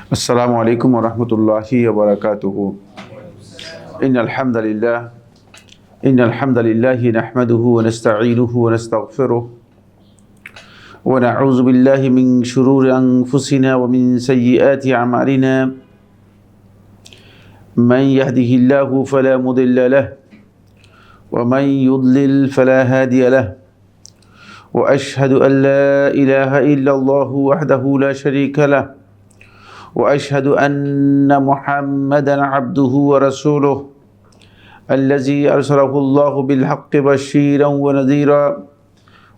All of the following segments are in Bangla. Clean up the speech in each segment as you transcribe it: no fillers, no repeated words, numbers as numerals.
السلام عليكم ورحمة الله وبركاته. إن الحمد لله نحمده ونستعينه ونستغفره ونعوذ بالله من شرور أنفسنا ومن سيئات أعمالنا. من يهده الله فلا مضل له ومن يضلل فلا هادي له وأشهد أن لا إله إلا الله وحده لا شريك له وأشهد أن محمدا عبده ورسوله الذي أرسله الله بالحق بشيرا ونذيرا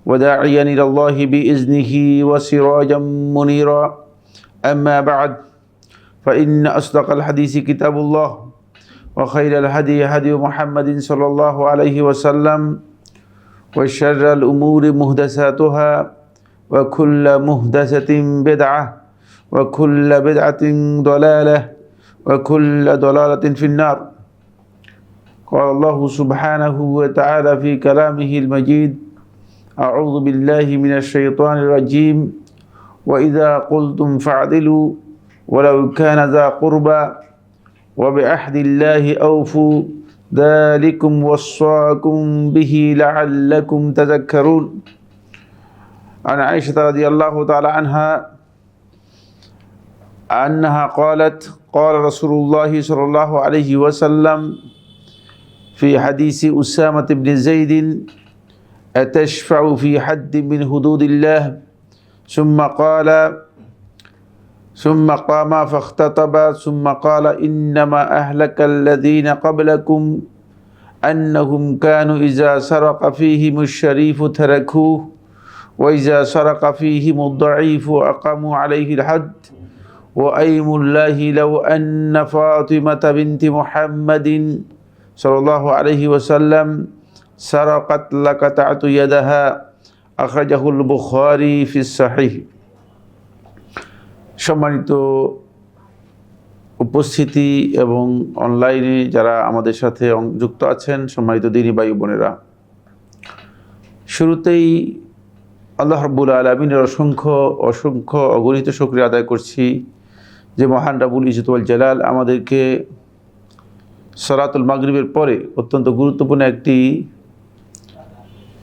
وداعيا إلى الله بإذنه وسراجا منيرا. أما بعد فإن أصدق الحديث كتاب الله وخير الهدي هدي محمد صلى الله عليه وسلم وشر الأمور محدثاتها وكل محدثة بدعة وكل بدعة ضلالة وكل ضلالة في النار. قال الله سبحانه وتعالى في كلامه المجيد: أعوذ بالله من الشيطان الرجيم وإذا قلتم فاعدلوا ولو كان ذا قربى وبعهد الله أوفوا ذلكم وصاكم به لعلكم تذكرون. عن عائشة رضي الله تعالى عنها أنها قالت: قال رسول الله صلى الله عليه وسلم في حديث أسامة بن زيد: أتشفع في حد من حدود الله؟ ثم قام فاختطب ثم قال: إنما أهلك الذين قبلكم أنهم كانوا إذا سرق فيهم الشريف تركوه وإذا سرق فيهم الضعيف أقاموا عليه الحد وأيم الله لو أن فاطمة بنت محمد صلى الله عليه وسلم سرقت لقطعت يدها أخرجه البخاري في الصحيح. সম্মানিত উপস্থিতি এবং অনলাইনে যারা আমাদের সাথে যুক্ত আছেন, সম্মানিত দিনী ভাই বোনেরা, শুরুতেই আল্লাহ রাব্বুল আলামিনের অসংখ্য অগণিত শুকরিয়া আদায় করছি যে মহান রাব্বুল ইজ্জত ওয়াল জালাল আমাদেরকে সালাতুল মাগরিবের পরে অত্যন্ত গুরুত্বপূর্ণ একটি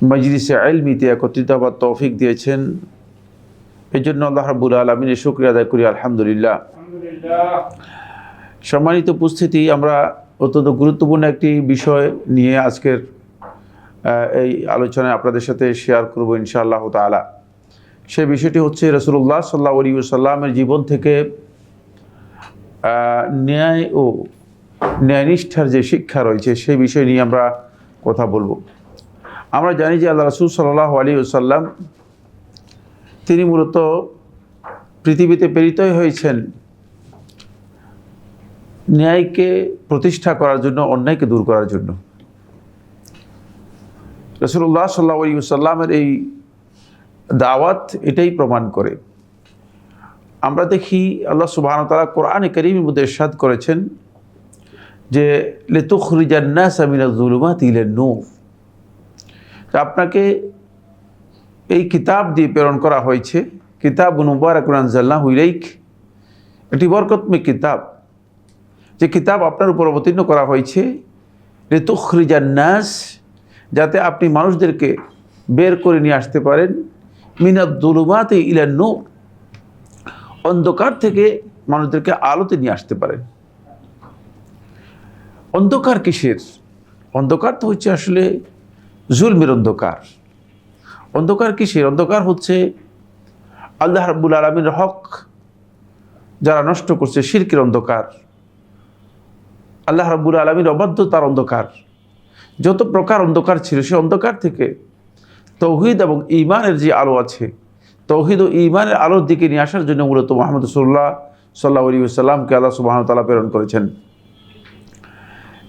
মজলিসে ইলমিতে একত্রিত হওয়ার তৌফিক দিয়েছেন। এই জন্য আল্লাহ রাব্বুল আলামিনের শুকরিয়া আদায় করি, আলহামদুলিল্লাহ। সম্মানিত উপস্থিতি, আমরা অত্যন্ত গুরুত্বপূর্ণ একটি বিষয় নিয়ে আজকের এই আলোচনায় আপনাদের সাথে শেয়ার করব ইনশাআল্লাহ তাআলা। সেই বিষয়টি হচ্ছে রাসূলুল্লাহ সাল্লাল্লাহু আলাইহি ওয়াসাল্লামের জীবন থেকে ন্যায় ও ন্যায়নিষ্ঠার যে শিক্ষা রয়েছে সেই বিষয় নিয়ে আমরা কথা বলবো। আমরা জানি যে আল্লাহ রাসূল সাল্লাল্লাহু আলাইহি ওয়াসাল্লাম তিনি মূলত পৃথিবীতে প্রেরিতই হয়েছেন ন্যায়কে প্রতিষ্ঠা করার জন্য, অন্যায়কে দূর করার জন্য। রাসূলুল্লাহ সাল্লাল্লাহু আলাইহি ওয়াসাল্লামের এই দাওয়াত এটাই প্রমাণ করে। আমরা দেখি আল্লাহ সুবহানাহু ওয়া তাআলা কোরআনে কারীমের মধ্যে ইরশাদ করেছেন যে লিতুখরিজান নাসা মিনাজ যুলুমাতি ইলান নূর, আপনাকে এই কিতাব দিয়ে প্রেরণ করা হয়েছে। কিতাবুন মুবারাকুন আনজালনাহু ইলাইক, এটি বরকতময় কিতাব, যে কিতাব আপনার উপর অবতীর্ণ করা হয়েছে লিতুখরিজান নাস, যাতে আপনি মানুষদেরকে বের করে নিয়ে আসতে পারেন মিনাজ যুলুমাতি ইলান নূর, অন্ধকার থেকে মানুষদেরকে আলোতে নিয়ে আসতে পারেন। অন্ধকার কিসের? অন্ধকার তো হচ্ছে আসলে জুলমের অন্ধকার। অন্ধকার কিসের? অন্ধকার হচ্ছে আল্লাহ রাব্বুল আলামিনের হক যারা নষ্ট করছে, শিরকের অন্ধকার, আল্লাহ রাব্বুল আলামিনের অবাধ্যতার অন্ধকার। যত প্রকার অন্ধকার ছিল সেই অন্ধকার থেকে তৌহিদ এবং ঈমানের যে আলো আছে, তৌহিদ ও ঈমানের আলোর দিকে নিয়ে আসার জন্য মূলত মুহাম্মদ রাসূলুল্লাহ সাল্লাল্লাহু আলাইহি ওয়াসাল্লামকে আল্লাহ সুবহানাহু ওয়া তাআলা প্রেরণ করেছেন।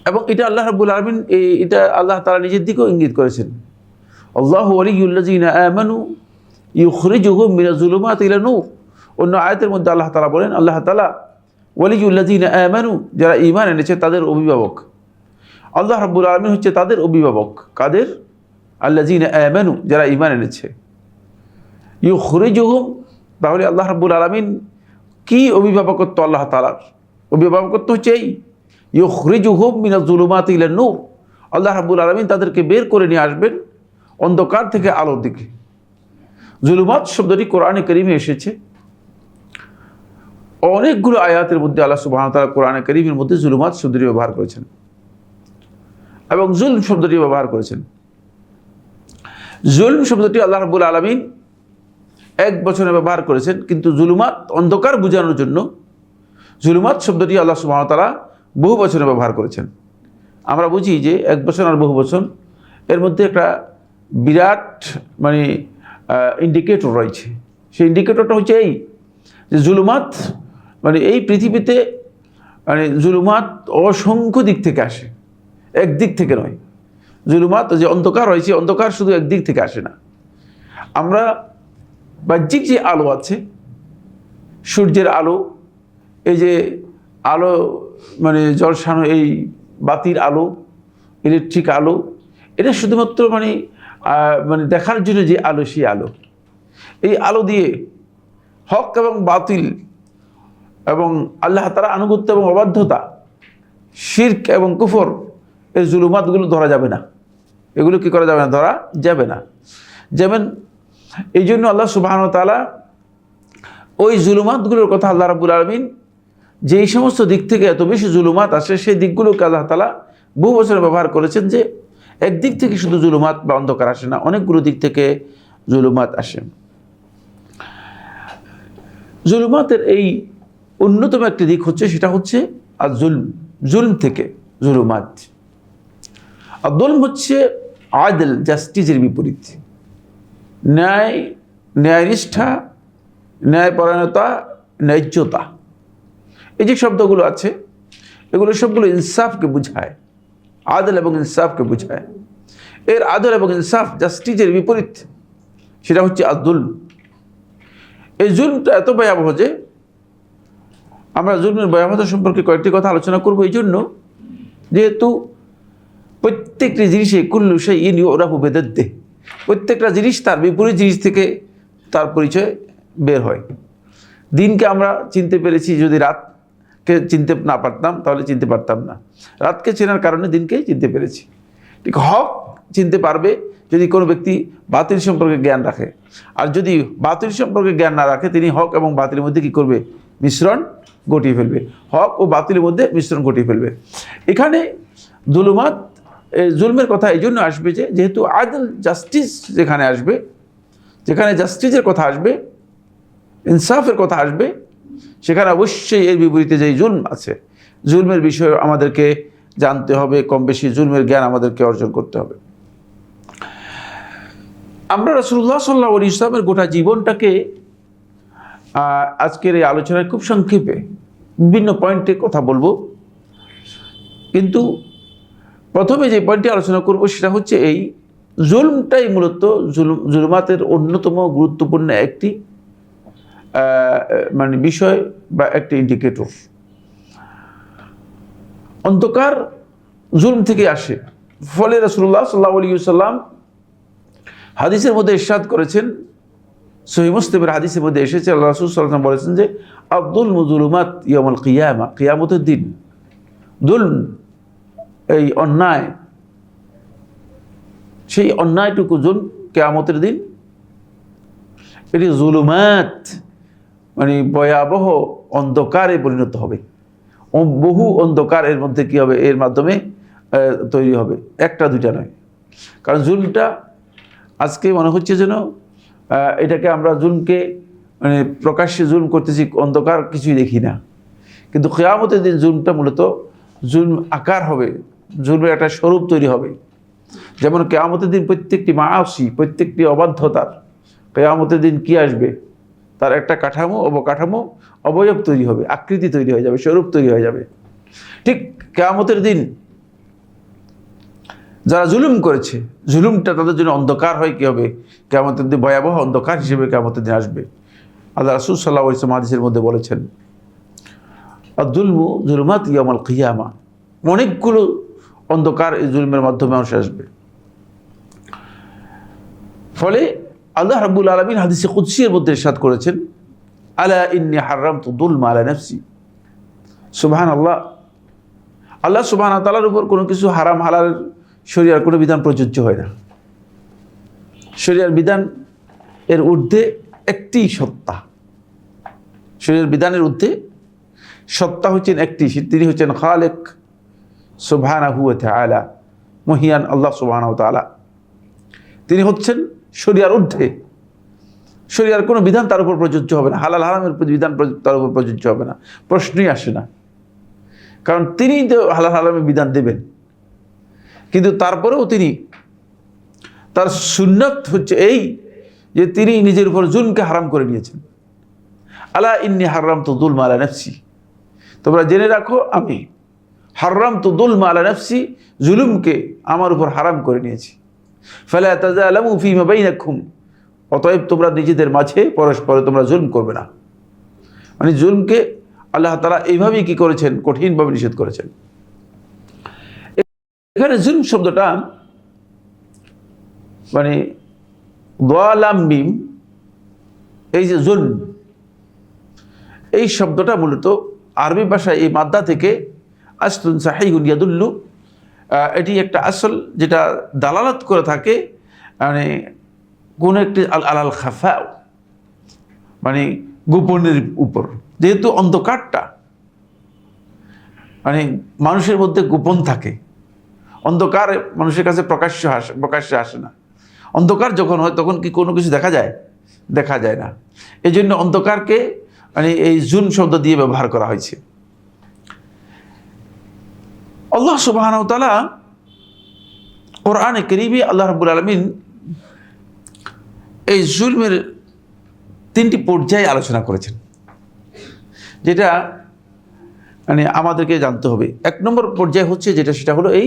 এবং এটা আল্লাহ রাব্বুল আলামিন এটা আল্লাহ তাআলা নিজের দিকেও ইঙ্গিত করেছেন। আল্লাহু ওয়ালিয়ুল্লাযিনা আমানু ইউখরিজুহুম মিনাজ যুলুমাতি ইলা নূর। অন্য আয়াতের মধ্যে আল্লাহ তাআলা বলেন, আল্লাহ তাআলা ওয়ালিয়ুল্লাযিনা আমানু, যারা ঈমান এনেছে তাদের অভিভাবক। আল্লাহ রাব্বুল আলামিন হচ্ছে তাদের অভিভাবক। কাদের? আল্লাযিনা আমানু, যারা ঈমান এনেছে। ইউখরিজুহুম, তাহলে আল্লাহ রাব্বুল আলামিন কি অভিভাবকত্ব আল্লাহ তাআলার? অভিভাবকত্ব হচ্ছে এই, ইউখরিজুহুম মিনাজ যুলুমাতি ইলান নূর, আল্লাহ রাব্বুল আলামিন তাদেরকে বের করে নিয়ে আসবেন অন্ধকার থেকে আলোর দিকে। জুলুমাত শব্দটি কোরআনে কারীমে এসেছে অনেকগুলো আয়াতের মধ্যে। আল্লাহ সুবহানাহু ওয়া তাআলা কোরআনে কারীমের মধ্যে জুলুমাত শব্দটি ব্যবহার করেছেন এবং জুলম শব্দটি ব্যবহার করেছেন। জুলম শব্দটি আল্লাহ রাব্বুল আলামিন এক বছরে ব্যবহার করেছেন, কিন্তু জুলুমাত অন্ধকার বোঝানোর জন্য জুলুমাত শব্দটি আল্লাহ সুবহানাহু ওয়া তাআলা বহু বছরে ব্যবহার করেছেন। আমরা বুঝি যে এক বছর আর বহু বছর এর মধ্যে একটা বিরাট মানে ইন্ডিকেটর রয়েছে। সেই ইন্ডিকেটরটা হচ্ছে এই যে জুলুমাত মানে এই পৃথিবীতে মানে জুলুমাত অসংখ্য দিক থেকে আসে, একদিক থেকে নয়। জুলুমাত যে অন্ধকার রয়েছে, অন্ধকার শুধু একদিক থেকে আসে না। আমরা বাহ্যিক যে আলো আছে, সূর্যের আলো, এই যে আলো মানে ঝলসানো এই বাতির আলো, ইলেকট্রিক আলো, এটা শুধুমাত্র মানে দেখার জন্য যে আলো, সেই আলো। এই আলো দিয়ে হক এবং বাতিল এবং আল্লাহ তাআলার আনুগত্য এবং অবাধ্যতা, শিরক এবং কুফর, এই জুলুমাতগুলো ধরা যাবে না। এগুলো কি করা যাবে না? ধরা যাবে না। যেমন এই জন্য আল্লাহ সুবহানাহু ওয়া তাআলা ওই জুলুমাতগুলোর কথা আল্লাহ রাব্বুল আলামিন যেই সমস্ত দিক থেকে এত বেশি জুলুমাত আসে, সেই দিকগুলোকে আল্লাহ তাআলা বহু বছর ব্যবহার করেছেন যে একদিক থেকে শুধু জুলুমাত বা অন্ধকার আসে না, অনেকগুলো দিক থেকে জুলুমাত আসে। জুলুমাতের এই অন্যতম একটি দিক হচ্ছে, সেটা হচ্ছে আর জুলম, জুলম থেকে জুলুমাত। আর জুলম হচ্ছে আদল, জাস্টিসের বিপরীত। ন্যায়, ন্যায়নিষ্ঠা, ন্যায়পরায়ণতা, ন্যায্যতা, এই যে শব্দগুলো আছে এগুলো সবগুলো ইনসাফকে বোঝায়, আদল এবং ইনসাফকে বোঝায়। এর আদল এবং ইনসাফ, জাস্টিসের বিপরীত, সেটা হচ্ছে আদ-দুলম। এই জুলমটা এত ভয়াবহ যে আমরা জুলমের ভয়াবহতা সম্পর্কে কয়েকটি কথা আলোচনা করব। এই জন্য যেহেতু প্রত্যেকটি জিনিসে কুল্লু শাইইন ইউরাফু বিদিদ্দিহি, প্রত্যেকটা জিনিস তার বিপরীত জিনিস থেকে তার পরিচয় বের হয়। দিনকে আমরা চিনতে পেরেছি, যদি রাতকে চিনতে না পারতাম তাহলে চিনতে পারতাম না। রাতকে চেনার কারণে দিনকে চিনতে পেরেছি। ঠিক হক চিনতে পারবে যদি কোনো ব্যক্তি বাতিল সম্পর্কে জ্ঞান রাখে, আর যদি বাতিল সম্পর্কে জ্ঞান না রাখে, তিনি হক এবং বাতিলের মধ্যে কী করবে? মিশ্রণ ঘটিয়ে ফেলবে। হক ও বাতিলের মধ্যে মিশ্রণ ঘটিয়ে ফেলবে। এখানে জুলুমাত, জুলমের কথা এই জন্য আসবে যে যেহেতু আদল, জাস্টিস যেখানে আসবে, যেখানে জাস্টিসের কথা আসবে, ইনসাফের কথা আসবে, সেখানে অবশ্যই এর বিপরীতে যেই জুলম আছে, জুলমের বিষয়ে আমাদেরকে জানতে হবে, কম বেশি জুলমের জ্ঞান আমাদেরকে অর্জন করতে হবে। আমরা রাসূলুল্লাহ সাল্লাল্লাহু আলাইহি ওয়াসাল্লামের গোটা জীবনটাকে আজকের এই আলোচনায় খুব সংক্ষেপে বিভিন্ন পয়েন্টে কথা বলবো, কিন্তু প্রথমে যে পয়েন্টটি আলোচনা করব সেটা হচ্ছে এই জুলমটাই মূলত জুলুমাতের অন্যতম গুরুত্বপূর্ণ একটি মানে বিষয় বা একটি ইন্ডিকেটর। অন্ধকার জুলম থেকে আসে। ফলে রাসূলুল্লাহ সাল্লাল্লাহু আলাইহি ওয়াসাল্লাম হাদিসের মধ্যে ইরশাদ করেছেন, সহিহ মুসলিমের হাদিসের মধ্যে এসেছে, আল্লাহ রাসূল সাল্লাল্লাহু আলাইহি ওয়াসাল্লাম বলেছেন যে আয-যুলমু যুলুমাত ইয়াউমুল কিয়ামা, কিয়ামতের দিন জুলম, এই অন্যায়, সেই অন্যায়টুকু জুলম কিয়ামতের দিন এটি জুলুমাত মানে ভয়াবহ অন্ধকারে পরিণত হবে। বহু অন্ধকার এর মধ্যে কী হবে? এর মাধ্যমে তৈরি হবে, একটা দুইটা নয়। কারণ জুলমটা আজকে মনে হচ্ছে যেন এটাকে আমরা জুলমকে মানে প্রকাশ্যে জুলম করতেছি, অন্ধকার কিছুই দেখি না। কিন্তু কিয়ামতের দিন জুলমটা মূলত জুলম আকার হবে, জুলমের একটা স্বরূপ তৈরি হবে। যেমন কিয়ামতের দিন প্রত্যেকটি মাআসি, প্রত্যেকটি অবাধ্যতার কিয়ামতের দিন কি আসবে? তার একটা কাঠামো, অবকাঠামো, অবয়ব তৈরি হবে, আকৃতি তৈরি হয়ে যাবে, স্বরূপ তৈরি হয়ে যাবে। ঠিক কিয়ামতের দিন যারা জুলুম করেছে, জুলুমটা তাদের জন্য অন্ধকার হয়, কী হবে? কিয়ামতের দিন ভয়াবহ অন্ধকার হিসেবে কিয়ামতের দিন আসবে। আল্লাহ রাসূল সাল্লাল্লাহু আলাইহি ওয়াসাল্লাম হাদিসের মধ্যে বলেছেন, আয-যুলমু যুলুমাত ইয়াউমুল কিয়ামা, অনেকগুলো অন্ধকার এই জুলমের মাধ্যমে মানুষ আসবে। ফলে আল্লাহ রাব্বুল আলামিন হাদিসে কুদসির মধ্যে ইরশাদ করেছেন, আলা ইন্নী হারামতু যুলমা আলা নাফসি। সুবহানাল্লাহ। আল্লাহ সুবহানাহু ওয়া তাআলার উপর কোনো কিছু হারাম হালাল শরীয়তের কোনো বিধান প্রযোজ্য হয় না। শরীয়তের বিধান এর ঊর্ধ্বে একটি সত্তা, শরীয়তের বিধানের ঊর্ধ্বে সত্তা হচ্ছেন একটি, তিনি হচ্ছেন খালেক সুবহানাহু ওয়া তাআলা, মহিয়ান আল্লাহ সুবহানাহু ওয়া তাআলা। তিনি হচ্ছেন শরীয়তের ঊর্ধ্বে। শরীয়তের কোনো বিধান তার উপর প্রযোজ্য হবে না, হালাল হারামের বিধান তার উপর প্রযোজ্য হবে না, প্রশ্নই আসে না। কারণ তিনি তো হালাল হারামের বিধান দেবেন, কিন্তু তারপরেও তিনি, তার সুন্নত হচ্ছে এই যে তিনি নিজের উপর জুলমকে হারাম করে নিয়েছেন। আলা ইন্নী হারামতু যুলমা আলা নাফসি, তোমরা জেনে রাখো আমি হারামতু যুলমা আলা নাফসি, জুলুমকে আমার উপর হারাম করে নিয়েছি। ফালা তাযালামু ফীমা বাইনাকুম, অতএব তোমরা নিজেদের মাঝে পরস্পরে তোমরা জুলম করবে না। মানে জুলমকে আল্লাহ তাআলা এইভাবেই কি করেছেন, কঠিনভাবে নিষেধ করেছেন। এখানে জুলম শব্দটা মানে দোয়া লাম মিম, এই যে জুলম, এই শব্দটা মূলত আরবি ভাষায় এই মাদ্দা থেকে আসলুন সাহিহুন ইয়াদুল্লু, এটি একটা আসল যেটা দালালাত করে থাকে মানে কোন একটি আলাল খাফা, মানে গোপনের উপর। যেহেতু অন্ধকারটা মানে মানুষের মধ্যে গোপন থাকে, অন্ধকার মানুষের কাছে প্রকাশ্যে আসে না। অন্ধকার যখন হয় তখন কি কোনো কিছু দেখা যায়? দেখা যায় না। এই জন্য অন্ধকারকে মানে এই জুলম শব্দ দিয়ে ব্যবহার করা হয়েছে। আল্লাহ সুবহানাহু ওয়া তাআলা কোরআনে কারীমে আল্লাহ রাব্বুল আলামিন এই জুলমের তিনটি পর্যায়ে আলোচনা করেছেন, যেটা মানে আমাদেরকে জানতে হবে। এক নম্বর পর্যায় হচ্ছে যেটা, সেটা হলো এই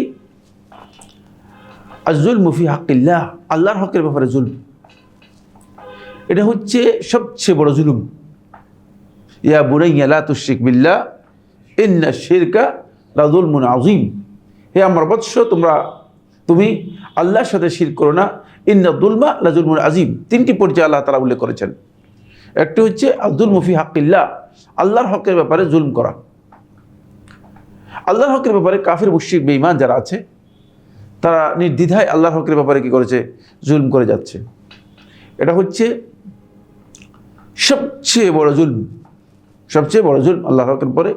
আয-যুলমু ফি হাক্কিল্লাহ, আল্লাহর হকের ব্যাপারে জুলম। এটা হচ্ছে সবচেয়ে বড় জুলুম। ইয়া বুনাইয়া লা তুশরিক বিল্লাহ ইন্না শিরকা লা যুলমুন আযীম, হে আমার বৎস তুমি আল্লাহর সাথে শিরক করো না, ইন্না যুলমা লা যুলমুন আযীম। তিনটি পর্যায়ে আল্লাহ তাআলা উল্লেখ করেছেন। একটি হচ্ছে আয-যুলমু ফি হাক্কিল্লাহ, আল্লাহর হকের ব্যাপারে জুলম করা। আল্লাহর হকের ব্যাপারে কাফির মুশরিক বেঈমান যারা আছে তারা নির্দ্বিধায় আল্লাহর হকের ব্যাপারে কি করেছে? জুলম করে যাচ্ছে। এটা হচ্ছে সবচেয়ে বড় জুলম, সবচেয়ে বড় জুলম আল্লাহর হকের পরে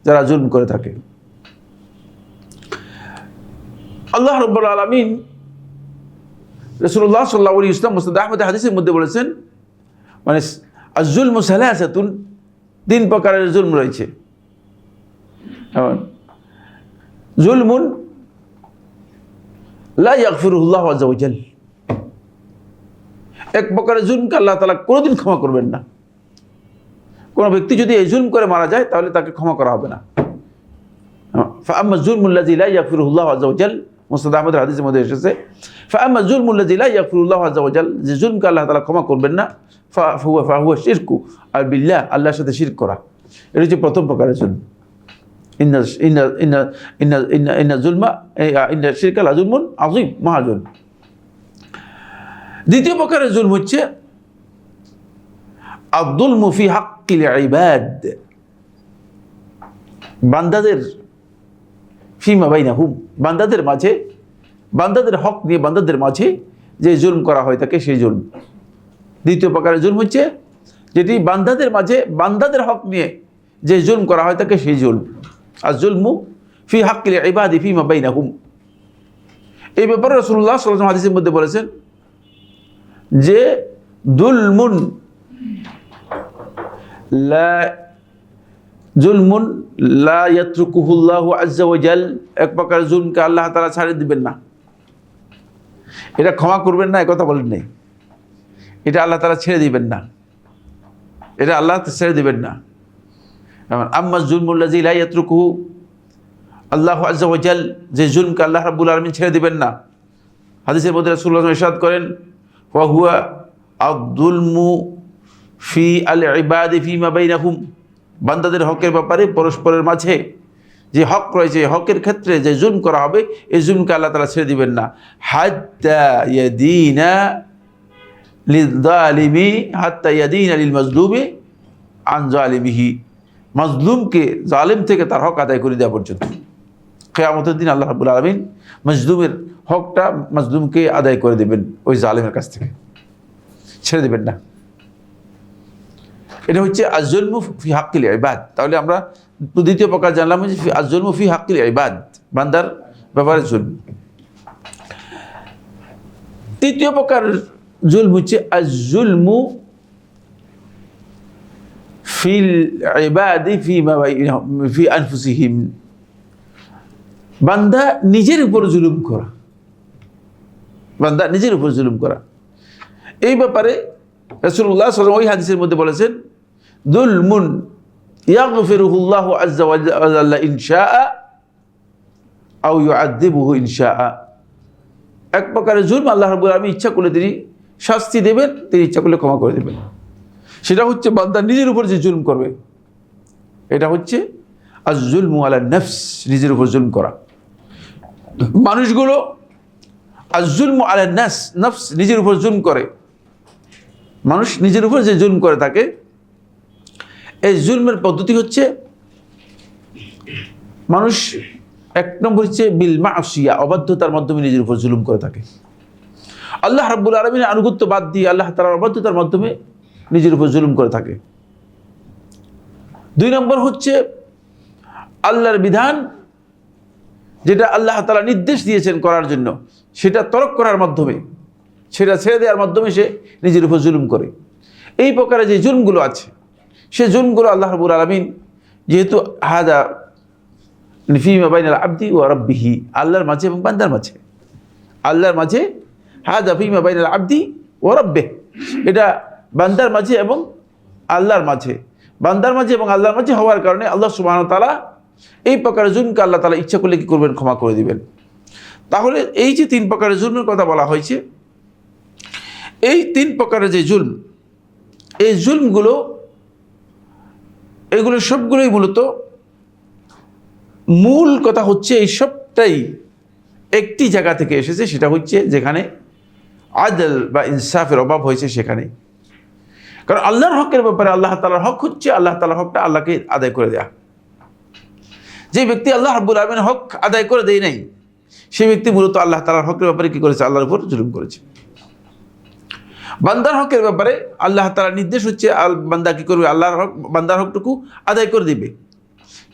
যারা জুলম করে থাকে। আল্লাহ রাব্বুল আলামিন রাসূলুল্লাহ সাল্লাল্লাহু আলাইহি ওয়াসাল্লাম মুসনাদ আহমদ হাদিসের মধ্যে বলেছেন, মানে আয-যুলমু সালাসাতুন, তিন প্রকারের জুলম রয়েছে। জুলমুন লা ইয়াগফিরুল্লাহু আযজা ওয়া জাল, এক প্রকারের জুলমকে আল্লাহ তাআলা কোনোদিন ক্ষমা করবেন না। কোনো ব্যক্তি যদি এই জুলম করে মারা যায় তাহলে তাকে ক্ষমা করা হবে না। ফাআম্মা যুলমুল্লাযী লা ইয়াগফিরুল্লাহু আযজা ওয়া জাল, মুসনাদ আহমদের হাদিসের মধ্যে এসেছে, ফাআম্মা যুলমুল্লাযী লা ইয়াগফিরুল্লাহু আযজা ওয়া জাল, যে জুলমকে আল্লাহ তাআলা ক্ষমা করবেন না, ফাহুয়া শিরকু আর বিল্লাহ, আল্লাহর সাথে শিরক করা। এটা হচ্ছে প্রথম প্রকারের জুলম। ইন্না যুলমা ইন্না শিরকা লা যুলমুন আযীম, মহাজুলম। দ্বিতীয় প্রকারের জুলম হচ্ছে আয-যুলমু ফি হাক্কিল ইবাদ, বান্দাদের ফিমা বাইনাহুম, বান্দাদের মাঝে, বান্দাদের হক নিয়ে বান্দাদের মাঝে যে জুলম করা হয় তাকে সেই জুলম। দ্বিতীয় প্রকারের জুলম হচ্ছে যেটি বান্দাদের মাঝে বান্দাদের হক নিয়ে যে জুলম করা হয় তাকে সেই জুলম। আয-যুলমু ফি হাক্কিল ইবাদি ফিমা বাইনাহুম, এই ব্যাপারে রাসূলুল্লাহ সাল্লাল্লাহু আলাইহি ওয়াসাল্লাম হাদিসের মধ্যে বলেছেন যে যুলমুন লা ইয়াতরুকুহুল্লাহু আযজা ওয়া জাল, এক প্রকার জুলমকে আল্লাহ তাআলা ছাড়ে দিবেন না, এটা ক্ষমা করবেন না, একথা বলেন নাই। এটা আল্লাহ তাআলা ছেড়ে দিবেন না, এটা আল্লাহ ছেড়ে দিবেন না। আম্মা যুলমুল্লাযী লা ইয়াতরুকুহু আল্লাহু আযজা ওয়া জাল, যে জুলমকে আল্লাহ রাব্বুল আলামিন ছেড়ে দিবেন না, হাদিসের মধ্যে রাসূলুল্লাহ ইরশাদ করেন, ওয়া হুয়া আয-যুলমু ফি আল-ইবাদি ফিমা বাইনাহুম, বান্দাদের হকের ব্যাপারে পরস্পরের মাঝে যে হক রয়েছে, হকের ক্ষেত্রে যে জুলম করা হবে, এই জুলমকে আল্লাহ তাআলা ছেড়ে দিবেন না। হাত্তা ইয়াদিনা লিয-যালিমি হাত্তা ইয়াদিনা লিল-মাজলুমি আন জালিমিহি, মাজলুমকে জালেম থেকে তার হক আদায় করে দেওয়া পর্যন্ত। কিয়ামতের দিন আল্লাহ রাব্বুল আলামিন মাজলুমের হকটা মাজলুমকে আদায় করে দেবেন ওই জালেমের কাছ থেকে, ছেড়ে দেবেন না। এটা হচ্ছে আজ-জুলমু ফি হাক্কিল ইবাদ। তাহলে আমরা দ্বিতীয় প্রকার জানলাম যে আজ-জুলমু ফি হাক্কিল ইবাদ, বান্দার ব্যাপারে জুলম। তৃতীয় প্রকার জুলম হচ্ছে আজ-জুলমু ফিল ইবাদি ফি আনফুসিহিম, বান্দা নিজের উপর জুলুম করা, বান্দা নিজের উপর জুলুম করা। এই ব্যাপারে রাসূলুল্লাহ সাল্লাল্লাহু আলাইহি ওয়াসাল্লাম ওই হাদিসের মধ্যে বলেছেন, যুলমুন ইয়াগফিরুহুল্লাহু আযজা ওয়া জাল্লা ইন শাআ আও ইউআযযিবুহু ইন শাআ। এক প্রকারের জুলম, আল্লাহ রাব্বুল আলামিন ইচ্ছা করলে তিনি শাস্তি দেবেন, তিনি ইচ্ছা করলে ক্ষমা করে দেবেন। সেটা হচ্ছে বান্দা নিজের উপর যে জুলম করবে, এটা হচ্ছে আজ-জুলমু আলা নফস, নিজের উপর জুলম করা। মানুষগুলো আজ-জুলমু আলা নফস, নিজের উপর জুলম করে। মানুষ নিজের উপর যে জুলম করে থাকে, এই জুলমের পদ্ধতি হচ্ছে, মানুষ এক নম্বর হচ্ছে বিল মাসিয়া, অবাধ্যতার মাধ্যমে নিজের উপর জুলুম করে থাকে। আল্লাহ রাব্বুল আলামিনের আনুগত্য বাদ দিয়ে আল্লাহ তাআলার অবাধ্যতার মাধ্যমে নিজের উপর জুলুম করে থাকে। দুই নম্বর হচ্ছে আল্লাহর বিধান, যেটা আল্লাহ তাআলা নির্দেশ দিয়েছেন করার জন্য, সেটা তরক করার মাধ্যমে, সেটা ছেড়ে দেওয়ার মাধ্যমে সে নিজের উপর জুলুম করে। এই প্রকারে যে জুলমগুলো আছে, সে জুলমগুলো আল্লাহ রাব্বুল আলামিন যেহেতু হাদা ফিমা বাইনাল আবদি ওয়া রাব্বিহি, আল্লাহর মাঝে এবং বান্দার মাঝে, আল্লাহর মাঝে, হাদা ফিমা বাইনাল আবদি ওয়া রাব্বিহি, এটা বান্দার মাঝে এবং আল্লাহর মাঝে, বান্দার মাঝে এবং আল্লাহর মাঝে হওয়ার কারণে আল্লাহ সুবহানাহু ওয়া তাআলা এই প্রকারের জুলমকে আল্লাহ তাআলা ইচ্ছা করলে কি করবেন? ক্ষমা করে দিবেন। তাহলে এই যে তিন প্রকারের জুলমের কথা বলা হয়েছে, এই তিন প্রকারের যে জুলম, এই জুলমগুলো, এগুলো সবগুলোই মূলত মূল কথা হচ্ছে এই সবটাই একটি জায়গা থেকে এসেছে, সেটা হচ্ছে যেখানে আদল বা ইনসাফের অভাব হয়েছে সেখানে। কারণ আল্লাহর হকের ব্যাপারে আল্লাহ তাআলার হক হচ্ছে আল্লাহ তাআলার হকটা আল্লাহকে আদায় করে দেয়া। যে ব্যক্তি আল্লাহ রাব্বুল আলামিনের হক আদায় করে দেয় নাই, সেই ব্যক্তি মূলত আল্লাহ তাআলার হকের ব্যাপারে কি করেছে? আল্লাহর উপর জুলুম করেছে। বান্দার হকের ব্যাপারে আল্লাহ তাআলার নির্দেশ হচ্ছে বান্দা কি করবে? আল্লাহর হক, বান্দার হকটুকু আদায় করে দিবে।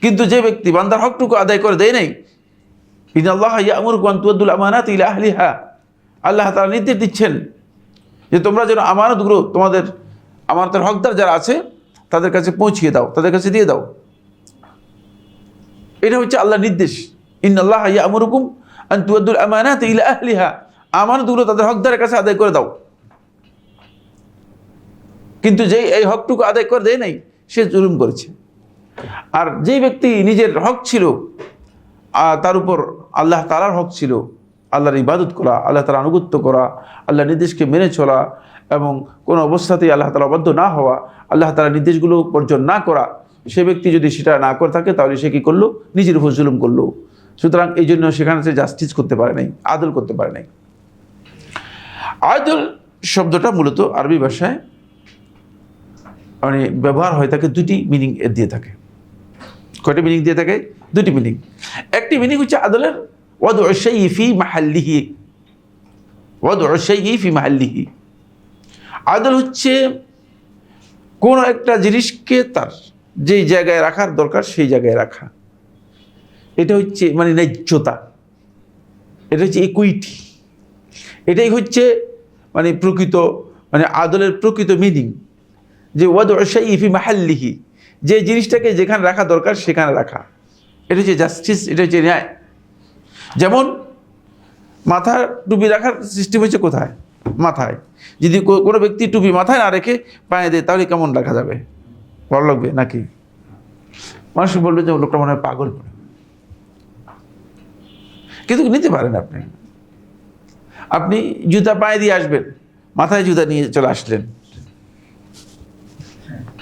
কিন্তু যে ব্যক্তি বান্দার হকটুকু আদায় করে দেয় নাই, ইন্নাল্লাহা ইয়া'মুরুকুম আন তু'আদ্দুল আমানাতি ইলা আহলিহা, আল্লাহ তাআলা নির্দেশ দিচ্ছেন যে তোমরা যেন আমানতগুলো, তোমাদের আমানতের হকদার যারা আছে তাদের কাছে পৌঁছিয়ে দাও, তাদের কাছে দিয়ে দাও। এটা হচ্ছে আল্লাহর নির্দেশ, ইন্নাল্লাহা ইয়া'মুরুকুম আন তু'আদ্দুল আমানাতি ইলা আহলিহা, আমানতগুলো তাদের হকদারের কাছে আদায় করে দাও। কিন্তু যেই এই হকটুকু আদায় করে দেয় নাই, সে জুলুম করেছে। আর যেই ব্যক্তি নিজের হক ছিল, তার উপর আল্লাহ তাআলার হক ছিল, আল্লাহর ইবাদত করা, আল্লাহ তাআলার আনুগত্য করা, আল্লাহর নির্দেশকে মেনে চলা এবং কোনো অবস্থাতেই আল্লাহ তাআলা অবাধ্য না হওয়া, আল্লাহ তাআলার নির্দেশগুলো বর্জন না করা, সে ব্যক্তি যদি সেটা না করে থাকে তাহলে সে কী করলো? নিজের উপর জুলুম করলো। সুতরাং এই জন্য সেখানে সে জাস্টিস করতে পারে নাই, আদল করতে পারে নাই। আদল শব্দটা মূলত আরবি ভাষায় মানে ব্যবহার হয়ে থাকে, দুটি মিনিং দিয়ে থাকে। কয়টা মিনিং দিয়ে থাকে? দুটি মিনিং। একটি মিনিং হচ্ছে আদলের ওয়াদউ শাইই ফি মাহাল্লিহি, ওয়াদউ শাইই ফি মাহাল্লিহি। আদল হচ্ছে কোন একটা জিনিসকে তার যেই জায়গায় রাখার দরকার সেই জায়গায় রাখা। এটা হচ্ছে মানে ন্যায্যতা, এটা হচ্ছে ইকুইটি, এটাই হচ্ছে মানে প্রকৃত মানে আদলের প্রকৃত মিনিং, যে ওয়াদউ শাইই ফি মাহাল্লিহি, যে জিনিসটাকে যেখানে রাখা দরকার সেখানে রাখা। এটা হচ্ছে জাস্টিস, এটা হচ্ছে ন্যায়। যেমন মাথার টুপি রাখার সিস্টেম হচ্ছে কোথায়? মাথায়। যদি কোনো ব্যক্তি টুপি মাথায় না রেখে পায়ে দেয় তাহলে কেমন রাখা যাবে? ভালো লাগবে নাকি? মানুষ বলবে যে লোকটা মনে হয় পাগল, কিন্তু নিতে পারেন আপনি। আপনি জুতা পায়ে দিয়ে আসবেন, মাথায় জুতা নিয়ে চলে আসলেন,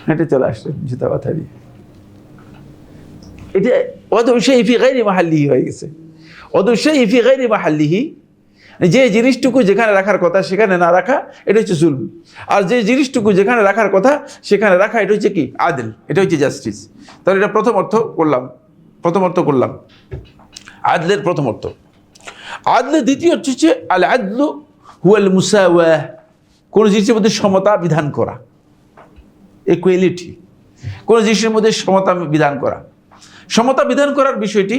হেঁটে চলে আসলেন জুতা মাথায় দিয়ে, এটা ওয়াদউ শাইই ফি গায়রি মাহাল্লিহি হয়ে গেছে। ওয়াদউ শাইই ফি গায়রি মাহাল্লিহি, যে জিনিসটুকু যেখানে রাখার কথা সেখানে না রাখা, এটা হচ্ছে জুলম। আর যে জিনিসটুকু যেখানে রাখার কথা সেখানে রাখা, এটা হচ্ছে কি? আদল, এটা হচ্ছে জাস্টিস। তাহলে এটা প্রথম অর্থ করলাম আদলের প্রথম অর্থ। আদলের দ্বিতীয় অর্থ হচ্ছে আল আদলু হুয়াল মুসাওয়া, কোন জিনিসের মধ্যে সমতা বিধান করা, ইকুয়ালিটি, কোন জিনিসের মধ্যে সমতা বিধান করা। সমতা বিধান করার বিষয়টি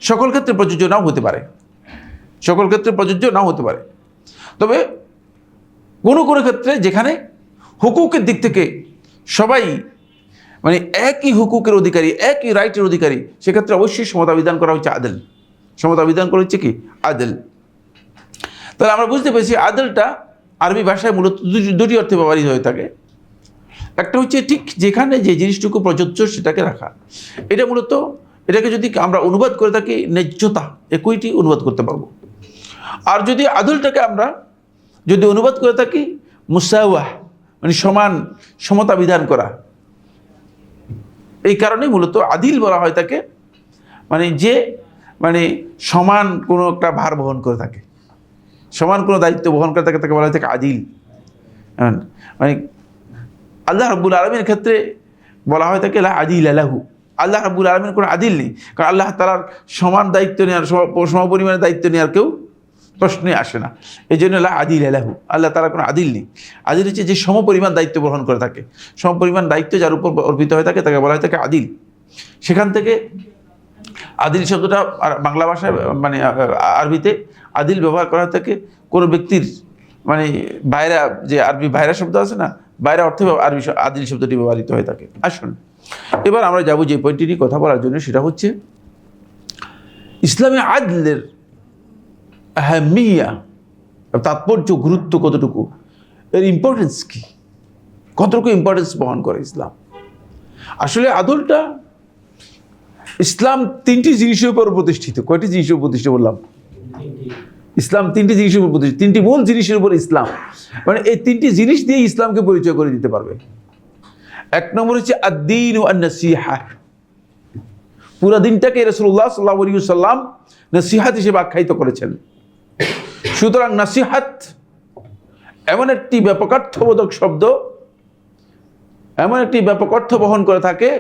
সকল ক্ষেত্রে প্রযোজ্য নাও হতে পারে, তবে কোনো কোনো ক্ষেত্রে যেখানে হুকুকের দিক থেকে সবাই মানে একই হুকুকের অধিকারী, একই রাইটের অধিকারী, সেক্ষেত্রে অবশ্যই সমতা বিধান করা হচ্ছে আদল। সমতা বিধান করা হচ্ছে কি? আদল। তাহলে আমরা বুঝতে পেরেছি আদলটা আরবি ভাষায় মূলত দুটি অর্থে ব্যবহৃত হয়ে থাকে। একটা হচ্ছে ঠিক যেখানে যে জিনিসটুকু প্রযোজ্য সেটাকে রাখা, এটা মূলত এটাকে যদি আমরা অনুবাদ করে থাকি ন্যায্যতা, ইকুইটি অনুবাদ করতে পারবো। আর যদি আদলটাকে আমরা যদি অনুবাদ করে থাকি মুসাওয়া, মানে সমতা বিধান করা, এই কারণেই মূলত আদিল বলা হয় তাকে, মানে যে মানে সমান কোনো একটা ভার বহন করে থাকে, সমান কোনো দায়িত্ব বহন করে থাকে, তাকে বলা হয় থাকে আদিল। মানে আল্লাহ রাব্বুল আলামিনের ক্ষেত্রে বলা হয় থাকে লা আদিল লাহু, আল্লাহ রাব্বুল আলামিনের কোনো আদিল নেই, কারণ আল্লাহ তাআলার সমান দায়িত্ব নেওয়ার, সমপরিমাণের দায়িত্ব নেওয়ার কেউ প্রশ্নই আসে না। এই জন্য লা আদিল লাহু, আল্লাহ তাআলার কোনো আদিল নেই। আদিল হচ্ছে যে সমপরিমাণ দায়িত্ব গ্রহণ করে থাকে, সমপরিমাণ দায়িত্ব যার উপর অর্পিত হয়ে থাকে তাকে বলা হয় থাকে আদিল। সেখান থেকে আদিল শব্দটা বাংলা ভাষায় মানে আরবিতে আদিল ব্যবহার করা থাকে কোনো ব্যক্তির মানে বাইরা, যে আরবি বাইরা শব্দ আছে না, বাইরে অর্থে আরবি আদিল শব্দটি ব্যবহৃত হয়ে থাকে। আসুন এবার আমরা যাবো যে পয়েন্টটি নিয়ে কথা বলার জন্য, সেটা হচ্ছে ইসলামী আদলের আহমিয়া, তাৎপর্য, গুরুত্ব কতটুকু, এর ইম্পর্টেন্স কি, কতটুকু ইম্পর্টেন্স বহন করে ইসলাম। আসলে আদলটা ইসলাম তিনটি জিনিসের উপর প্রতিষ্ঠিত। কয়টি জিনিসের উপর প্রতিষ্ঠিত বললাম? ইসলাম তিনটি জিনিসের উপর প্রতিষ্ঠিত, তিনটি মূল জিনিসের উপর ইসলাম, মানে এই তিনটি জিনিস দিয়ে ইসলামকে পরিচয় করে দিতে পারবে। এক নম্বর হচ্ছে আদ-দীন ওয়ান নাসিহা, পুরা দিনটাকে রাসূলুল্লাহ সাল্লাল্লাহু আলাইহি ওয়াসাল্লাম নসিহত হিসেবে আখ্যায়িত করেছেন। সুতরাং নসিহত এমন একটি ব্যাপকার্থবোধক শব্দ, এমন একটি ব্যাপক অর্থ বহন করে থাকে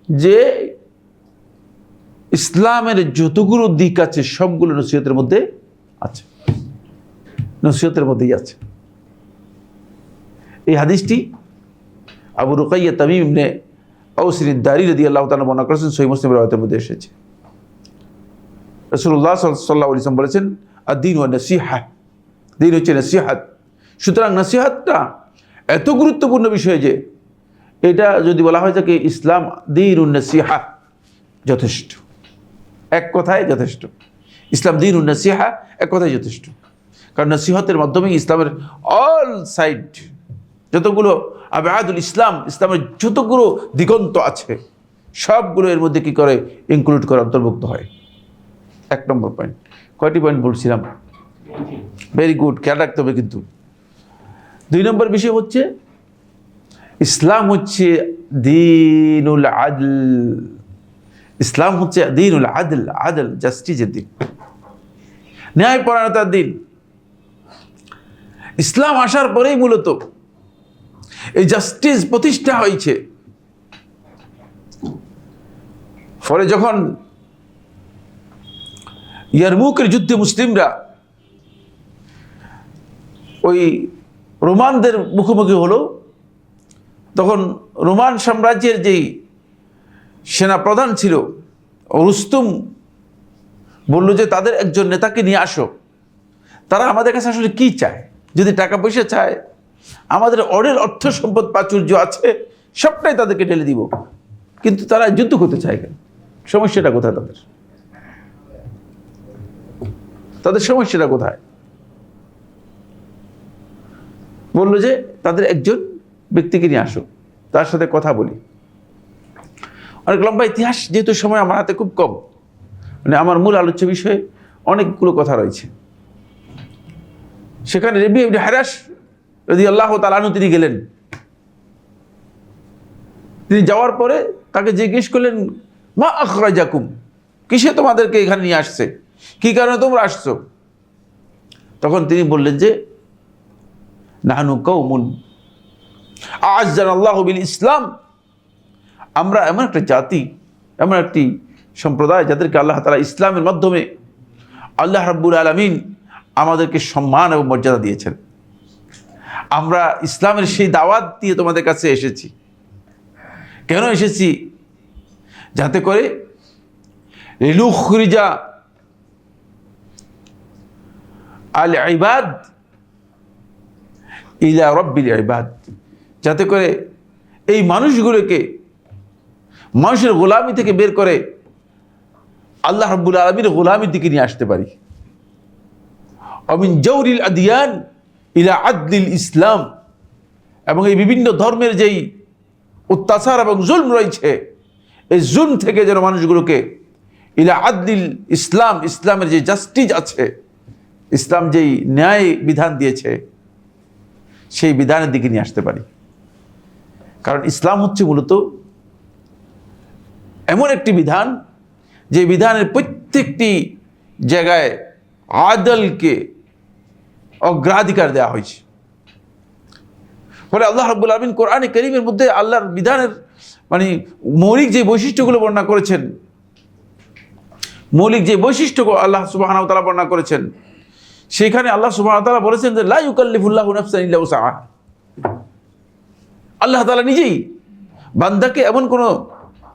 যে ইসলামের যতগুলো দিক আছে সবগুলো নসিহতের মধ্যে আছে, নসিহতের মধ্যেই আছে। এই হাদিসটি আবু রুকাইয়া তামিম ইবনে আওস আদ-দারি রাদিয়াল্লাহু তাআলা বর্ণনা করেছেন, সহিহ মুসলিমের রাওয়ায়াতের মধ্যে এসেছে। রাসূলুল্লাহ সাল্লাল্লাহু আলাইহি ওয়াসাল্লাম বলেছেন আদ-দীন ওয়ান নাসিহা, দিন হচ্ছে নসিহত। সুতরাং নসিহতটা এত গুরুত্বপূর্ণ বিষয় যে এটা যদি বলা হয় যে ইসলাম দীনুন নাসিহা, যথেষ্ট, এক কথায় যথেষ্ট। ইসলাম দীনুন নাসিহা, এক কথায় যথেষ্ট। কারণ নসিহতের মাধ্যমে ইসলামের অল সাইড যতগুলো আবাদুল ইসলাম, ইসলামের যতগুলো দিগন্ত আছে সবগুলো এর মধ্যে কি করে ইনক্লুড করে, অন্তর্ভুক্ত হয়। এক নম্বর পয়েন্ট। কয়টি পয়েন্ট বলছিলাম? ভেরি গুড, খেয়াল রাখতে হবে কিন্তু। দুই নম্বর বিষয় হচ্ছে ইসলাম হচ্ছে দীনুল আদল। ইসলাম হচ্ছে দীনুল আদল, আদল জাস্টিসের দিন, ন্যায়পরায়ণতার দিন। ইসলাম আসার পরেই মূলত এই জাস্টিস প্রতিষ্ঠা হয়েছে। ফলে যখন ইয়ারমুকের যুদ্ধে মুসলিমরা ওই রোমানদের মুখোমুখি হলো, তখন রোমান সাম্রাজ্যের যেই সেনা প্রধান ছিল রুস্তুম বলল যে তাদের একজন নেতাকে নিয়ে আসো। তারা আমাদের কাছে আসলে কি চায়? যদি টাকা পয়সা চায়, আমাদের অনেক অর্থ সম্পদ প্রাচুর্য আছে, সবটাই তাদেরকে ঢেলে দিব, কিন্তু তারা যুদ্ধ করতে চায় কেন? সমস্যাটা কোথায় তাদের? তাদের সমস্যাটা কোথায়? বললো যে তাদের একজন ব্যক্তিকে নিয়ে আসো, তার সাথে কথা বলি। অনেক লম্বা ইতিহাস, যেহেতু সময় আমার হাতে খুব কম, মানে আমার মূল আলোচ্য বিষয়ে অনেকগুলো কথা রয়েছে। সেখানে রবি ইবনে হারাস রাদিয়াল্লাহু তাআলা আনহু তিনি গেলেন। তিনি যাওয়ার পরে তাকে জিজ্ঞেস করলেন, মা আখরাজাকুম, কিসে তোমাদেরকে এখানে নিয়ে আসছে, কি কারণে তোমরা আসছো? তখন তিনি বললেন যে নাহনু কওমুন আ'আজ্জানাল্লাহু বিল ইসলাম, আমরা এমন একটা জাতি, এমন একটি সম্প্রদায় যাদেরকে আল্লাহ তাআলা ইসলামের মাধ্যমে আল্লাহ রাব্বুল আলামিন আমাদেরকে সম্মান এবং মর্যাদা দিয়েছেন। আমরা ইসলামের সেই দাওয়াত দিয়ে তোমাদের কাছে এসেছি। কেন এসেছি? যাতে করে লিনুখরিজা আল ইবাদ ইলা রাব্বিল ইবাদ, যাতে করে এই মানুষগুলোকে মানুষের গোলামি থেকে বের করে আল্লাহ রাব্বুল আলামিনের গোলামির দিকে নিয়ে আসতে পারি। অমিন জাওরিল আদিয়ান ইলা আদলিল ইসলাম, এবং এই বিভিন্ন ধর্মের যেই অত্যাচার এবং জুলম রয়েছে, এই জুলম থেকে যেন মানুষগুলোকে ইলা আদলিল ইসলাম, ইসলামের যে জাস্টিস আছে, ইসলাম যেই ন্যায় বিধান দিয়েছে সেই বিধানের দিকে নিয়ে আসতে পারি। কারণ ইসলাম হচ্ছে মূলত এমন একটি বিধান যে বিধানের প্রত্যেকটি জায়গায় আদলকে অগ্রাধিকার দেওয়া হয়েছে। ফলে আল্লাহ রাব্বুল আলামিন কোরআনে কারীমের মধ্যে আল্লাহর বিধানের মানে মৌলিক যে বৈশিষ্ট্যগুলো বর্ণনা করেছেন, মৌলিক যে বৈশিষ্ট্য আল্লাহ সুবহানাহু ওয়া তাআলা বর্ণনা করেছেন, সেখানে আল্লাহ সুবহানাহু ওয়া তাআলা বলেছেন যে লা ইউকাল্লিফুল্লাহু নাফসান ইল্লা উসআহা। আল্লাহ তাআলা নিজেই বান্দাকে এমন কোনো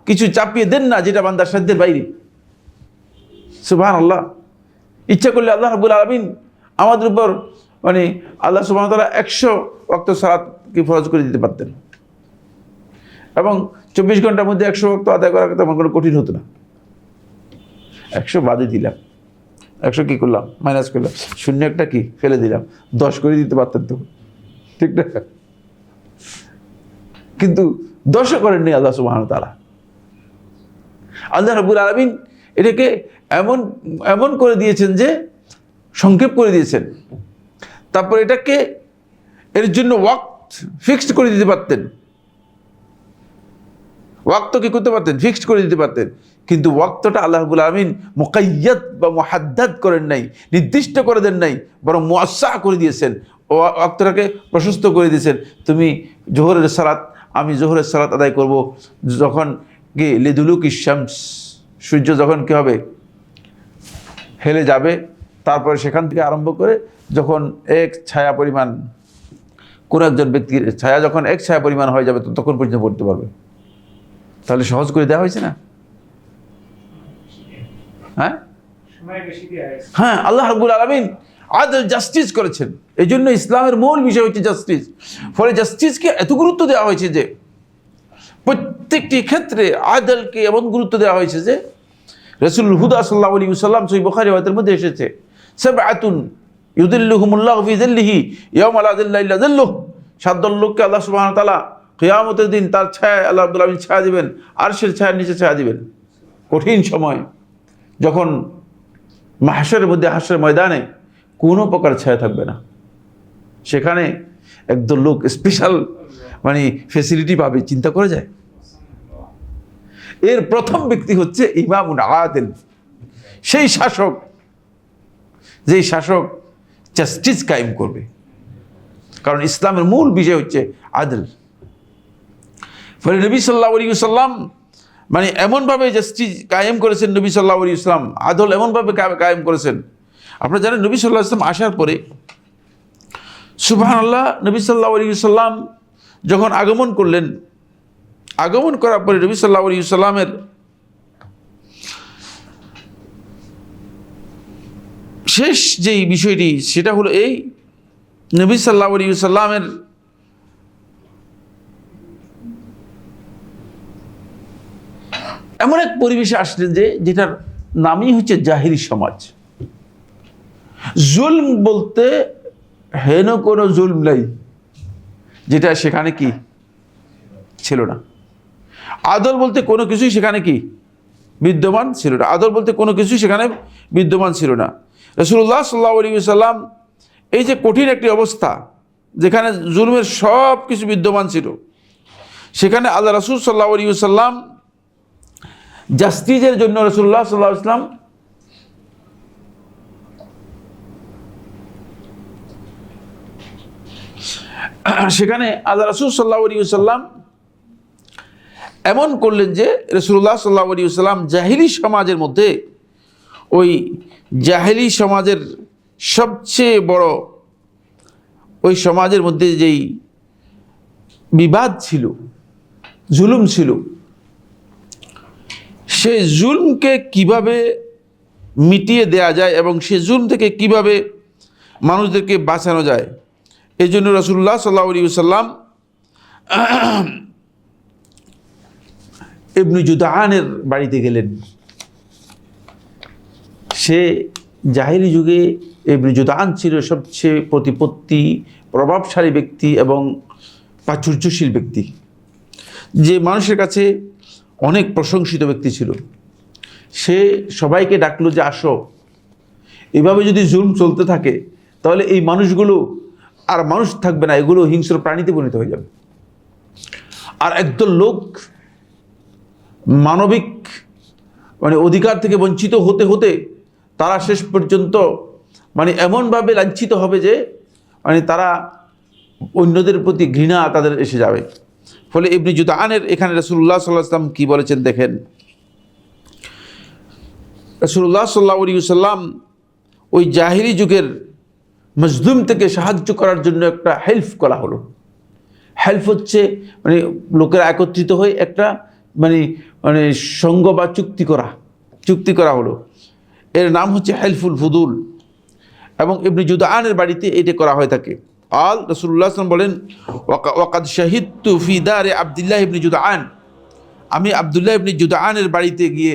কিছু চাপিয়ে দেন না যেটা বান্দার সাধ্যের বাইরে। সুবহানাল্লাহ। ইচ্ছা করলে আল্লাহ রাব্বুল আলামিন আমাদের উপর মানে আল্লাহ সুবহানাহু ওয়া তাআলা 100 ওয়াক্ত সালাতকে ফরজ করে দিতে পারতেন, এবং 24 ঘন্টার মধ্যে 100 ওয়াক্ত আদায় করা তেমন কোনো কঠিন হতো না। 100 বাদে দিলাম, 100 কি করলাম, মাইনাস করলাম, শূন্য একটা কি ফেলে দিলাম, 10 করে দিতে পারতেন তো, ঠিক না? কিন্তু 10 করেননি আল্লাহ সুবহানাহু ওয়া তাআলা। আল্লাহ রাব্বুল আলামিন এটাকে এমন এমন করে দিয়েছেন যে সংক্ষেপ করে দিয়েছেন। তারপর এটাকে এর জন্য ওয়াক্ত ফিক্সড করে দিতে পারতেন, ওয়াক্ত কি করতে পারতেন, ফিক্সড করে দিতে পারতেন। কিন্তু ওয়াক্তটা আল্লাহ রাব্বুল আলামিন মুকাইয়াদ বা মুহাদ্দাদ করেন নাই, নির্দিষ্ট করে দেন নাই, বরং মুআসসা করে দিয়েছেন। ওয়াক্তটাকে প্রশস্ত করে দিয়েছেন। তুমি জোহরের সালাত, আমি জোহরের সালাত আদায় করব যখন কি লিদুলুকি শামস, সূর্য যখন কি হবে হেলে যাবে, তারপরে সেখান থেকে আরম্ভ করে যখন এক ছায়া পরিমাণ, কোন একজন ব্যক্তির ছায়া যখন এক ছায়া পরিমাণ হয়ে যাবে তখন পর্যন্ত পড়তে পারবে। তাহলে সহজ করে দেওয়া হয়েছে না? হ্যাঁ হ্যাঁ, আল্লাহ রাব্বুল আলামিন আদল জাস্টিস করেছেন। এই জন্য ইসলামের মূল বিষয় হচ্ছে জাস্টিস। ফলে জাস্টিসকে এত গুরুত্ব দেওয়া হয়েছে যে প্রত্যেকটি ক্ষেত্রে আদলকে এমন গুরুত্ব দেওয়া হয়েছে যে রাসূল হুদা সাল্লাল্লাহু আলাইহি ওয়াসাল্লাম সহিহ বুখারী হাদিসের মধ্যে এসেছে, সাবআতুন ইউদিল্লুহুমুল্লাহু ফি যিল্লিহি ইয়াওমা লা যিল্লা ইল্লা যিল্লুহ। 7 দল লোককে আল্লাহ সুবহানাহু ওয়া তাআলা কিয়ামতের দিন তার ছায়ায় আল্লাহ রাব্বুল আলামিন ছায়া দিবেন, আরশের ছায়ার নিচে ছায়া দিবেন। কঠিন সময় যখন মাহশরের মধ্যে, হাশরের ময়দানে কোনো প্রকার ছায়া থাকবে না, সেখানে একদল লোক স্পেশাল মানে ফেসিলিটি পাবে, চিন্তা করে যায়। এর প্রথম ব্যক্তি হচ্ছে ইমামুন আদিল, সেই শাসক যেই শাসক জাস্টিস কায়েম করবে। কারণ ইসলামের মূল বিষয় হচ্ছে আদল। ফলে নবী সাল্লাল্লাহু আলাইহি ওয়াসাল্লাম মানে এমনভাবে জাস্টিস কায়েম করেছেন, নবী সাল্লাল্লাহু আলাইহি ওয়াসাল্লাম আদল এমনভাবে কায়েম করেছেন। আপনারা জানেন নবী সাল্লাল্লাহু আলাইহি ওয়াসাল্লাম আসার পরে সুবহানাল্লাহ, নবী সাল্লাল্লাহু আলাইহি ওয়াসাল্লাম যখন আগমন করলেন, আগমন করার পরে নবী সাল্লাল্লাহু আলাইহি ওয়াসাল্লামের শেষ যেই বিষয়টি সেটা হলো এই, নবী সাল্লাল্লাহু আলাইহি ওয়াসাল্লামের এমন এক পরিবেশে আসলেন যে যেটার নামই হচ্ছে জাহিরি সমাজ। জুলম বলতে হেন কোনো জুলম নাই যেটা সেখানে কি ছিল না। আদল বলতে কোনো কিছুই সেখানে কি বিদ্যমান ছিল না। আদল বলতে কোনো কিছুই সেখানে বিদ্যমান ছিল না। রাসূলুল্লাহ সাল্লাল্লাহু আলাইহি ওয়াসাল্লাম এই যে কঠিন একটি অবস্থা যেখানে জুলমের সব কিছু বিদ্যমান ছিল, সেখানে আল্লাহ রাসূল সাল্লাল্লাহু আলাইহি ওয়াসাল্লাম জাস্টিসের জন্য রাসূলুল্লাহ সাল্লাল্লাহু আলাইহি ওয়াসাল্লাম সেখানে আল্লাহ রাসূল সাল্লাল্লাহু আলাইহি ওয়াসাল্লাম এমন করলেন যে রাসূলুল্লাহ সাল্লাল্লাহু আলাইহি ওয়াসাল্লাম জাহিলি সমাজের মধ্যে, ওই জাহিলি সমাজের সবচেয়ে বড়, ওই সমাজের মধ্যে যেই বিবাদ ছিল, জুলুম ছিল, সে জুলমকে কিভাবে মিটিয়ে দেয়া যায় এবং সে জুলম থেকে কিভাবে মানুষদেরকে বাঁচানো যায়, এই জন্য রাসূলুল্লাহ সাল্লাল্লাহু আলাইহি ওয়াসাল্লাম ইবনে জুদআনের বাড়িতে গেলেন। সে জাহিলি যুগে ইবনে জুদআন ছিল সবচেয়ে প্রতিপত্তি, প্রভাবশালী ব্যক্তি এবং প্রাচুর্যশীল ব্যক্তি, যে মানুষের কাছে অনেক প্রশংসিত ব্যক্তি ছিল। সে সবাইকে ডাকলো যে আসো, এভাবে যদি জুলম চলতে থাকে তাহলে এই মানুষগুলো আর মানুষ থাকবে না, এগুলো হিংস্র প্রাণীতে পরিণত হয়ে যাবে। আর একদল লোক মানবিক অধিকার থেকে বঞ্চিত হতে হতে তারা শেষ পর্যন্ত এমনভাবে লাঞ্ছিত হবে যে তারা অন্যদের প্রতি ঘৃণা তাদের এসে যাবে। ফলে ইবনে জুদআনের এখানে রাসূলুল্লাহ সাল্লাল্লাহু আলাইহি ওয়াসাল্লাম কি বলেছেন দেখেন। রাসূলুল্লাহ সাল্লাল্লাহু আলাইহি ওয়াসাল্লাম ওই জাহিলি যুগের মজলুম থেকে সাহায্য করার জন্য একটা হেল্প করা হলো। হেল্প হচ্ছে লোকেরা একত্রিত হয়ে একটা সঙ্গ বা চুক্তি করা হলো। এর নাম হচ্ছে হেলফুল ফুদুল, এবং ইবনে জুদআনের বাড়িতে এটা করা হয়ে থাকে। আল রাসূলুল্লাহ সাল্লাল্লাহু আলাইহি ওয়াসাল্লাম বলেন, ওয়াকাদ শাহিদতু ফি দারে আব্দুল্লাহ ইবনে জুদআন, আমি আব্দুল্লাহ ইবনে জুদআনের বাড়িতে গিয়ে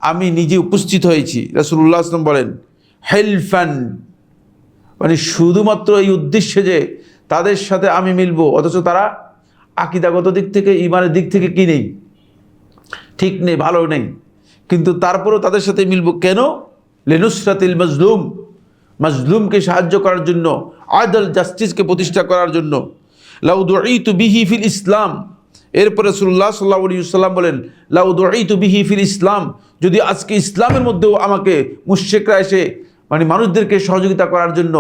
আমি নিজে উপস্থিত হয়েছি। রাসূলুল্লাহ সাল্লাল্লাহু আলাইহি ওয়াসাল্লাম বলেন হেলফান, শুধুমাত্র এই উদ্দেশ্যে যে তাদের সাথে আমি মিলবো, অথচ তারা আকীদাগত দিক থেকে, ঈমানের দিক থেকে কি নেই, ঠিক নেই, ভালো নেই, কিন্তু তারপরেও তাদের সাথে মিলবো কেন? লিনুসরাতিল মাজলুম, মাজলুমকে সাহায্য করার জন্য, আদল জাস্টিসকে প্রতিষ্ঠা করার জন্য। লাউ দুঈতু বিহি ফিল ইসলাম, এরপরে রাসূলুল্লাহ সাল্লাল্লাহু আলাইহি ওয়াসাল্লাম বলেন লাউ দুঈতু বিহি ফিল ইসলাম, যদি আজকে ইসলামের মধ্যেও আমাকে মুশরিকরা এসে মানুষদেরকে সহযোগিতা করার জন্য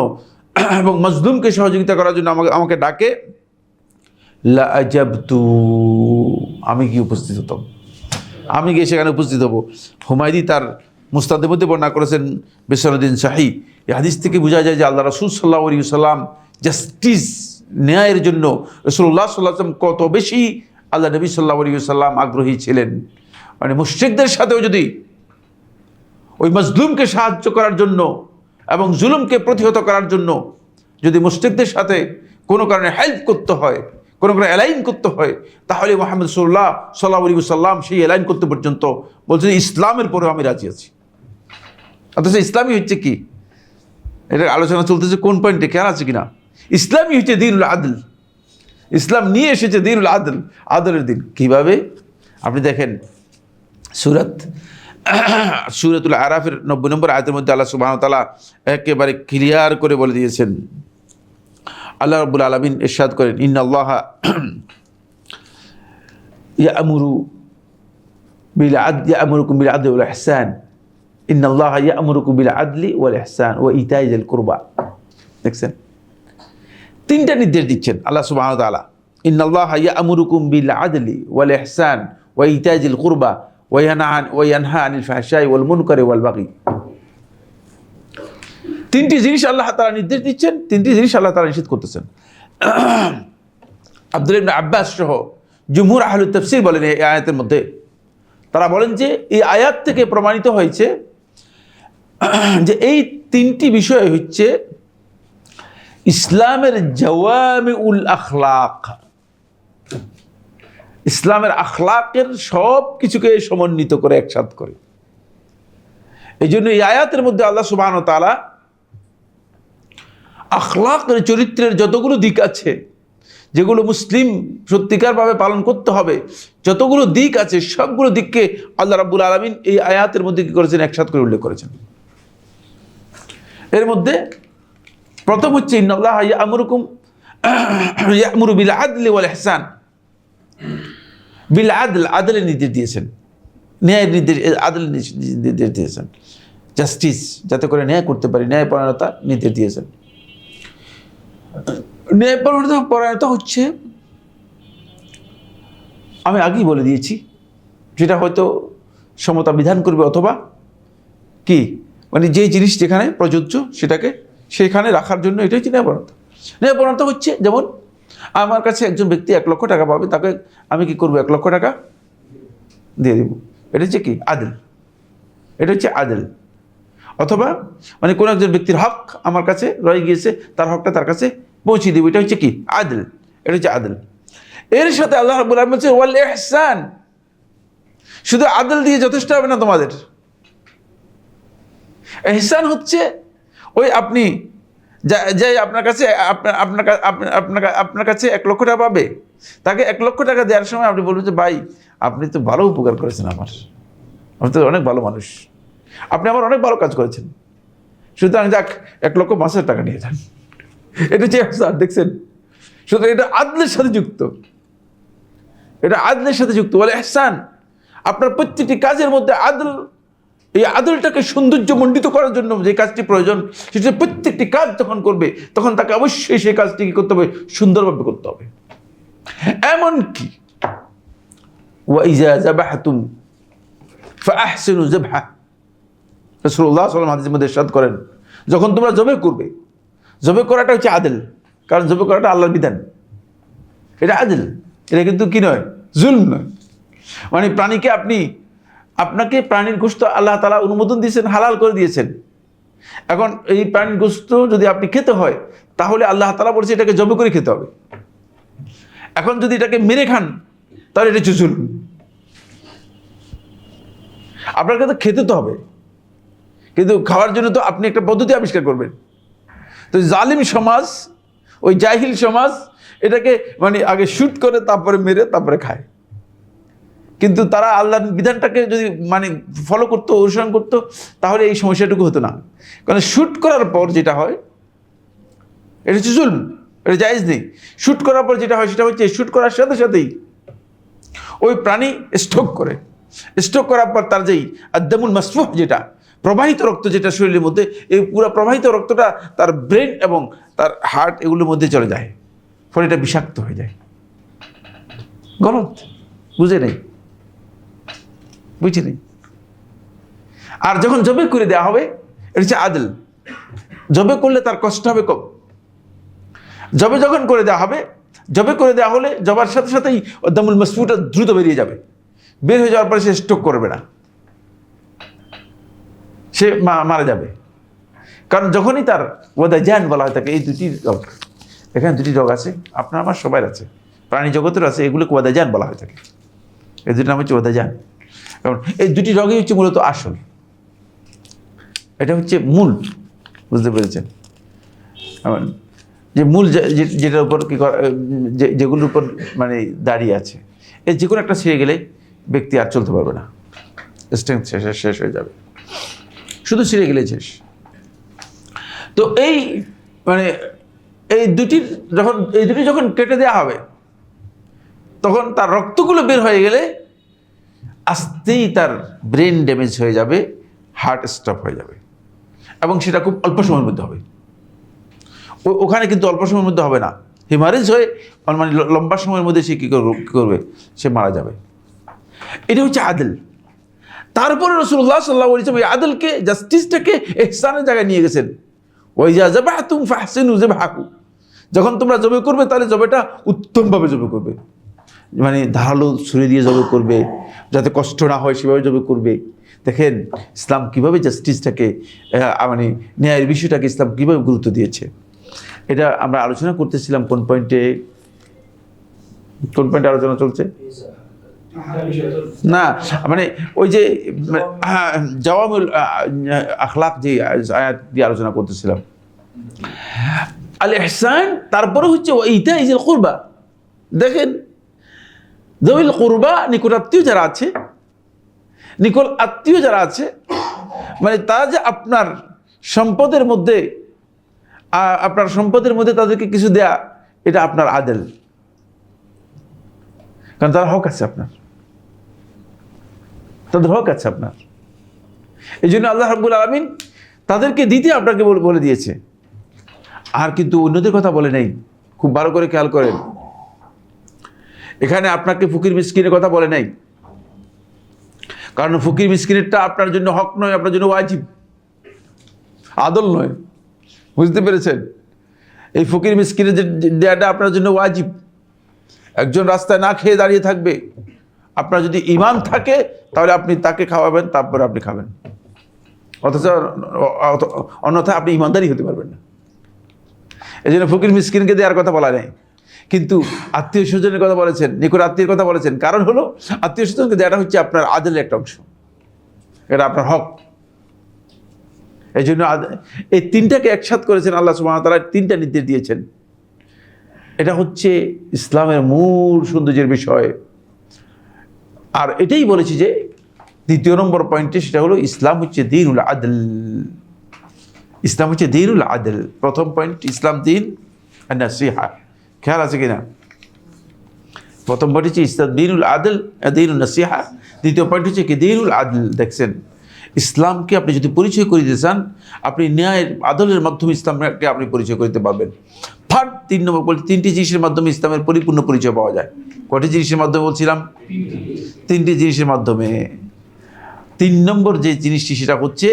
এবং মাজলুমকে সহযোগিতা করার জন্য আমাকে ডাকে, লা আজাবতু, আমি কি উপস্থিত হতাম, আমি গিয়ে সেখানে উপস্থিত হব। হুমায়দি তার মুস্তাদের মধ্যে বর্ণনা করেছেন বিসনাদিন সহিহ। এই হাদিস থেকে বোঝা যায় যে আল্লাহ রাসূল সাল্লাল্লাহু আলাইহি ওয়াসাল্লাম জাস্টিস, ন্যায়ের জন্য রাসূলুল্লাহ সাল্লাল্লাহু আলাইহি ওয়াসাল্লাম কত বেশি আল্লাহ নবী সাল্লাল্লাহু আলাইহি ওয়াসাল্লাম আগ্রহী ছিলেন। মুশরিকদের সাথেও যদি ওই মাজলুমকে সাহায্য করার জন্য এবং জুলুমকে প্রতিহত করার জন্য যদি মুশরিকদের সাথে কোনো কারণে হেল্প করতে হয়, কোনো কারণে অ্যালাইন করতে হয়, তাহলে মুহাম্মদ সাল্লাল্লাহু আলাইহি ওয়াসাল্লাম সেই অ্যালাইন করতে পর্যন্ত বলছেন ইসলামের পরেও আমি রাজি আছি। অথচ ইসলামই হচ্ছে কি, এটা আলোচনা চলতেছে কোন পয়েন্টে, খেয়াল আছে কিনা? ইসলামই হচ্ছে দ্বীনুল আদল। ইসলাম নিয়ে এসেছে দ্বীনুল আদল, আদলের দিন। কিভাবে? আপনি দেখেন সূরাতুল আরাফের 90 নম্বর আয়াতের মধ্যে আল্লাহ সুবহানাহু ওয়া তাআলা একেবারে ক্লিয়ার করে বলে দিয়েছেন। আল্লাহ রাব্বুল আলামিন ইরশাদ করেন, ইন্নাল্লাহা ইয়া'মুরুকুম বিল আদলি ওয়াল ইহসান, ইন্নাল্লাহা ইয়া'মুরুকুম বিল আদলি ওয়াল ইহসান ওয়া ইতাই যিল কুরবা। দেখছেন, তিনটা নির্দেশ দিচ্ছেন আল্লাহ সুবহানাহু ওয়া তাআলা। ইন্নাল্লাহা ইয়া'মুরুকুম বিল আদলি ওয়াল ইহসান ওয়া ইতাই যিল কুরবা ওয়া ইয়ানহা আনিল ফাহশাই ওয়াল মুনকারি ওয়াল বাগি। তিনটি জিনিস আল্লাহ তাআলা নির্দেশ দিচ্ছেন, তিনটি জিনিস আল্লাহ তাআলা নিষেধ করতেছেন। আব্দুল্লাহ ইবনে আব্বাস সহ জুমহুর আহলুত তাফসীর বলেন এই আয়াতের মধ্যে, তারা বলেন যে এই আয়াত থেকে প্রমাণিত হয়েছে যে এই তিনটি বিষয় হচ্ছে ইসলামের জাওয়ামিউল আখলাক, ইসলামের আখলাকের সব কিছুকে সমন্বিত করে একসাথ করে। এই জন্য এই আয়াতের মধ্যে আল্লাহ সুবহানাহু ওয়া তাআলা আখলাকের, চরিত্রের যতগুলো দিক আছে, যেগুলো মুসলিম সত্যিকারভাবে পালন করতে হবে, যতগুলো দিক আছে সবগুলো দিককে আল্লাহ রাব্বুল আলামিন এই আয়াতের মধ্যে কি করেছেন, একসাথ করে উল্লেখ করেছেন। এর মধ্যে প্রথম হচ্ছে ইন্নাল্লাহা ইয়া'মুরু বিল আদলি ওয়াল ইহসান। বিল আদল, আদলের নির্দেশ দিয়েছেন, ন্যায়ের নির্দেশ, আদলের নির্দেশ দিয়েছেন, জাস্টিস যাতে করে ন্যায় করতে পারি, ন্যায়পরায়ণতা নির্দেশ দিয়েছেন। ন্যায়পরায়ণতা হচ্ছে, আমি আগেই বলে দিয়েছি, যেটা হয়তো সমতা বিধান করবে, অথবা কি মানে যে জিনিস যেখানে প্রযোজ্য সেটাকে সেখানে রাখার জন্য, এটা হচ্ছে ন্যায়পরায়ণতা। ন্যায়পরায়ণতা হচ্ছে যেমন আমার কাছে একজন ব্যক্তি 1 লক্ষ টাকা পাবে, তাকে আমি কি করবো 1 লক্ষ টাকা দিয়ে দেব, এটা হচ্ছে কি আদল, এটা হচ্ছে আদল। অথবা মানে কোনো একজন ব্যক্তির হক আমার কাছে রয়ে গিয়েছে, তার হকটা তার কাছে পৌঁছে দেব, এটা হচ্ছে কি আদল, এটা হচ্ছে আদল। এর সাথে আল্লাহ রাব্বুল আলামিন বলছে ওয়াল ইহসান, শুধু আদল দিয়ে যথেষ্ট হবে না তোমাদের। ইহসান হচ্ছে ওই আপনি যে আপনার কাছে আপনার কাছে 1 লক্ষ টাকা পাবে, তাকে 1 লক্ষ টাকা দেওয়ার সময় আপনি বলবেন যে ভাই আপনি তো ভালো উপকার করেছেন, আপনি তো অনেক ভালো মানুষ, আপনি আমার অনেক ভালো কাজ করেছেন, সুতরাং যাক 1,05,000 টাকা নিয়ে যান। এটা হচ্ছে ইহসান, দেখছেন? সুতরাং এটা আদলের সাথে যুক্ত, এটা আদলের সাথে যুক্ত। বলে ইহসান, আপনার প্রত্যেকটি কাজের মধ্যে আদল, এই আদলটাকে সৌন্দর্যমণ্ডিত করার জন্য যে কাজটি প্রয়োজন, সেটা প্রত্যেকটি কাজ যখন করবে তখন তাকে অবশ্যই সেই কাজটি কি করতে হবে, সুন্দরভাবে করতে হবে। এমনকি ওয়াইজা যাবাহতুম ফাআহসিনু যাবহা, রাসূলুল্লাহ সাল্লাল্লাহু আলাইহি ওয়াসাল্লাম হাদিসের মধ্যে ইরশাদ করেন, যখন তোমরা জবে করবে, জবে করাটা হচ্ছে আদল, কারণ জবে করাটা আল্লাহর বিধান, এটা আদল, এটা কিন্তু কি নয়, জুলম নয়। মানে প্রাণীকে আপনাকে প্রাণীর গোশত আল্লাহ তাআলা অনুমোদন দিয়েছেন, হালাল করে দিয়েছেন। এখন এই প্রাণীর গোশত যদি আপনি খেতে হয়, তাহলে আল্লাহ তাআলা বলছে এটাকে জবে করে খেতে হবে। এখন যদি এটাকে মেরে খান, তাহলে এটা হচ্ছে জুলম। আপনাকে তো খেতে তো হবে, কিন্তু খাওয়ার জন্য তো আপনি একটা পদ্ধতি আবিষ্কার করবেন। তো জালিম সমাজ, ওই জাহিল সমাজ এটাকে মানে আগে শুট করে তারপরে মেরে তারপরে খায়। কিন্তু তারা আল্লাহর বিধানটাকে যদি মানে ফলো করতো, অনুসরণ করতো, তাহলে এই সমস্যাটুকু হতো না। কারণ শুট করার পর যেটা হয় এটা হচ্ছে জুলম, এটা জায়েজ নেই। শুট করার পর যেটা হয় সেটা হচ্ছে শুট করার সাথে সাথেই ওই প্রাণী স্ট্রোক করে, স্ট্রোক করার পর তার যেই আদ্দামুল মাসফুহ, যেটা প্রবাহিত রক্ত, যেটা শরীরের মধ্যে, এই পুরো প্রবাহিত রক্তটা তার ব্রেন এবং তার হার্ট এগুলোর মধ্যে চলে যায়, ফলে এটা বিষাক্ত হয়ে যায়। গলত, বুঝে নেই, বুঝে নেই। আর যখন জবে করে দেওয়া হবে, এটা হচ্ছে আদল। জবে করলে তার কষ্ট হবে কম। জবে যখন করে দেওয়া হবে, জবে করে দেওয়া হলে জবার সাথে সাথেই দামুল মাসফুটা দ্রুত বেরিয়ে যাবে, বের হয়ে যাওয়ার পরে সে স্ট্রোক করবে না, সে মারা যাবে। কারণ যখনই তার ওয়াদাজান বলা হয় থাকে, এই দুটি রোগ, এখানে দুটি রোগ আছে, আপনার আমার সবাই আছে, প্রাণী জগতের আছে, এগুলোকে ওয়াদাজান বলা হয়ে থাকে। এই দুটি নাম হচ্ছে ওয়াদাজান। কারণ এই দুটি রোগই হচ্ছে মূলত আসল, এটা হচ্ছে মূল, বুঝতে পেরেছেন? যে মূল যেটার উপর কি যেগুলোর উপর মানে দাঁড়িয়ে আছে, এই যে কোনো একটা ছিঁড়ে গেলে ব্যক্তি আর চলতে পারবে না, স্ট্রেংথ শেষ হয়ে যাবে, শুধু ছিঁড়ে গেলে শেষ। তো এই মানে এই দুটি যখন কেটে দেওয়া হবে, তখন তার রক্তগুলো বের হয়ে গেলে আস্তেই তার ব্রেন ড্যামেজ হয়ে যাবে, হার্ট স্টপ হয়ে যাবে, এবং সেটা খুব অল্প সময়ের মধ্যে হবে। ওখানে কিন্তু অল্প সময়ের মধ্যে হবে না, হেমারেজ হয়ে মানে লম্বা সময়ের মধ্যে সে কী করবে, সে মারা যাবে। এটা হচ্ছে আদল। তারপরে রাসূলুল্লাহ সাল্লাল্লাহু আলাইহি ওয়াসাল্লাম এই আদলকে, জাস্টিসটাকে ইহসানের জায়গায় নিয়ে গেছেন। ওয়াইজা যাবাহতুম ফাহসিনু যাবহাহু, যখন তোমরা জবে করবে তাহলে জবেটা উত্তমভাবে জবে করবে, মানে ধারালো ছুরি দিয়ে জবে করবে, যাতে কষ্ট না হয় সেভাবে জবে করবে। দেখেন ইসলাম কিভাবে জাস্টিসটাকে মানে ন্যায়ের বিষয়টাকে ইসলাম কিভাবে গুরুত্ব দিয়েছে। এটা আমরা আলোচনা করতেছিলাম কোন পয়েন্টে আলোচনা চলছে না, মানে ওই যে জাওয়ামুল আখলাক যে আয়াত দিয়ে আলোচনা করতেছিলাম, আল ইহসান। তারপরে হচ্ছে ইতা ইজিল কুরবা। দেখেন যাবিল কুরবা, নিকট আত্মীয় যারা আছে, মানে তারা যে আপনার সম্পদের মধ্যে তাদেরকে কিছু দেয়া, এটা আপনার আদল, কারণ তার হক আছে, তাদের হক আছে আপনার। এই জন্য আল্লাহ রাব্বুল আলামিন তাদেরকে দিতে আপনাকে বলে দিয়েছে, আর কিন্তু অন্যদের কথা বলে নেই, খুব ভালো করে খেয়াল করেন, এখানে আপনাকে ফকির মিসকিনের কথা বলে নাই, কারণ ফকির মিসকিনেরটা আপনার জন্য হক নয়, আপনার জন্য ওয়াজিব, আদল নয়। বুঝতে পেরেছেন? এই ফকির মিসকিনের দেয়াটা আপনার জন্য ওয়াজিব। একজন রাস্তায় না খেয়ে দাঁড়িয়ে থাকবে, আপনার যদি ঈমান থাকে তাহলে আপনি তাকে খাওয়াবেন, তারপরে আপনি খাবেন, অথচ অন্যথায় আপনি ঈমানদারই হতে পারবেন না। এই জন্য ফকির মিসকিনকে দেওয়ার কথা বলা নেই, কিন্তু আত্মীয় স্বজনের কথা বলেছেন, নিকট আত্মীয়ের কথা বলেছেন। কারণ হলো আত্মীয় স্বজনকে দেওয়াটা হচ্ছে আপনার আদলের একটা অংশ, এটা আপনার হক। এই জন্য এই তিনটাকে একসাথ করেছেন আল্লাহ সুবহানাহু ওয়া তাআলা, তিনটা নির্দেশ দিয়েছেন। এটা হচ্ছে ইসলামের মূল সৌন্দর্যের বিষয়। আর এটাই বলেছি যে দ্বিতীয় নম্বর পয়েন্টে, সেটা হলো ইসলাম হচ্ছে দীনুল আদল। ইসলাম হচ্ছে দীনুল আদল। প্রথম পয়েন্ট ইসলাম দিন আর নাসিহা, খেয়াল আছে কিনা? প্রথম পয়েন্ট হচ্ছে ইসলাম দীনুল আদল, দীনুল নাসিহা। দ্বিতীয় পয়েন্ট হচ্ছে কি দীনুল আদল। দেখছেন, ইসলামকে আপনি যদি পরিচয় করে দিতে চান, আপনি ন্যায়ের আদলের মাধ্যমে ইসলামকে আপনি পরিচয় করতে পারবেন। থার্ড, 3 নম্বর বলছি, 3টি জিনিসের মাধ্যমে ইসলামের পরিপূর্ণ পরিচয় পাওয়া যায়। কয়টি জিনিসের মাধ্যমে বলছিলাম? 3টি জিনিসের মাধ্যমে। 3 নম্বর যে জিনিসটি, সেটা হচ্ছে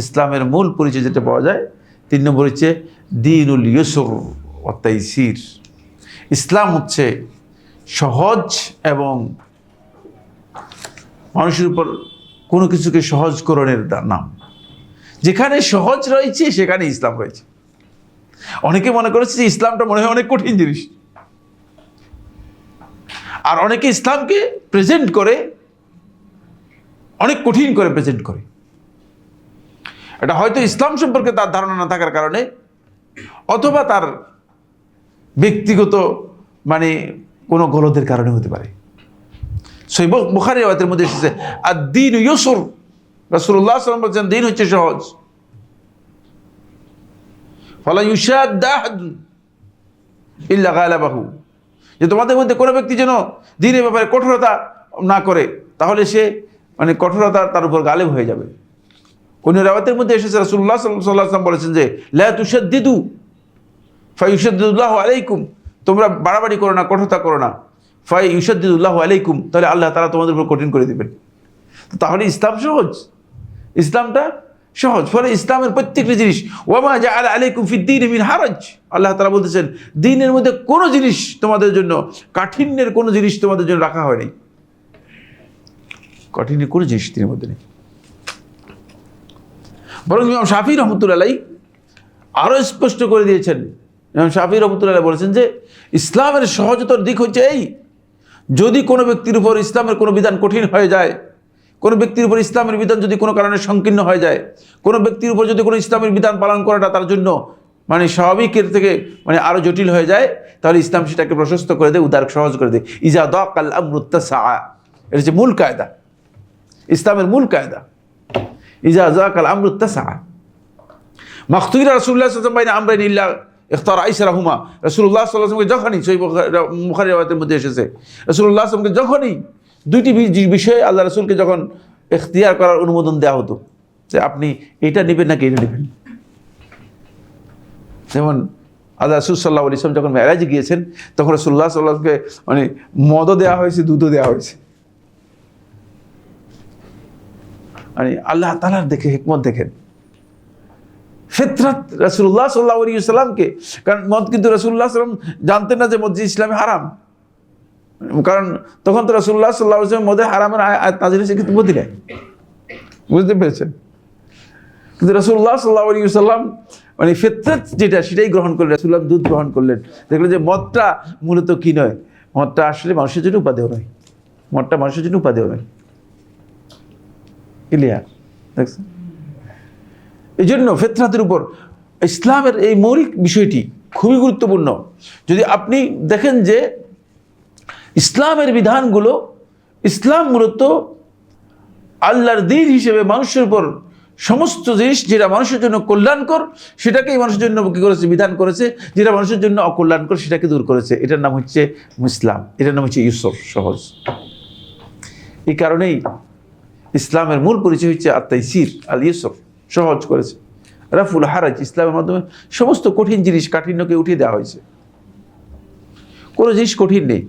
ইসলামের মূল পরিচয় যেটা পাওয়া যায়, 3 নম্বর হচ্ছে দীনুল ইউসর ওয়া তাইসির। ইসলাম হচ্ছে সহজ এবং মানুষের উপর কোনো কিছুকে সহজকরণের নাম। যেখানে সহজ রয়েছে সেখানে ইসলাম রয়েছে। অনেকে মনে করেছে যে ইসলামটা মনে হয় অনেক কঠিন জিনিস, আর অনেকে ইসলামকে প্রেজেন্ট করে অনেক কঠিন করে প্রেজেন্ট করে। এটা হয়তো ইসলাম সম্পর্কে তার ধারণা না থাকার কারণে, অথবা তার ব্যক্তিগত কোনো গলদের কারণে হতে পারে। সহিহ বুখারী riwayতের মধ্যে এসেছে আদ-দীন ইউসর। রাসূলুল্লাহ সাল্লাল্লাহু আলাইহি ওয়াসাল্লাম বলেছেন দিন হচ্ছে সহজ। ফালা ইউশাদ্দা আহাদ ইল্লা গালাবাহু, যে তোমাদের মধ্যে কোনো ব্যক্তি যেন দ্বীনের ব্যাপারে কঠোরতা না করে, তাহলে সে কঠোরতা তার উপর গালেব হয়ে যাবে। অন্য রাওয়াতের মধ্যে এসেছে রাসূলুল্লাহ সাল্লাল্লাহু আলাইহি ওয়াসাল্লাম বলেছেন যে লা তুশাদ্দিদু ফায়ুশাদ্দিদুল্লাহু আলাইকুম, তোমরা বাড়াবাড়ি করো না, কঠোরতা করো না, ফায়ুশাদ্দিদুল্লাহু আলাইকুম, তাহলে আল্লাহ তাআলা তোমাদের উপর কঠিন করে দিবেন। তাহলে ইসলাম সহজ, ইসলামটা সহজ। ফলে ইসলামের প্রত্যেকটি জিনিস, ওয়ামা জাআলা আলাইকুম ফিদ-দীন মিন হারাজ, আল্লাহ তাআলা বলতেছেন দ্বীনের মধ্যে কোনো জিনিস তোমাদের জন্য, কাঠিন্যের কোনো জিনিস তোমাদের জন্য রাখা হয়নি। কঠিনের কোনো জিনিস দ্বীনের মধ্যে নেই। বরং ইমাম শাফিঈ রাহমাতুল্লাহ আলাইহি আরো স্পষ্ট করে দিয়েছেন। ইমাম শাফিঈ রাহমাতুল্লাহ আলাইহি বলেছেন যে ইসলামের সহজতর দিক হচ্ছে এই, যদি কোনো ব্যক্তির উপর ইসলামের কোনো বিধান কঠিন হয়ে যায়, কোনো ব্যক্তির উপর ইসলামের বিধান যদি কোনো কারণে সংকীর্ণ হয়ে যায়, কোনো ব্যক্তির উপর যদি কোনো ইসলামের বিধান পালন করাটা তার জন্য স্বাভাবিকের থেকে আরো জটিল হয়ে যায়, তাহলে ইসলাম সেটাকে প্রশস্ত করে দেয়, উদার সহজ করে দেয়। ইজা দাকাল আমরু ইত্তাসা, এটা হচ্ছে মূল কায়দা, ইসলামের মূল কায়দা। ইজা দাকাল আমরু ইত্তাসা মাখতুরা রাসূলুল্লাহ সাল্লাল্লাহু আলাইহি ওয়াসাল্লাম বাইনা আমরাইন ইল্লা ইখতারা আইসারাহুমা। রাসূলুল্লাহ সাল্লাল্লাহু আলাইহি ওয়াসাল্লাম যখনই, সহিহ বুখারী riwayতের মধ্যে এসেছে, রাসূলুল্লাহ সাল্লাল্লাহু আলাইহি ওয়াসাল্লামকে যখনই দুইটি বিষয়ে আল্লাহ রাসূলকে যখন ইখতিয়ার করার অনুমোদন দেওয়া হতো, যে আপনি এটা নেবেন নাকি এটা নেবেন। যেমন আল্লাহ রাসূল সাল্লাল্লাহু আলাইহি ওয়াসাল্লাম যখন মেরাজে গিয়েছেন, তখন রাসূলুল্লাহ সাল্লাল্লাহু আলাইহি ওয়াসাল্লামকে মদও দেওয়া হয়েছে, দুধও দেওয়া হয়েছে। আল্লাহ তাআলার দেখে হিকমত দেখেন, ফিতরাত রাসূলুল্লাহ সাল্লাল্লাহু আলাইহি ওয়াসাল্লামকে, কারণ মদ কিন্তু রাসূলুল্লাহ সাল্লাল্লাহু আলাইহি ওয়াসাল্লাম জানতেন না যে মদ ইসলামে হারাম, কারণ তখন তো রাসূলুল্লাহ সাল্লাল্লাহু আলাইহি ওয়াসাল্লাম মদের হারামের আয়াত নাযিল হয়েছে কিন্তু মদিনায়। বুঝতে পেরেছেন? কিন্তু রাসূলুল্লাহ সাল্লাল্লাহু আলাইহি ওয়াসাল্লাম ফিতরাত যেটা, সেটাই গ্রহণ করলেন। রাসূলুল্লাহ দুধ গ্রহণ করলেন, দেখলেন যে মদটা মূলত কি নয়, মদটা আসলে মানুষের জন্য উপাদেয় নয়, মদটা মানুষের জন্য উপাদেয় নয়। ক্লিয়ার? দেখছেন? এই জন্য ফিতরাতের উপর ইসলামের এই মৌলিক বিষয়টি খুবই গুরুত্বপূর্ণ। যদি আপনি দেখেন যে ইসলামের বিধানগুলো, ইসলাম মূলত আল্লাহর দ্বীন হিসেবে মানুষের উপর সমস্ত জিনিস যেটা মানুষের জন্য কল্যাণকর, সেটাকেই মানুষের জন্য কী করেছে, বিধান করেছে। যেটা মানুষের জন্য অকল্যাণকর, সেটাকে দূর করেছে। এটার নাম হচ্ছে ইসলাম, এটার নাম হচ্ছে ইউসর, সহজ। এই কারণেই ইসলামের মূল পরিচয় হচ্ছে আত-তাইসির, আল ইউসর, সহজ করেছে। রাফুল হারাজ, ইসলামের মাধ্যমে সমস্ত কঠিন জিনিস, কাঠিন্যকে উঠিয়ে দেওয়া হয়েছে। কোনো জিনিস কঠিন নেই।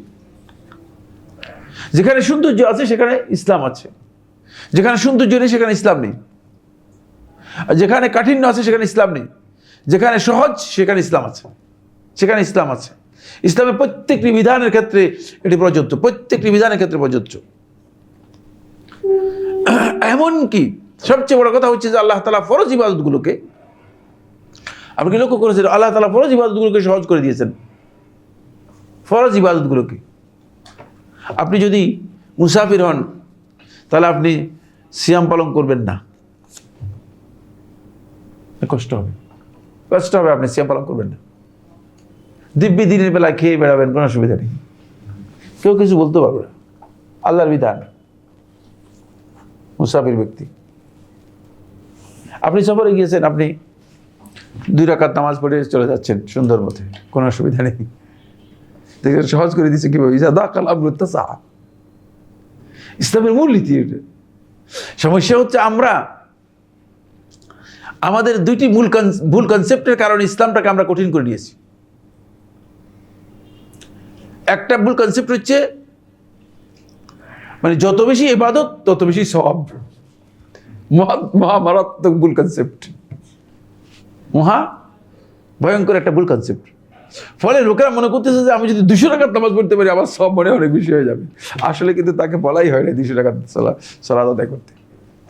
যেখানে সৌন্দর্য আছে সেখানে ইসলাম আছে, যেখানে সৌন্দর্য নেই সেখানে ইসলাম নেই, আর যেখানে কাঠিন্য আছে সেখানে ইসলাম নেই, যেখানে সহজ সেখানে ইসলাম আছে, সেখানে ইসলাম আছে। ইসলামের প্রত্যেকটি বিধানের ক্ষেত্রে এটি প্রযোজ্য, প্রত্যেকটি বিধানের ক্ষেত্রে প্রযোজ্য। এমনকি সবচেয়ে বড় কথা হচ্ছে যে আল্লাহ তাআলা ফরজ ইবাদতগুলোকে, আপনি কি লক্ষ্য করেছেন, আল্লাহ তাআলা ফরজ ইবাদতগুলোকে সহজ করে দিয়েছেন। ফরজ ইবাদতগুলোকে আপনি যদি মুসাফির হন তাহলে আপনি সিয়াম পালন করবেন না, কষ্ট হবে, কষ্ট হবে, আপনি সিয়াম পালন করবেন না। দিব্যি দিনের বেলা খেয়ে বেড়াবেন, কোনো অসুবিধা নেই, কেউ কিছু বলতে পারবে না, আল্লাহর বিধান। মুসাফির ব্যক্তি, আপনি সফরে গিয়েছেন, আপনি 2 রাকাত নামাজ পড়ে চলে যাচ্ছেন সুন্দর মতে, কোনো অসুবিধা নেই। দেখেন সহজ করে দিচ্ছে কিভাবে, ইসলামের মূল নীতি এটা। সমস্যা হচ্ছে আমরা আমাদের 2টি ভুল কনসেপ্টের কারণে ইসলামটাকে আমরা কঠিন করে নিয়েছি। একটা ভুল কনসেপ্ট হচ্ছে মানে যত বেশি ইবাদত তত বেশি সওয়াব। মারাত্মক ভুল কনসেপ্ট, মহা ভয়ঙ্কর একটা ভুল কনসেপ্ট। ফলে লোকেরা মনে করতেছে যে আমি যদি 200 রাকাত নামাজ পড়তে পারি আমার সব মনে অনেক বেশি হয়ে যাবে। আসলে কিন্তু তাকে বলাই হয় না 200 রাকাত সালাত আদায় করতে,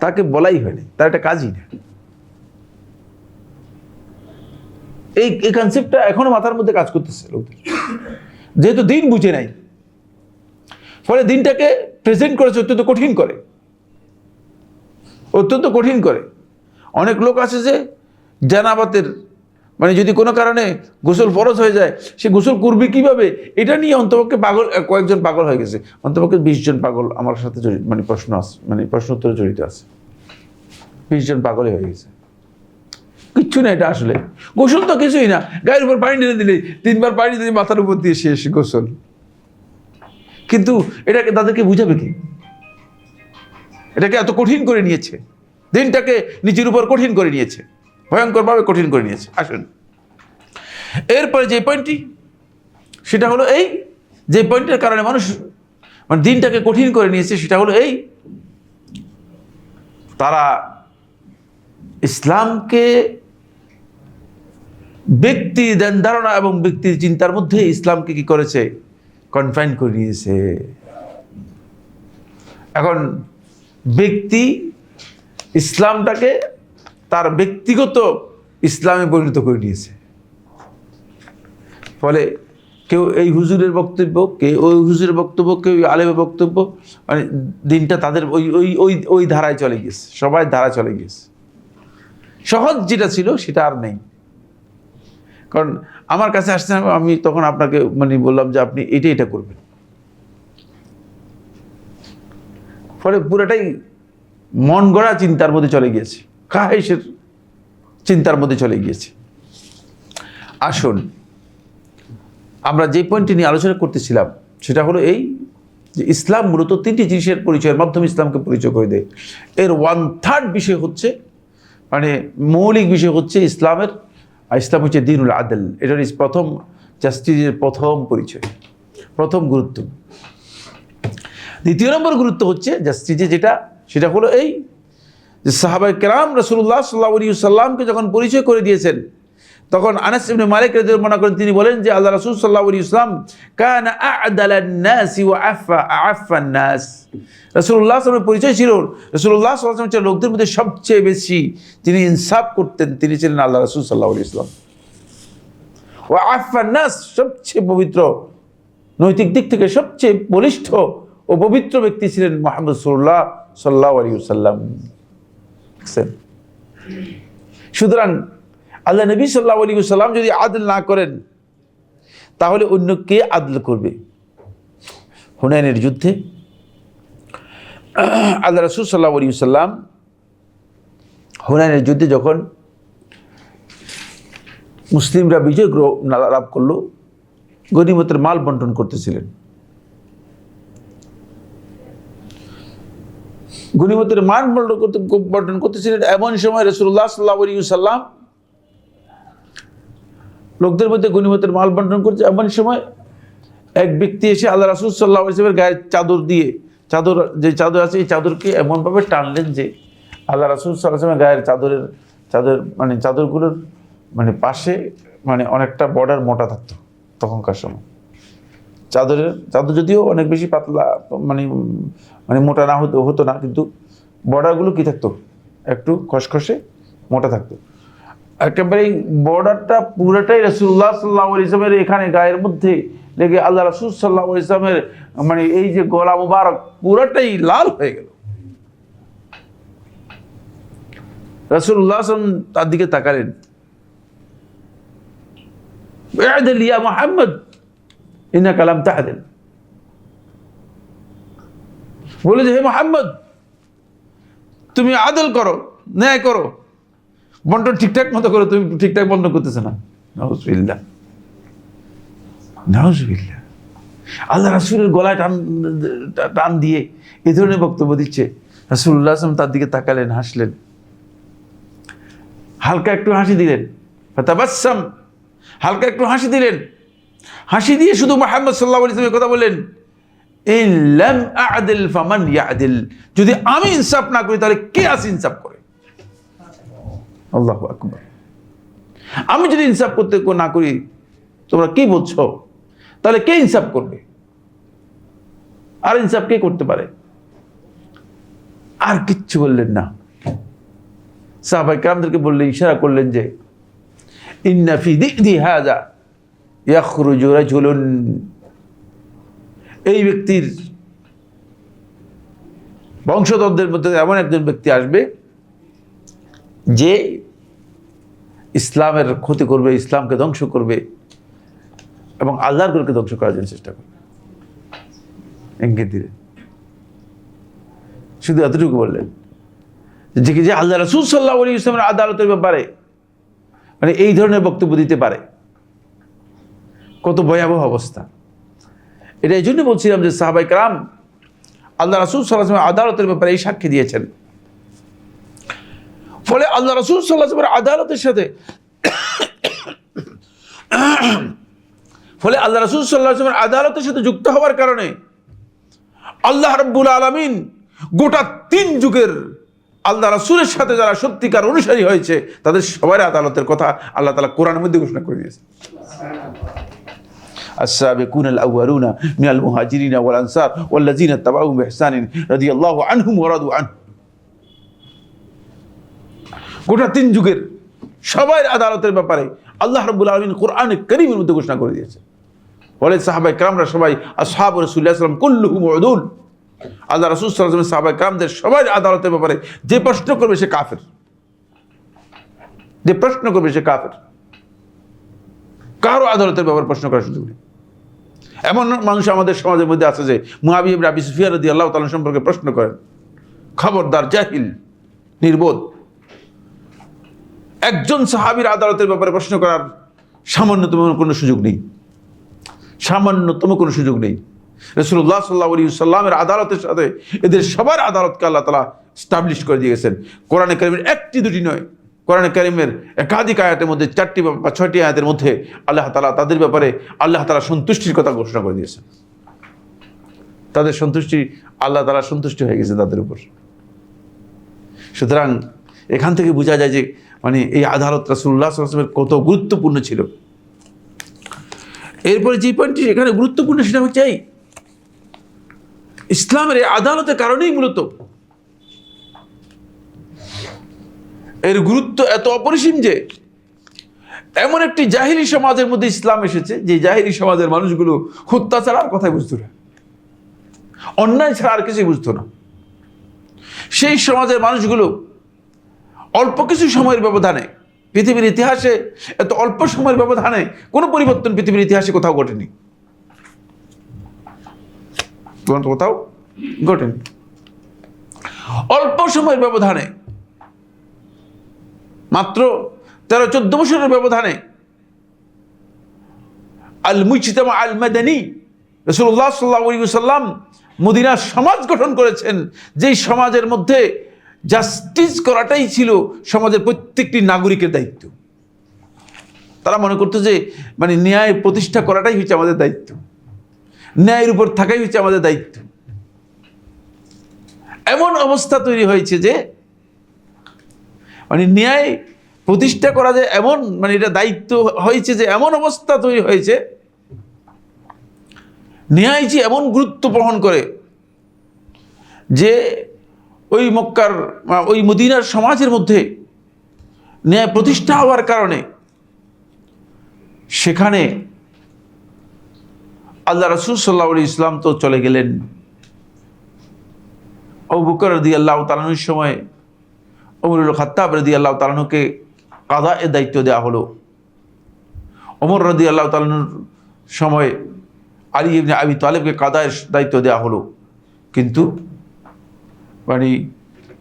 তাকে বলাই হয়নি, তার একটা কাজই না। এই কনসেপ্টটা এখনো মাথার মধ্যে কাজ করতেছে লোকদের, যেহেতু দিন বুঝে নাই, ফলে দিনটাকে প্রেজেন্ট করেছে অত্যন্ত কঠিন করে, অত্যন্ত কঠিন করে। অনেক লোক আছে যে জানাবাতের মানে যদি কোনো কারণে গোসল ফরজ হয়ে যায়, সে গোসল করবে কিভাবে এটা নিয়ে অন্তপক্ষে পাগল, কয়েকজন পাগল হয়ে গেছে, অন্তপক্ষে 20 জন পাগল আমার সাথে জড়িত, মানে প্রশ্ন আছে, মানে প্রশ্ন উত্তরে জড়িত আছে, 20 জন পাগলই হয়ে গেছে। কিচ্ছু না, এটা আসলে গোসল তো কিছুই না, গায়ের উপর পানি ঢেলে দিলে 3 বার পানি দিলে মাথার উপর দিয়ে শেষ গোসল। কিন্তু এটাকে তাদেরকে বুঝাবে কি? এটাকে এত কঠিন করে নিয়েছে, দিনটাকে নিজের উপর কঠিন করে নিয়েছে, ভয়ঙ্করভাবে কঠিন করে নিয়েছে। আসুন এরপরে যে পয়েন্টটি, সেটা হলো এই, যে পয়েন্টের কারণে মানুষ মানে দিনটাকে কঠিন করে নিয়েছে, সেটা হলো এই, তারা ইসলামকে ব্যক্তির ধ্যান ধারণা এবং ব্যক্তির চিন্তার মধ্যে ইসলামকে কি করেছে, কনফাইন করে নিয়েছে। এখন ব্যক্তি ইসলামটাকে তার ব্যক্তিগত ইসলামে পরিণত করে নিয়েছে। ফলে কেউ এই হুজুরের বক্তব্য, কেউ ওই হুজুরের বক্তব্য, কেউ আলেমের বক্তব্য, মানে দিনটা তাদের ওই ওই ওই ওই ধারায় চলে গিয়েছে, সবাই ধারা চলে গিয়েছে। সহজ যেটা ছিল সেটা আর নেই। কারণ আমার কাছে আসছেন, আমি তখন আপনাকে মানে বললাম যে আপনি এটা করবেন, ফলে পুরোটাই মন গড়া চিন্তার মধ্যে চলে গিয়েছে, খাহেসের চিন্তার মধ্যে চলে গিয়েছে। আসুন আমরা যে পয়েন্টটি নিয়ে আলোচনা করতেছিলাম সেটা হলো এই যে ইসলাম মূলত 3টি জিনিসের পরিচয়ের মাধ্যমে ইসলামকে পরিচয় করে দেয়। এর 1/3 বিষয় হচ্ছে, মানে মৌলিক বিষয় হচ্ছে ইসলামের, ইসলাম হচ্ছে দ্বীনুল আদল, এটার প্রথম জাস্টিসের প্রথম পরিচয়, প্রথম গুরুত্ব। দ্বিতীয় নম্বর গুরুত্ব হচ্ছে জাস্টিসে যেটা, সেটা হলো এই যে সাহাবায়ে কেরাম রাসূলুল্লাহ সাল্লাল্লাহু আলাইহি ওয়াসাল্লামকে যখন পরিচয় করে দিয়েছেন, তখন আনাস ইবনে মালিক রাদিয়াল্লাহু আনহু করেন, তিনি বলেন যে আল্লাহ রাসূল সাল্লাল্লাহু আলাইহি ওয়াসাল্লাম কানা আ'দালান নাসি ওয়া আফফান নাস। রাসূলুল্লাহ সাল্লাল্লাহু আলাইহি ওয়াসাল্লামের পরিচয় ছিল রাসূলুল্লাহ সাল্লাল্লাহু আলাইহি ওয়াসাল্লাম লোকদের মধ্যে সবচেয়ে বেশি যিনি ইনসাফ করতেন তিনি ছিলেন আল্লাহ রাসূল সাল্লাল্লাহু আলাইহি ওয়াসাল্লাম। ওয়া আফফান নাস, সবচেয়ে পবিত্র, নৈতিক দিক থেকে সবচেয়ে বলিষ্ঠ ও পবিত্র ব্যক্তি ছিলেন মুহাম্মদ রাসূলুল্লাহ সাল্লাল্লাহু আলাইহি ওয়াসাল্লাম। সুতরাং আল্লাহ নবী সাল্লাল্লাহু আলাইহি ওয়াসাল্লাম যদি আদল না করেন তাহলে অন্য কে আদল করবে? হুনাইনের যুদ্ধে আল্লাহ রাসূল সাল্লাল্লাহু আলাইহি ওয়াসাল্লাম হুনাইনের যুদ্ধে যখন মুসলিমরা বিজয় লাভ করলো, গনিমতের মাল বন্টন করতেছিলেন। গনিমতের মাল বন্টন করতেছিলেন, এমন সময় রাসূলুল্লাহ সাল্লাল্লাহু আলাইহি ওয়াসাল্লাম লোকদের মধ্যে গনিমতের মাল বন্টন করছে, এমন সময় এক ব্যক্তি এসে আল্লাহ রাসূল সাল্লাল্লাহু আলাইহি ওয়াসাল্লামের গায়ের চাদর দিয়ে, যে চাদর আছে এই চাদরকে এমনভাবে টানলেন যে আল্লাহ রাসূল সাল্লাল্লাহু আলাইহি ওয়াসাল্লামের গায়ের চাদরগুলোর পাশে অনেকটা বর্ডার মোটা থাকতো তখনকার সময়। চাদর যদিও অনেক বেশি পাতলা মোটা না হতো না, কিন্তু বর্ডারগুলো কি থাকতো, একটু খসখসে মোটা থাকতো। একেবারে বর্ডারটা পুরোটাই রাসূলুল্লাহ সাল্লাল্লাহু আলাইহি ওয়াসাল্লামের এখানে গায়ের মধ্যে লেগে আল্লাহ রাসূল সাল্লাল্লাহু আলাইহি ওয়াসাল্লামের এই যে গলা মুবারক পুরোটাই লাল হয়ে গেল। রাসূলুল্লাহ সাল্লাল্লাহু তার দিকে তাকালেন, ইআদিল ইয়া মুহাম্মদ ইন্নাকা লাম তা'দিল, বলে যে হে মুহাম্মদ তুমি আদল করো, ন্যায় করো, বন্টন ঠিকঠাক মতো করো, তুমি ঠিকঠাক বন্টন করতেছে না। নাউজুবিল্লাহ, নাউজুবিল্লাহ। আল্লাহ রাসূলের গলায় টান দিয়ে এই ধরনের বক্তব্য দিচ্ছে। রাসূলুল্লাহ সাল্লাল্লাহু আলাইহি ওয়াসাল্লাম তার দিকে তাকালেন, হাসলেন, হালকা একটু হাসি দিলেন, ফাতাবাসসাম, হালকা একটু হাসি দিলেন, হাসি দিয়ে শুধু মুহাম্মদ সাল্লাল্লাহু আলাইহি ওয়াসাল্লামের কথা বললেন, ইন লাম আ'দিল ফামান ইয়া'দিল, যদি আমি ইনসাফ না করি তাহলে কে আছে ইনসাফ করে? আল্লাহু আকবার। আমি যদি ইনসাফ করতে না করি তোমরা কি বলছো, তাহলে কে ইনসাফ করবে? আর ইনসাফ কে করতে পারে? আর কিচ্ছু বললেন না। সাহাবায়ে কেরামদেরকে বললেন, ইশারা করলেন যে ইন্না ফি দিদি হাযা ইয়াখরুজু রাজুলুন, এই ব্যক্তির বংশধরদের মধ্যে এমন একজন ব্যক্তি আসবে যে ইসলামের ক্ষতি করবে, ইসলামকে ধ্বংস করবে এবং আল্লাহর ঘরকে ধ্বংস করার জন্য চেষ্টা করবে। ইঙ্গিত দিলেন, শুধু এতটুকু বললেন যে আল্লাহ রাসূল সাল্লাল্লাহু আলাইহি ওয়াসাল্লামের আদালতের ব্যাপারে এই ধরনের বক্তব্য দিতে পারে। কত ভয়াবহ অবস্থা! এটা এই জন্য বলছিলাম যে সাহাবায়ে কেরাম আল্লাহ রাসূল সাল্লাল্লাহু আলাইহি ওয়াসাল্লামের আদালতের ব্যাপারে এই সাক্ষী দিয়েছেন। ফলে আল্লাহ রাসূল সাল্লাল্লাহু আলাইহি ওয়াসাল্লামের আদালতের সাথে আদালতের সাথে যুক্ত হওয়ার কারণে আল্লাহ রাব্বুল আলামিন গোটা 3 যুগের আল্লাহ রাসূলের সাথে যারা সত্যিকার অনুসারী হয়েছে তাদের সবার আদালতের কথা আল্লাহ তাআলা কোরআনের মধ্যে ঘোষণা করে দিয়েছে। السابقون الأولون من المهاجرين والأنصار والذين اتبعوهم بإحسان رضي الله عنهم ورضوا عنه। গোটা 3 যুগের সবার আদালতের ব্যাপারে আল্লাহ রাব্বুল আলামিন কোরআনে কারীমের মধ্যে ঘোষণা করে দিয়েছে। বলে সাহাবায়ে কেরামরা সবাই আসহাবু রাসূলুল্লাহ সাল্লাল্লাহু আলাইহি ওয়াসাল্লাম কুল্লুহুম উদুল, আল্লাহ রাসূল সাল্লাল্লাহু আলাইহি ওয়াসাল্লাম সাহাবায়ে কেরামদের সবার আদালতের ব্যাপারে যে প্রশ্ন করবে সে কাফের, যে প্রশ্ন করবে সে কাফের। কারো আদালতের ব্যাপারে প্রশ্ন করার সুযোগ নেই। এমন মানুষ আমাদের সমাজের মধ্যে আছে যে মুআবিয়া ইবনে আবি সুফিয়ান রাদিয়াল্লাহু তাআলা সম্পর্কে প্রশ্ন করেন, খবরদার, জাহিল, নির্বোধ। একজন সাহাবীর আদালতের ব্যাপারে প্রশ্ন করার সামান্যতম কোনো সুযোগ নেই, সামান্যতম কোনো সুযোগ নেই। রাসূলুল্লাহ সাল্লাল্লাহু আলাইহি ওয়াসাল্লামের আদালতের সাথে এদের সবার আদালতকে আল্লাহ তাআলা এস্টাবলিশ করে দিয়েছেন। কোরআনে কারীমের একটি দুটি নয়, কোরআনে কারীমের একাধিক আয়াতের মধ্যে 4টি বা 6টি আয়াতের মধ্যে আল্লাহ তাআলা তাদের ব্যাপারে আল্লাহ তাআলা সন্তুষ্টির কথা ঘোষণা করে দিয়েছেন। তাদের সন্তুষ্টি, আল্লাহ তাআলা সন্তুষ্ট হয়ে গেছে তাদের উপর। সুতরাং এখান থেকে বোঝা যায় যে এই আদালত রাসূলুল্লাহ সাল্লাল্লাহু আলাইহি ওয়াসাল্লামের কত গুরুত্বপূর্ণ ছিল। এরপরে যে পয়েন্টটি এখানে গুরুত্বপূর্ণ সেটা হচ্ছে ইসলামের এই আদালতের কারণেই মূলত এর গুরুত্ব এত অপরিসীম যে এমন একটি জাহিলি সমাজের মধ্যে ইসলাম এসেছে যে জাহিলি সমাজের মানুষগুলো হত্যা ছাড়া আর কথাই বুঝতো না, অন্যায় ছাড়া আর কিছুই বুঝতো না। সেই সমাজের মানুষগুলো অল্প কিছু সময়ের ব্যবধানে, পৃথিবীর ইতিহাসে এত অল্প সময়ের ব্যবধানে কোনো পরিবর্তন পৃথিবীর ইতিহাসে কোথাও ঘটেনি, কোথাও ঘটেনি। অল্প সময়ের ব্যবধানে, মাত্র 13-14 বছরের ব্যবধানে আল মুজতামা আল মাদানী রাসূলুল্লাহ সাল্লাল্লাহু আলাইহি ওয়াসাল্লাম মদিনার সমাজ গঠন করেছেন, যেই সমাজের মধ্যে জাস্টিস করাটাই ছিল সমাজের প্রত্যেকটি নাগরিকের দায়িত্ব। তারা মনে করতো যে ন্যায় প্রতিষ্ঠা করাটাই হচ্ছে আমাদের দায়িত্ব। ন্যায়ের উপর থাকাই হচ্ছে আমাদের দায়িত্ব। এমন অবস্থা তৈরি হয়েছে যে মানে ন্যায় প্রতিষ্ঠা করা যায় এমন মানে এটা দায়িত্ব হয়েছে যে এমন অবস্থা তৈরি হয়েছে, ন্যায় যে এমন গুরুত্ব বহন করে যে ওই মক্কার ওই মদিনার সমাজের মধ্যে ন্যায় প্রতিষ্ঠা হওয়ার কারণে সেখানে আল্লাহ রাসূল সাল্লাল্লাহু আলাইহি ওয়াসাল্লাম তো চলে গেলেন। আবু বকর রাদিয়াল্লাহু তাআলা আনহুর সময় ওমর খাত্তাব রাদিয়াল্লাহু তাআলা আনহুকে কাদায়ের দায়িত্ব দেওয়া হলো। ওমর রাদিয়াল্লাহু তাআলা আনহুর সময় আলী ইবনে আবি তালেবকে কাদায়ের দায়িত্ব দেওয়া হলো। কিন্তু মানে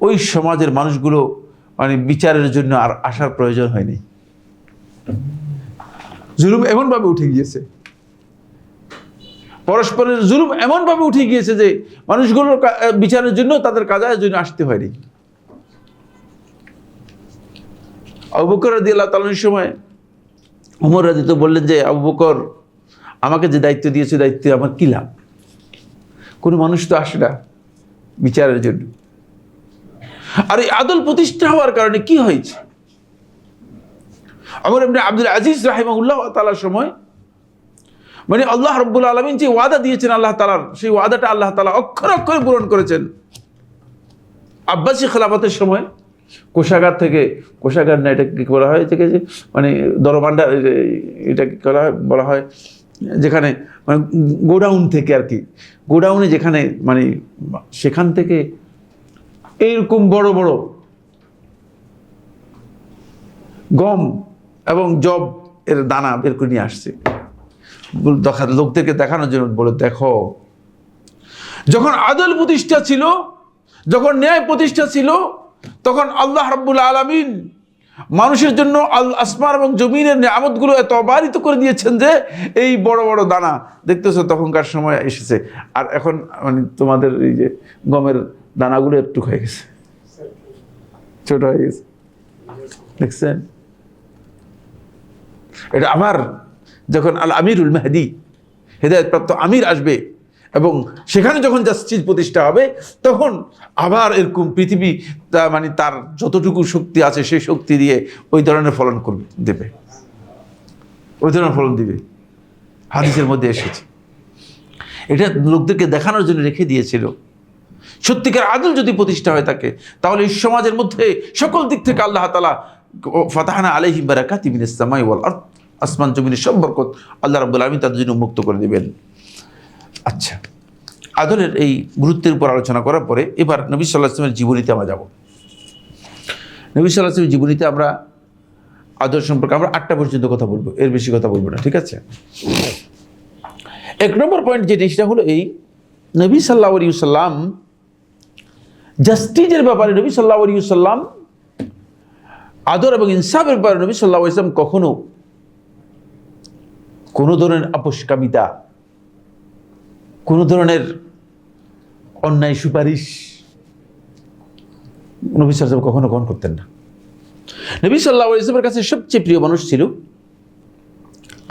ওই সমাজের মানুষগুলো মানে বিচারের জন্য আর আসার প্রয়োজন হয়নি। জুলুম এমনভাবে উঠে গিয়েছে, পরস্পরের জুলুম এমনভাবে উঠে গিয়েছে যে মানুষগুলোর বিচারের জন্য তাদের কাদায়ের জন্য আসতে হয়নি। আবু বকর রাদিয়াল্লাহু তাআলার সময় ওমর রাদিয়াল্লাহু বললেন যে আবু বকর, আমাকে যে দায়িত্ব দিয়েছে দায়িত্বে আমার কি লাভ? কোনো মানুষ তো আসে না বিচারের জন্য। আর এই আদল প্রতিষ্ঠা হওয়ার কারণে কি হয়েছে, ওমর ইবনে আব্দুল আজিজ রাহিমাহুল্লাহ তাআলার সময় মানে আল্লাহ রাব্বুল আলামিন যে ওয়াদা দিয়েছেন আল্লাহ তাআলার, সেই ওয়াদাটা আল্লাহ তাআলা অক্ষরে অক্ষরে পূরণ করেছেন। আব্বাসী খেলাফতের সময় কোষাগার থেকে, কোষাগার না এটা কি বলা হয় থেকে যে মানে দরভান্ডার, এটা কি করা হয় বলা হয় যেখানে মানে গোডাউন থেকে আর কি, গোডাউনে যেখানে মানে সেখান থেকে এইরকম বড় বড় গম এবং জব এর দানা বের করে নিয়ে আসছে লোকদেরকে দেখানোর জন্য। বলে দেখো, যখন আদল প্রতিষ্ঠা ছিল, যখন ন্যায় প্রতিষ্ঠা ছিল, তখন আল্লাহ রাব্বুল আলামিন মানুষের জন্য আসমান এবং জমিনের নিয়ামতগুলো এত অবারিত করে দিয়েছেন যে এই বড় বড় দানা দেখতেছো তখনকার সময় এসেছে। আর এখন মানে তোমাদের এই যে গমের দানাগুলো একটু হয়ে গেছে, ছোট হয়ে গেছে, দেখছেন? এটা আমার যখন আল আমিরুল মেহদি হেদায়েতপ্রাপ্ত আমির আসবে এবং সেখানে যখন জাস্টিস প্রতিষ্ঠা হবে, তখন আবার এরকম পৃথিবী মানে তার যতটুকু শক্তি আছে সেই শক্তি দিয়ে ওই ধরনের ফলন করবে, দেবে, ওই ধরনের ফলন দিবে। হাদিসের মধ্যে এসেছে। এটা লোকদেরকে দেখানোর জন্য রেখে দিয়েছিল। সত্যিকার আদল যদি প্রতিষ্ঠা হয়ে থাকে তাহলে এই সমাজের মধ্যে সকল দিক থেকে আল্লাহ তাআলা ফাতাহনা আলাইহিম বারাকাতিম মিনাস সামাই ওয়াল আরদ, আসমান জমিনের সব বরকত আল্লাহ রাব্বুল আলামিন তাদের জন্য মুক্ত করে দিবেন। আচ্ছা, আদলের এই গুরুত্বের উপর আলোচনা করার পরে এবার নবী সাল্লাল্লাহু আলাইহি ওয়াসাল্লামের জীবনীতে আমরা যাব। নবী সাল্লাল্লাহু আলাইহি ওয়াসাল্লামের জীবনীতে আমরা আদল সম্পর্কে আমরা 8টা পর্যন্ত কথা বলবো, এর বেশি কথা বলবো না, ঠিক আছে? 1 নম্বর পয়েন্ট যেটা, সেটা হলো এই নবী সাল্লাল্লাহু আলাইহি ওয়াসাল্লাম জাস্টিসের ব্যাপারে, নবী সাল্লাল্লাহু আলাইহি ওয়াসাল্লাম আদর এবং ইনসাফের ব্যাপারে নবী সাল্লাল্লাহু আলাইহি ওয়াসাল্লাম কখনো কোনো ধরনের আপোষকামিতা, কোনো ধরনের অন্যায় সুপারিশ নবী সাল্লাল্লাহু আলাইহি ওয়াসাল্লাম কখনো গ্রহণ করতেন না। নবী সাল্লাল্লাহু আলাইহি ওয়াসাল্লামের কাছে সবচেয়ে প্রিয় মানুষ ছিল,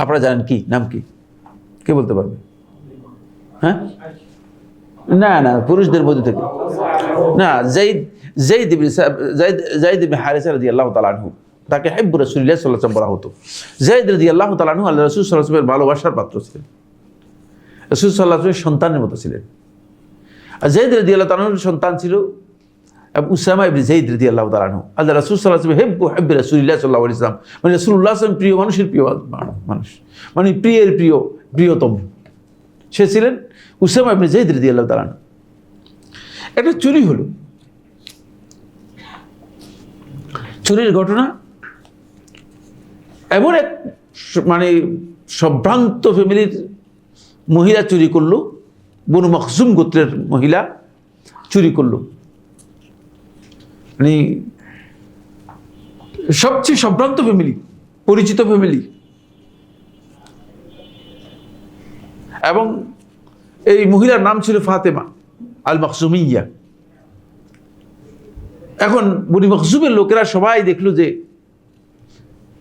আপনারা জানেন কি নাম কি? কে বলতে পারবে? হ্যাঁ, না না, পুরুষদের মধ্যে থেকে না, যায়েদ ইবনে হারিসা রাদিয়াল্লাহু তাআলা আনহু, তাকে হিব্বু রাসূলুল্লাহ সাল্লাল্লাহু আলাইহি ওয়াসাল্লাম বলা হতো। যায়েদ রাদিয়াল্লাহু তাআলা আনহু আল্লাহ রাসূল সাল্লাল্লাহু আলাইহি ওয়াসাল্লামের ভালোবাসার পাত্র ছিলেন, রাসূল সাল্লাল্লাহু আলাইহি ওয়াসাল্লামের সন্তানের মতো ছিলেন। আর যায়েদ রাদিয়াল্লাহু তাআলা আনহুর সন্তান ছিল উসামা ইবনে যায়েদ রাদিয়াল্লাহু তাআলা আনহু। আল্লাহ রাসূল সাল্লাল্লাহু আলাইহি ওয়াসাল্লাম হিব্বু রাসূলুল্লাহ সাল্লাল্লাহু আলাইহি ওয়াসাল্লাম, মানে রাসূলুল্লাহ সাল্লাল্লাহু আলাইহি ওয়াসাল্লাম প্রিয় মানুষের প্রিয় মানুষ, মানে প্রিয়ের প্রিয়, প্রিয়তম সে ছিলেন উসামা ইবনে যায়েদ রাদিয়াল্লাহু তাআলা আনহু। একটা চুরি হলো, চুরির ঘটনা, এমন এক মানে সম্ভ্রান্ত ফ্যামিলির মহিলা চুরি করলো, বনু মখজুম গোত্রের মহিলা চুরি করলো, মানে সবচেয়ে সম্ভ্রান্ত ফ্যামিলি, পরিচিত ফ্যামিলি, এবং এই মহিলার নাম ছিল ফাতেমা আল মখজুমিয়া। এখন বনি মখজুমের লোকেরা সবাই দেখলো যে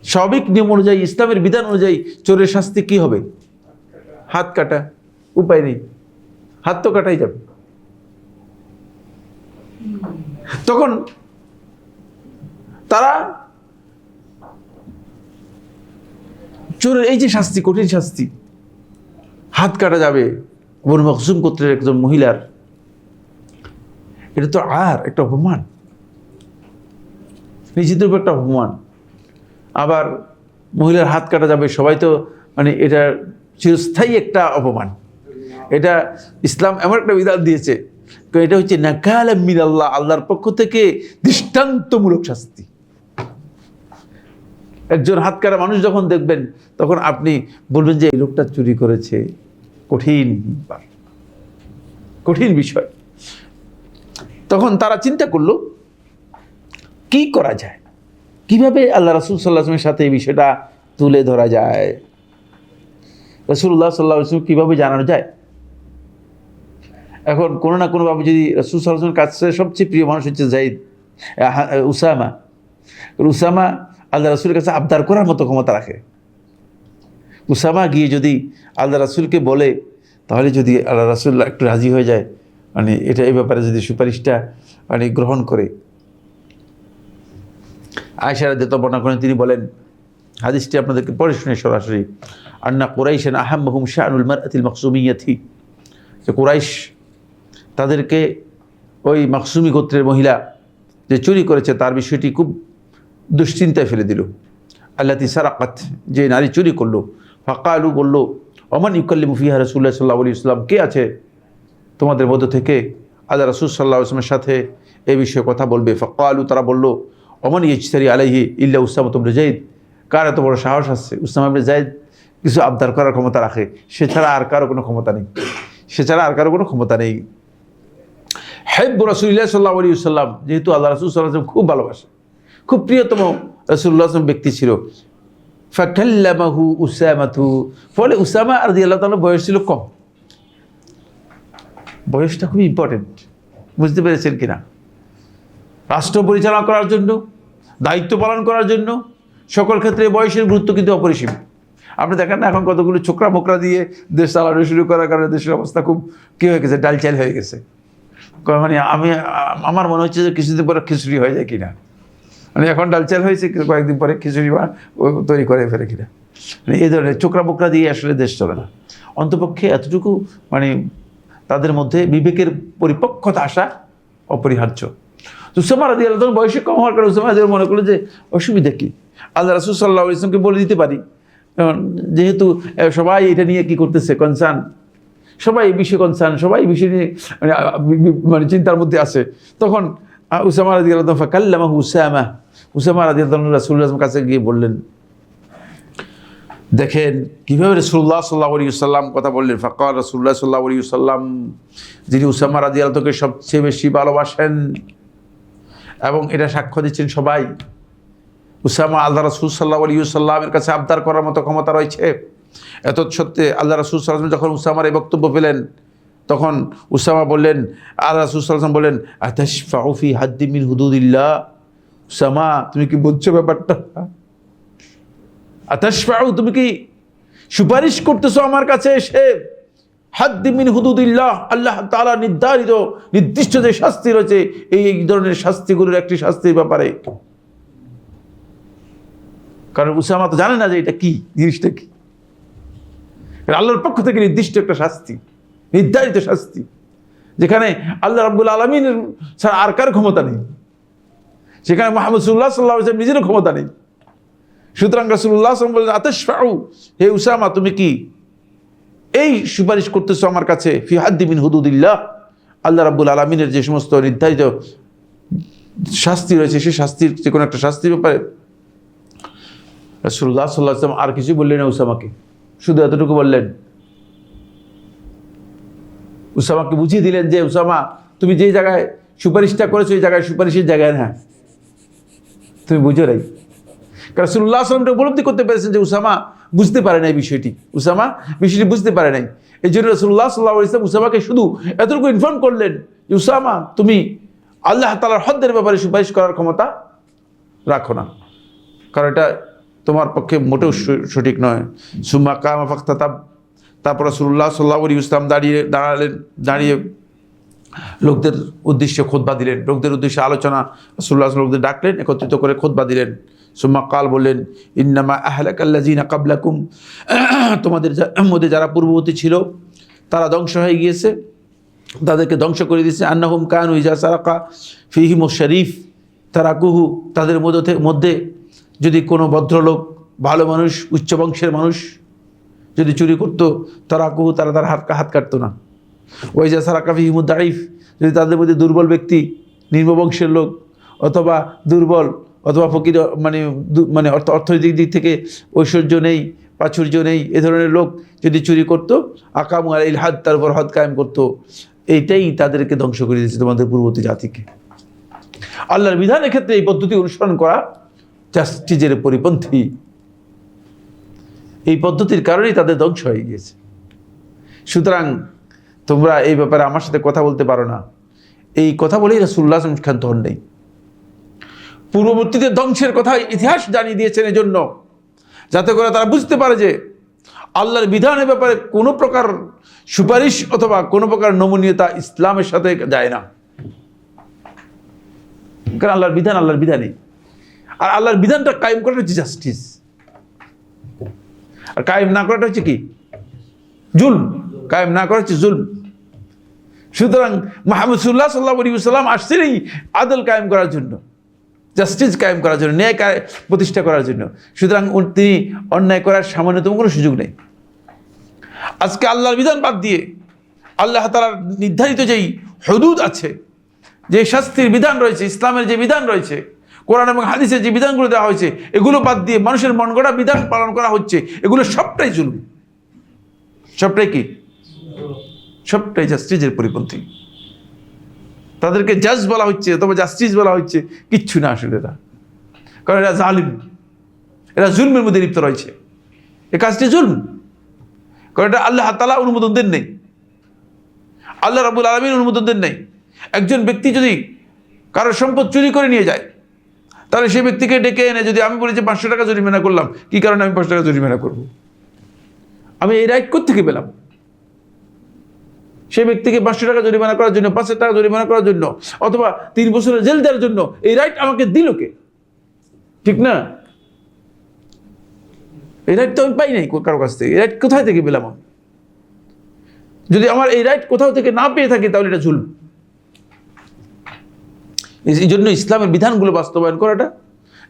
স্বাভাবিক নিয়ম অনুযায়ী, ইসলামের বিধান অনুযায়ী চোরের শাস্তি কি হবে? হাত কাটা। উপায় নেই, হাত তো কাটাই যাবে। তখন তারা চোরের এই যে শাস্তি, কঠিন শাস্তি, হাত কাটা যাবে বনু মখজুম গোত্রের একজন মহিলার, এটা তো আর একটা অপমান, নিজেদের উপর একটা অপমান। আবার মহিলার হাত কাটা যাবে, সবাই তো মানে এটা চিরস্থায়ী একটা অপমান। এটা ইসলাম এমন একটা বিধান দিয়েছে, এটা হচ্ছে নাকাল মিনাল্লাহ, আল্লাহর পক্ষ থেকে দৃষ্টান্তমূলক শাস্তি। একজন হাত কাটা মানুষ যখন দেখবেন, তখন আপনি বলবেন যে এই লোকটা চুরি করেছে, কঠিন কঠিন বিষয়। তখন তারা চিন্তা করলো কি করা যায়, কিভাবে আল্লাহ রাসূল সাল্লাল্লাহু আলাইহি ওয়াসাল্লামের সাথে এই বিষয়টা তুলে ধরা যায়, রাসূলুল্লাহ সাল্লাল্লাহু আলাইহি ওয়াসাল্লাম কিভাবে জানানো যায়। এখন কোনো না কোনোভাবে যদি রাসূল সাল্লাল্লাহু আলাইহি ওয়াসাল্লামের কাছে সবচেয়ে প্রিয় মানুষ হচ্ছে উসামা, উসামা আল্লাহ রাসূলের কাছে আবদার করার মতো ক্ষমতা রাখে। উসামা গিয়ে যদি আল্লাহ রাসূলকে বলে, তাহলে যদি আল্লাহ রাসূল একটু রাজি হয়ে যায়, মানে এটা এই ব্যাপারে যদি সুপারিশটা মানে গ্রহণ করে। আয়েশা রাদিয়াল্লাহু বর্ণনা করেন, তিনি বলেন, হাদিসটি আপনাদেরকে পড়ে শুনে সরাসরি, আন্না কুরাইশান আহাম্মাহুম শাআনুল মারআতিল মাকসুমিয়াতি, যে কুরাইশ তাদেরকে ওই মাকসুমি গোত্রের মহিলা যে চুরি করেছে তার বিষয়টি খুব দুশ্চিন্তায় ফেলে দিল। আল্লাতী সারাকাত, যে নারী চুরি করলো। ফাকালু, বলল, ওমান ইউকাল্লিমু ফিহা রাসূলুল্লাহ সাল্লাল্লাহু আলাইহি ওয়াসাল্লাম, কে আছে তোমাদের মধ্য থেকে আল্লাহ রাসূল সাল্লাল্লাহু আলাইহি ওয়াসাল্লামের সাথে এই বিষয়ে কথা বলবে। ফাকালু, তারা বলল, ওমান ইয়াজতারি আলাইহি ইল্লা উসামা ইবনে যায়েদ, কার এত বড় সাহস আছে, উসামা ইবনে যায়েদ কিছু আবদার করার ক্ষমতা রাখে, সে ছাড়া আর কারো কোনো ক্ষমতা নেই, সে ছাড়া আর কারো কোনো ক্ষমতা নেই। হিব্বু রাসূলিল্লাহ সাল্লাল্লাহু আলাইহি ওয়াসাল্লাম, যেহেতু আল্লাহ রাসূল সাল্লাল্লাহু আলাইহি ওয়াসাল্লাম খুব ভালোবাসে, খুব প্রিয়তম রাসূলুল্লাহ সাল্লাল্লাহু ব্যক্তি ছিল। ফাকাল্লামাহু উসামাতু, ফলে উসামা রাদিয়াল্লাহু তাআলা বয়স ছিল কম। বয়সটা খুব ইম্পর্টেন্ট, বুঝতে পেরেছেন কিনা? রাষ্ট্র পরিচালনা করার জন্য, দায়িত্ব পালন করার জন্য সকল ক্ষেত্রে বয়সের গুরুত্ব কিন্তু অপরিসীম। আপনি দেখেন না এখন কতগুলো ছোকরা মোকরা দিয়ে দেশ চালানো শুরু করার কারণে দেশের অবস্থা খুব কী হয়ে গেছে, ডালচাল হয়ে গেছে। মানে আমার মনে হচ্ছে যে কিছুদিন পরে খিচুড়ি হয়ে যায় কিনা, মানে এখন ডালচাল হয়েছে, কয়েকদিন পরে খিচুড়ি তৈরি করে ফেলে কিনা, মানে এই ধরনের চোকরা বোকরা দিয়ে আসলে দেশ চলে না। অন্তপক্ষে এতটুকু মানে তাদের মধ্যে বিবেকের পরিপক্কতা আসা অপরিহার্য। উসামা রাদিয়াল্লাহু তাআলা বয়সে কম হওয়ার কারণে উসামা রাদিয়াল্লাহু মনে করলো যে অসুবিধা কি, আল্লাহ রাসূল সাল্লাল্লাহু আলাইহি ওয়াসাল্লামকে বলে দিতে পারি, যেহেতু সবাই এটা নিয়ে কি করতেছে, কনসার্ন, সবাই এই বিষয়ে কনসার্ন, সবাই এই বিষয় নিয়ে মানে চিন্তার মধ্যে আছে। তখন উসামা রাদিয়াল্লাহু তাআলা ফাকাল্লামাহু উসামা, উসামা রাদিয়াল্লাহু তাআলা রাসূলুল্লাহর কাছে গিয়ে বললেন, দেখেন কিভাবে রাসূলুল্লাহ সাল্লাল্লাহু আলাইহি ওয়াসাল্লাম কথা বললেন। ফাকাল রাসূলুল্লাহ সাল্লাল্লাহু আলাইহি ওয়াসাল্লাম, যিনি উসামা রাদিয়াল্লাহু তাআলাকে সবচেয়ে বেশি ভালোবাসেন এবং এটা সাক্ষ্য দিচ্ছেন সবাই, উসামা আল্লাহ রাসূল সাল্লাল্লাহু আলাইহি ওয়াসাল্লামের কাছে আবদার করার মতো ক্ষমতা রয়েছে। এত সত্ত্বে আল্লাহ রাসূল সাল্লাল্লাহু আলাইহি ওয়াসাল্লাম যখন উসামার এই বক্তব্য পেলেন, তখন উসামা বললেন, আল্লাহ রাসূল সাল্লাল্লাহু আলাইহি ওয়াসাল্লাম বললেন, আতাশফাউ ফি হাদ্দিন মিন হুদুদিল্লাহ, উসামা তুমি কি বুঝছো ব্যাপারটা? আতাশফাউ, তুমি কি সুপারিশ করতেছো আমার কাছে এসে, হাদ্দিন মিন হুদুদিল্লাহ, আল্লাহ তাআলা নির্ধারিত নির্দিষ্ট যে শাস্তি রয়েছে এই ধরনের শাস্তিগুলোর একটি শাস্তির ব্যাপারে? কারণ উসামা তো জানে না যে এটা কি, জিনিসটা কি। আল্লাহর পক্ষ থেকে নির্দিষ্ট একটা শাস্তি, নির্ধারিত শাস্তি, যেখানে আল্লাহ রাব্বুল আলামিনের ছাড়া আর কার ক্ষমতা নেই, সেখানে মুহাম্মদ সাল্লাল্লাহু আলাইহি ওয়াসাল্লাম নিজেরও ক্ষমতা নেই। সুতরাং রাসূলুল্লাহ সাল্লাল্লাহু আলাইহি ওয়াসাল্লাম বলেন, আতাশফাউ, হে উসামা তুমি কি এই সুপারিশ করতেছো আমার কাছে, ফি হাদ্দি মিন হুদুদিল্লাহ, আল্লাহ রাব্বুল আলামিনের যে সমস্ত নির্ধারিত শাস্তি রয়েছে সেই শাস্তির যে কোনো একটা শাস্তির ব্যাপারে? রাসূলুল্লাহ সাল্লাল্লাহু আলাইহি ওয়াসাল্লাম আর কিছু বললেন না উসামাকে, শুধু এতটুকু বললেন, উসামাকে বুঝিয়ে দিলেন যে উসামা তুমি যে জায়গায় সুপারিশটা করেছো এই জায়গায় সুপারিশের জায়গায় না, তুমি বুঝো নাই। কারণ রাসূলুল্লাহ সাল্লাল্লাহু আলাইহি ওয়াসাল্লাম উপলব্ধি করতে পেরেছেন যে উসামা বুঝতে পারে নাই বিষয়টি, উসামা বিষয়টি বুঝতে পারে নাই। এই জন্য রাসূলুল্লাহ সাল্লাল্লাহু আলাইহি ওয়াসাল্লাম উসামাকে শুধু এতটুকু ইনফর্ম করলেন যে উসামা তুমি আল্লাহ তাআলার হদ্দের ব্যাপারে সুপারিশ করার ক্ষমতা রাখো না, কারণ এটা তোমার পক্ষে মোটেও সঠিক নয়। সুম্মা কামা ফাখতাতাব, তারপর রাসূলুল্লাহ সাল্লাল্লাহু আলাইহি ওয়াসাল্লাম দাঁড়িয়ে লোকদের উদ্দেশ্যে খুতবা দিলেন, লোকদের উদ্দেশ্যে আলোচনা, রাসূলুল্লাহ লোকদের ডাকলেন, একত্রিত করে খুতবা দিলেন। সুম্মা কাল বললেন, ইন্নামা আহলাকাল্লাযিনা ক্বাবলাকুম, তোমাদের মধ্যে যারা পূর্ববর্তী ছিল তারা ধ্বংস হয়ে গিয়েছে, তাদেরকে ধ্বংস করে দিয়েছে। আন্নাহুম কানু ইজা সারাকা ফিহিমুশ শরীফ তারাকুহু, তাদের মধ্যে যদি কোনো ভদ্রলোক, ভালো মানুষ, উচ্চ বংশের মানুষ যদি চুরি করতো, তারাকুহু, তারা তার হাত কাটতো না। ওইজা সারাকা ফিহিমুদ দাইফ, যদি তাদের মধ্যে দুর্বল ব্যক্তি, নিম্ন বংশের লোক অথবা দুর্বল অথবা ফকির, মানে অর্থনৈতিক দিক থেকে ঐশ্বর্য নেই, প্রাচুর্য নেই, এ ধরনের লোক যদি চুরি করতো, আকামু আলাইহিল হাদ, তার উপর হদ কায়েম করতো, এইটাই তাদেরকে ধ্বংস করে দিয়েছে, তোমাদের পূর্ববর্তী জাতিকে। আল্লাহর বিধানের ক্ষেত্রে এই পদ্ধতি অনুসরণ করা জাস্টিসের পরিপন্থী। এই পদ্ধতির কারণেই তাদের ধ্বংস হয়ে গিয়েছে। সুতরাং তোমরা এই ব্যাপারে আমার সাথে কথা বলতে পারো না, এই কথা বলেই রাসূলুল্লাহ সাল্লাল্লাহু আলাইহি ওয়াসাল্লাম ক্ষান্ত হন নাই। পূর্ববর্তীদের ধ্বংসের কথা ইতিহাস জানিয়ে দিয়েছেন এজন্য, যাতে করে তারা বুঝতে পারে যে আল্লাহর বিধানের ব্যাপারে কোনো প্রকার সুপারিশ অথবা কোনো প্রকার নমনীয়তা ইসলামের সাথে যায় না। কারণ আল্লাহর বিধানই, আর আল্লাহর বিধানটা কায়েম করাটা হচ্ছে জাস্টিস, আর কায়েম না করাটা হচ্ছে কি? জুলম। কায়েম না করা হচ্ছে জুলম। সুতরাং মুহাম্মদ সাল্লাল্লাহু আলাইহি ওয়াসাল্লাম আসছেনই আদল কায়েম করার জন্য, জাস্টিস কায়েম করার জন্য, ন্যায় প্রতিষ্ঠা করার জন্য। সুতরাং তিনি অন্যায় করার সামান্যতম কোনো সুযোগ নেই। আজকে আল্লাহর বিধান বাদ দিয়ে আল্লাহ তাআলার নির্ধারিত যেই হুদুদ আছে, যে শাস্তির বিধান রয়েছে, ইসলামের যে বিধান রয়েছে, কোরআন এবং হাদিসের যে বিধানগুলো দেওয়া হয়েছে, এগুলো বাদ দিয়ে মানুষের মন গড়া বিধান পালন করা হচ্ছে, এগুলো সবটাই জুলুম। সবটাই কি? সবটাই জাস্টিসের পরিপন্থী। তাদেরকে জাজ বলা হচ্ছে অথবা জাস্টিস বলা হচ্ছে, কিচ্ছু না আসলে এরা, কারণ এরা জালিম, এরা জুলমের মধ্যে লিপ্ত রয়েছে। এ কাজটি জুলম, কারণ এটা আল্লাহ তাআলা অনুমোদন দেন নেই, আল্লাহ রাব্বুল আলামিন অনুমোদন দেন নেই। একজন ব্যক্তি যদি কারোর সম্পদ চুরি করে নিয়ে যায়, তাহলে সেই ব্যক্তিকে ডেকে এনে যদি আমি বলি যে 500 টাকা জরিমানা করলাম, কি কারণে আমি 500 টাকা জরিমানা করব? আমি এই রাইট কোত্থেকে পেলাম? সেই ব্যক্তিকে 500 টাকা জরিমানা করার জন্য, 5,000 টাকা জরিমানা করার জন্য, অথবা 3 বছরের জেল দেওয়ার জন্য এই রাইট আমাকে দিল কে? ঠিক না? এই রাইট তো আমি পাই নাই কারো কাছ থেকে। এই রাইট কোথায় থেকে পেলাম আমি? যদি আমার এই রাইট কোথাও থেকে না পেয়ে থাকি, তাহলে এটা জুলম। এই জন্য ইসলামের বিধানগুলো বাস্তবায়ন করাটা,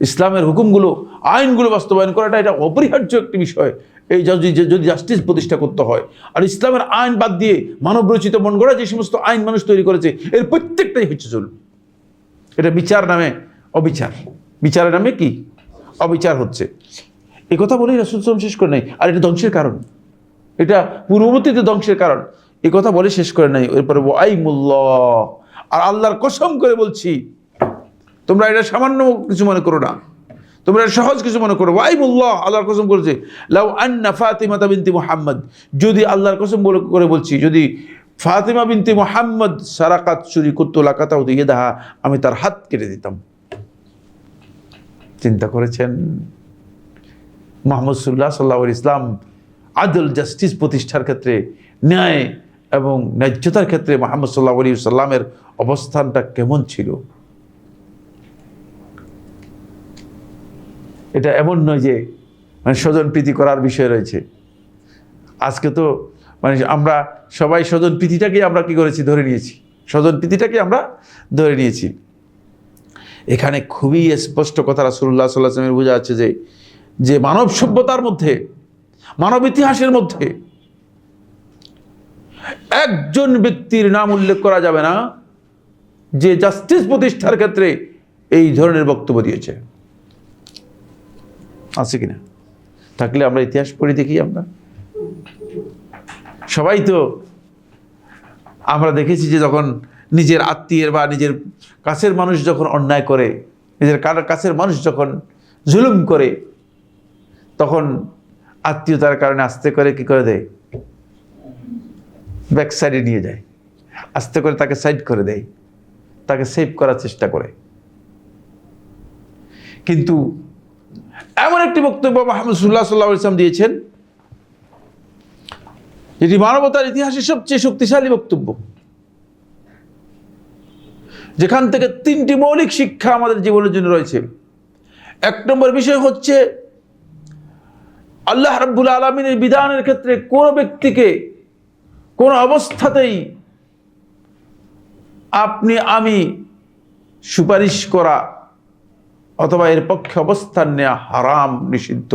ইসলামের হুকুমগুলো, আইনগুলো বাস্তবায়ন করাটা, এটা অপরিহার্য একটি বিষয়। এই যদি জাস্টিস প্রতিষ্ঠা করতে হয়, আর ইসলামের আইন বাদ দিয়ে মানব রচিত মন গড়া যে সমস্ত আইন মানুষ তৈরি করেছে, এর প্রত্যেকটাই হচ্ছে জুলম। এটা বিচার নামে অবিচার, বিচারের নামে কি? অবিচার হচ্ছে। এই কথা বলেই রাসূল সাল্লাল্লাহু আলাইহি ওয়াসাল্লাম শেষ করে নাই। আর এটা ধ্বংসের কারণ, এটা পূর্ববর্তীতে ধ্বংসের কারণ, এই কথা বলে শেষ করে নাই। এরপরে ওয়াইমুল্লাহ, আর আল্লাহর কসম করে বলছি, তোমরা এটা সামান্য কিছু মনে করো না, তোমরা সহজ কিছু মনে করো। ওয়াইমুল্লাহ, আল্লাহর কসম করেছে, লাউ আন্না ফাতিমা বিনতি মুহাম্মদ, যদি আল্লাহর কসম করে বলছি, যদি ফাতিমা বিনতি মুহাম্মদ সারাকাত চুরি করতো, লাকাতাও দিয়ে দাহা, আমি তার হাত কেটে দিতাম। চিন্তা করেছেন? মুহাম্মদ সাল্লাল্লাহু আলাইহি ওয়াসাল্লাম আদল, জাস্টিস প্রতিষ্ঠার ক্ষেত্রে, ন্যায় এবং ন্যায্যতার ক্ষেত্রে মুহাম্মদ সাল্লাল্লাহু আলাইহি ওয়াসাল্লামের অবস্থানটা কেমন ছিল? এটা এমন নয় যে স্বজন প্রীতি করার বিষয় রয়েছে। আজকে তো আমরা সবাই স্বজন প্রীতিটাকে আমরা কি করেছি? ধরে নিয়েছি। স্বজন প্রীতিটাকে আমরা ধরে নিয়েছি। এখানে খুবই স্পষ্ট কথা রাসূলুল্লাহ সাল্লাল্লাহু আলাইহি ওয়াসাল্লামের বোঝা যাচ্ছে যে মানব সভ্যতার মধ্যে, মানব ইতিহাসের মধ্যে একজন ব্যক্তির নাম উল্লেখ করা যাবে না যে জাস্টিস প্রতিষ্ঠার ক্ষেত্রে এই ধরনের বক্তব্য দিয়েছে। আছে কিনা? থাকলে আমরা ইতিহাস পড়ি, দেখি। আমরা সবাই তো আমরা দেখেছি যে যখন নিজের আত্মীয়ের বা নিজের কাছের মানুষ যখন অন্যায় করে, নিজের কাছের মানুষ যখন জুলুম করে, তখন আত্মীয়তার কারণে আস্তে করে কি করে দেয়? ব্যাক সাইডে নিয়ে যায়, আস্তে করে তাকে সাইড করে দেয়, তাকে সেভ করার চেষ্টা করে। কিন্তু এমন একটি বক্তব্য মুহাম্মদ সাল্লাল্লাহু আলাইহি ওয়াসাল্লাম দিয়েছেন, এটি মানবতার ইতিহাসের সবচেয়ে শক্তিশালী বক্তব্য, যেখান থেকে 3টি মৌলিক শিক্ষা আমাদের জীবনের জন্য রয়েছে। 1 নম্বর বিষয় হচ্ছে, আল্লাহ রাব্বুল আলামিনের বিধানের ক্ষেত্রে কোনো ব্যক্তিকে কোন অবস্থাতেই আপনি আমি সুপারিশ করা অথবা এর পক্ষে অবস্থান নেওয়া হারাম, নিষিদ্ধ,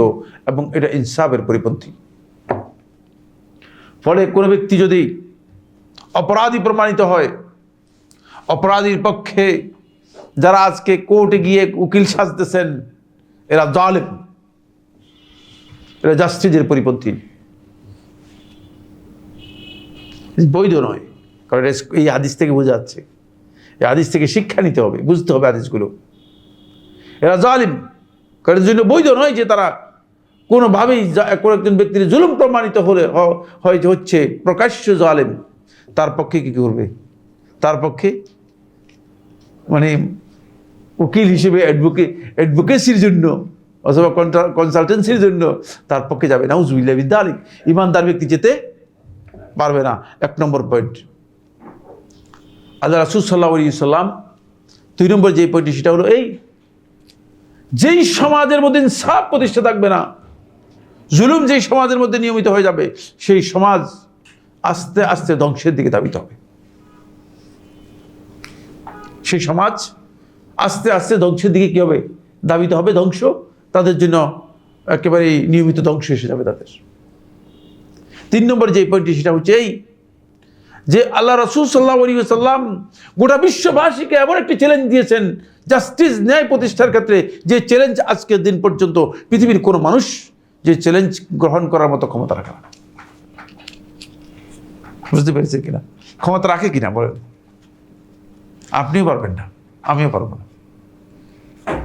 এবং এটা ইনসাফের পরিপন্থী। ফলে কোনো ব্যক্তি যদি অপরাধী প্রমাণিত হয়, অপরাধীর পক্ষে যারা আজকে কোর্টে গিয়ে উকিল সাজতেছেন, এরা জালেম, এরা জাস্টিসের পরিপন্থী, বৈধ নয়। কারণ এই হাদিস থেকে বোঝা যাচ্ছে, এই হাদিস থেকে শিক্ষা নিতে হবে, বুঝতে হবে হাদিসগুলো। এরা জালিম, কারণ জন্য বৈধ নয় যে তারা কোনোভাবেই কোনো একজন ব্যক্তির জুলুম প্রমাণিত হলে হচ্ছে প্রকাশ্য জালিম, তার পক্ষে কি করবে? তার পক্ষে মানে উকিল হিসেবে অ্যাডভোকেসির জন্য অথবা কনসালটেন্সির জন্য তার পক্ষে যাবে না। নাউজুবিল্লাহ মিন যালিক, ইমানদার ব্যক্তি যেতে পারবে না। 1 নম্বর পয়েন্ট। আল্লাহ রাসূল সাল্লাল্লাহু আলাইহি ওয়াসাল্লাম 2 নম্বর যে পয়েন্ট, সেটা হলো এই, যেই সমাজের মধ্যে ইনসাফ প্রতিষ্ঠা থাকবে না, জুলুম যেই সমাজের মধ্যে নিয়মিত হয়ে যাবে, সেই সমাজ আস্তে আস্তে ধ্বংসের দিকে ধাবিত হবে। সেই সমাজ আস্তে আস্তে ধ্বংসের দিকে কি হবে? ধাবিত হবে। ধ্বংস তাদের জন্য একেবারে নিয়মিত ধ্বংস এসে যাবে তাদের। 3 নম্বর যে পয়েন্টটি, সেটা হচ্ছে এই যে আল্লাহ রাসূল সাল্লাল্লাহু আলাইহি ওয়াসাল্লাম গোটা বিশ্ববাসীকে এমন একটি চ্যালেঞ্জ দিয়েছেন জাস্টিস, ন্যায় প্রতিষ্ঠার ক্ষেত্রে, যে চ্যালেঞ্জ আজকের দিন পর্যন্ত পৃথিবীর কোনো মানুষ যে চ্যালেঞ্জ গ্রহণ করার মতো ক্ষমতা রাখে না। বুঝতে পেরেছেন কিনা? ক্ষমতা রাখে কিনা বলেন? আপনিও পারবেন না, আমিও পারবো না।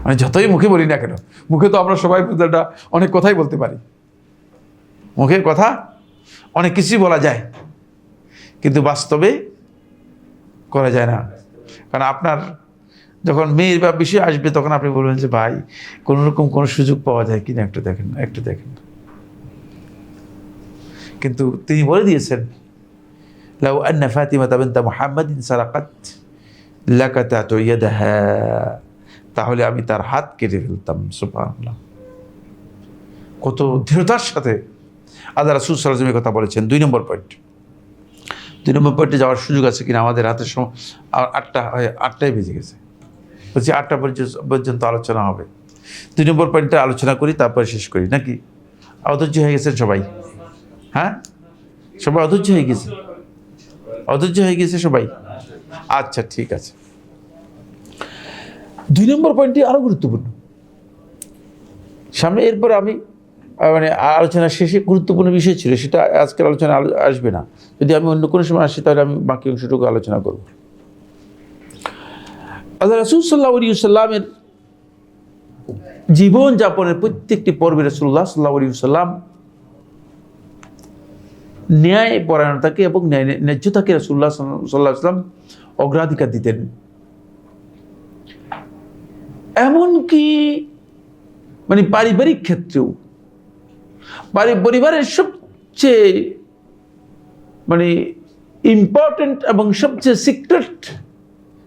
মানে যতই মুখে বলি না কেন, মুখে তো আমরা সবাই অনেক কথাই বলতে পারি, মুখের কথা অনেক কিছুই বলা যায়, কিন্তু বাস্তবে করা যায় না। কারণ আপনার যখন মেয়ের বা বিষয় আসবে, তখন আপনি বলবেন যে ভাই কোনো রকম কোনো সুযোগ পাওয়া যায় কিনা একটু দেখেন, একটু দেখেন। কিন্তু তিনি বলে দিয়েছেন, লাউ আন্না ফাতিমাতা বিনতা মুহাম্মাদিন সারাকাত লাকাতাতু ইয়াদাহা, তাহলে আমি তার হাত কেটে ফেলতাম। সুবহানাল্লাহ, কত দৃঢ়তার সাথে আল্লাহ রাসূল সাল্লাল্লাহু আলাইহি ওয়াসাল্লাম কথা বলেছেন। 2 নম্বর পয়েন্ট। 2 নম্বর পয়েন্টে যাওয়ার সুযোগ আছে কিনা? আমাদের হাতের সময় 8টায় বেজে গেছে, বলছি 8টা পর্যন্ত আলোচনা হবে। 2 নম্বর পয়েন্টটা আলোচনা করি, তারপরে শেষ করি নাকি? অধৈর্য হয়ে গেছেন সবাই? হ্যাঁ, সবাই অধৈর্য হয়ে গেছে? অধৈর্য হয়ে গেছে সবাই? আচ্ছা, ঠিক আছে। 2 নম্বর পয়েন্টটি আরো গুরুত্বপূর্ণ। সামনে এরপরে আমি মানে আলোচনা শেষে গুরুত্বপূর্ণ বিষয় ছিল, সেটা আজকের আলোচনা আসবে না। যদি আমি অন্য কোনো সময় আসি, তাহলে আমি বাকি অংশটুকু আলোচনা করব। আল্লাহ রাসূল সাল্লাল্লাহু আলাইহি ওয়াসাল্লামের জীবন যাপনের প্রত্যেকটি পর্বে রাসূলুল্লাহ সাল্লাল্লাহু আলাইহি ওয়াসাল্লাম ন্যায় পরায়ণতাকে এবং ন্যায্যতাকে রাসূলুল্লাহ সাল্লাল্লাহু আলাইহি ওয়াসাল্লাম অগ্রাধিকার দিতেন। এমনকি মানে পারিবারিক ক্ষেত্রেও, পরিবারের সবচেয়ে মানে ইম্পর্টেন্ট এবং সবচেয়ে সিক্রেট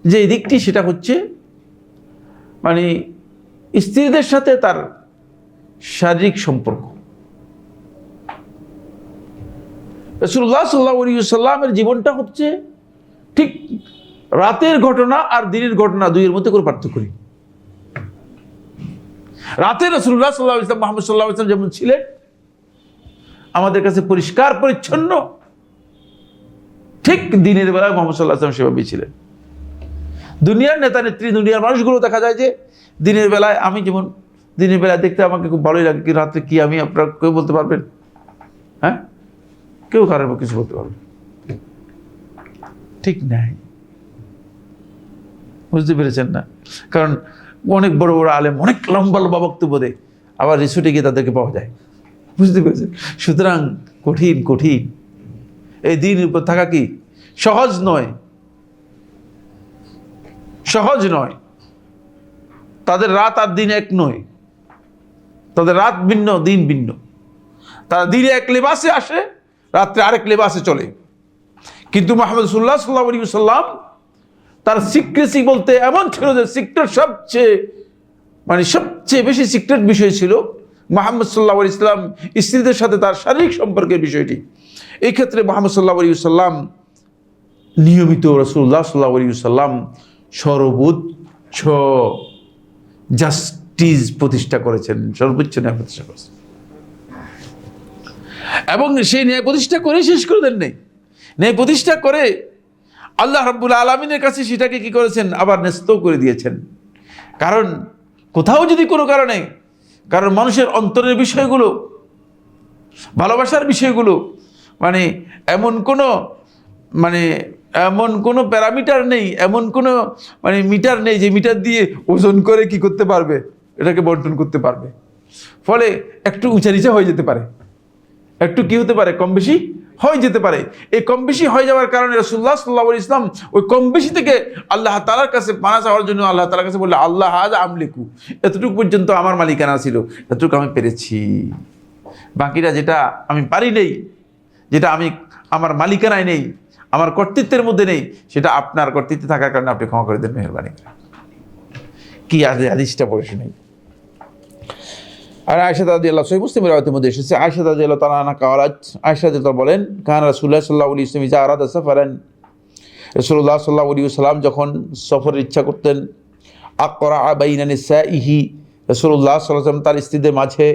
যে দিকটি, সেটা হচ্ছে মানে স্ত্রীদের সাথে তার শারীরিক সম্পর্ক। রাসূলুল্লাহ সাল্লাল্লাহু আলাইহি ওয়াসাল্লামের জীবনটা হচ্ছে ঠিক রাতের ঘটনা আর দিনের ঘটনা, দুইয়ের মধ্যে কোনো পার্থক্য নেই। রাতে রাসূলুল্লাহ সাল্লাল্লাহু আলাইহি ওয়াসাল্লাম, মুহাম্মদ সাল্লাল্লাহু আলাইহি ওয়াসাল্লাম যেমন ছিলেন আমাদের কাছে পরিষ্কার পরিচ্ছন্ন, ঠিক দিনের বেলায় মুহাম্মদ সাল্লাল্লাহু আলাইহি ওয়াসাল্লাম সেভাবেই ছিলেন। দুনিয়ার নেতা নেত্রী, দুনিয়ার মানুষগুলো দেখা যায় যে দিনের বেলায়, আমি যেমন দিনের বেলায় দেখতে আমাকে খুব ভালোই লাগে, কি রাত্রে কি আমি আপনারা কেউ বলতে পারবেন? হ্যাঁ, কেউ কারোর কিছু বলতে পারবে ঠিক নাই। বুঝতে পেরেছেন না? কারণ অনেক বড় বড় আলেম অনেক লম্বা লম্বা বক্তব্য দেয়, আবার রিসোর্টে গিয়ে তাদেরকে পাওয়া যায়। বুঝতে পেরেছেন? সুতরাং কঠিন কঠিন এই দিনের উপর থাকা কি সহজ নয়, সহজ নয়। তাদের রাত আর দিন এক নয়, তাদের রাত ভিন্ন, দিন ভিন্ন। তারা দিনে এক লেবাসে আসে, রাত্রে আরেক লেবাসে চলে। কিন্তু মুহাম্মদ সাল্লাল্লাহু আলাইহি ওয়াসাল্লাম তার সিক্রেসি বলতে এমন ছিল যে সিক্রেট সবচেয়ে বেশি সিক্রেট বিষয় ছিল মুহাম্মদ সাল্লাল্লাহু আলাইহি ওয়াসাল্লাম স্ত্রীদের সাথে তার শারীরিক সম্পর্কের বিষয়টি। এই ক্ষেত্রে মুহাম্মদ সাল্লাল্লাহু আলাইহি ওয়াসাল্লাম নিয়মিত রাসূলুল্লাহ সাল্লাল্লাহু আলাইহি ওয়াসাল্লাম সর্বোচ্চ জাস্টিস প্রতিষ্ঠা করেছেন, সর্বোচ্চ ন্যায় প্রতিষ্ঠা করেছেন, এবং সেই ন্যায় প্রতিষ্ঠা করে শেষ করে দেন নাই। ন্যায় প্রতিষ্ঠা করে আল্লাহ রাব্বুল আলামিনের কাছে সেটাকে কি করেছেন, আবার ন্যস্ত করে দিয়েছেন। কারণ কোথাও যদি কোনো কারণে কারণ মানুষের অন্তরের বিষয়গুলো, ভালোবাসার বিষয়গুলো এমন কোনো প্যারামিটার নেই, এমন কোনো মিটার নেই যে মিটার দিয়ে ওজন করে কি করতে পারবে, এটাকে বন্টন করতে পারবে। ফলে একটু উঁচা নিচা হয়ে যেতে পারে, একটু কি হতে পারে, কম বেশি হয়ে যেতে পারে। এই কম বেশি হয়ে যাওয়ার কারণে রাসূলুল্লাহ সাল্লাল্লাহু আলাইহি ওয়াসাল্লাম ওই কম বেশি থেকে আল্লাহ তাআলার কাছে পানা চাওয়ার জন্য আল্লাহ তাআলার কাছে বললে, আল্লাহ হাযা আমলিকু, এতটুকু পর্যন্ত আমার মালিকানা ছিল, এতটুকু আমি পেরেছি, বাকিটা যেটা আমি পারি নেই, যেটা আমি আমার মালিকানায় নেই, আমার কর্তৃত্বের মধ্যে নেই, সেটা আপনার কর্তৃত্বে থাকার কারণে আপনি ক্ষমা করে দেন মেহেরবানি করে। কি হাদিসটা পড়ে শুনি। আর আয়েশা রাদিয়াল্লাহু সহিহ মুসলিমের রাওয়ায়াতের মধ্যে এসেছে, আয়েশা রাদিয়াল্লাহু তাআলা আনহা ক্বালাত, আয়েশা রাদিয়াল্লাহু বলেন, কান রাসূলুল্লাহ সাল্লাল্লাহু আলাইহি ওয়াসাল্লাম ইযা আরাদা সাফারান, রাসূলুল্লাহ সাল্লাল্লাহু আলাইহি ওয়াসাল্লাম যখন সফরের ইচ্ছা করতেন, আকরা বাইনা নিসাইহি, রাসূলুল্লাহ সাল্লাল্লাহু আলাইহি ওয়াসাল্লাম তার স্ত্রীদের মাঝে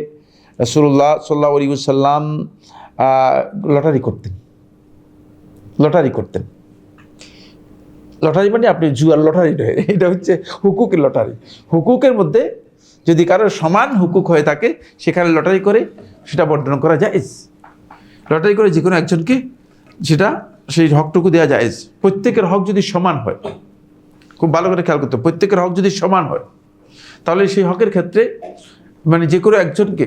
রাসূলুল্লাহ সাল্লাল্লাহু আলাইহি ওয়াসাল্লাম লটারি করতেন। লটারি মানে আপনি জুয়ার লটারি নয়, এটা হচ্ছে হুকুকের লটারি। হুকুকের মধ্যে যদি কারোর সমান হুকুক হয়ে থাকে সেখানে লটারি করে সেটা বন্টন করা জায়েজ। লটারি করে যে কোনো একজনকে সেই হকটুকু দেওয়া জায়েজ। প্রত্যেকের হক যদি সমান হয়, খুব ভালো করে খেয়াল করতে, প্রত্যেকের হক যদি সমান হয় তাহলে সেই হকের ক্ষেত্রে যে কোনো একজনকে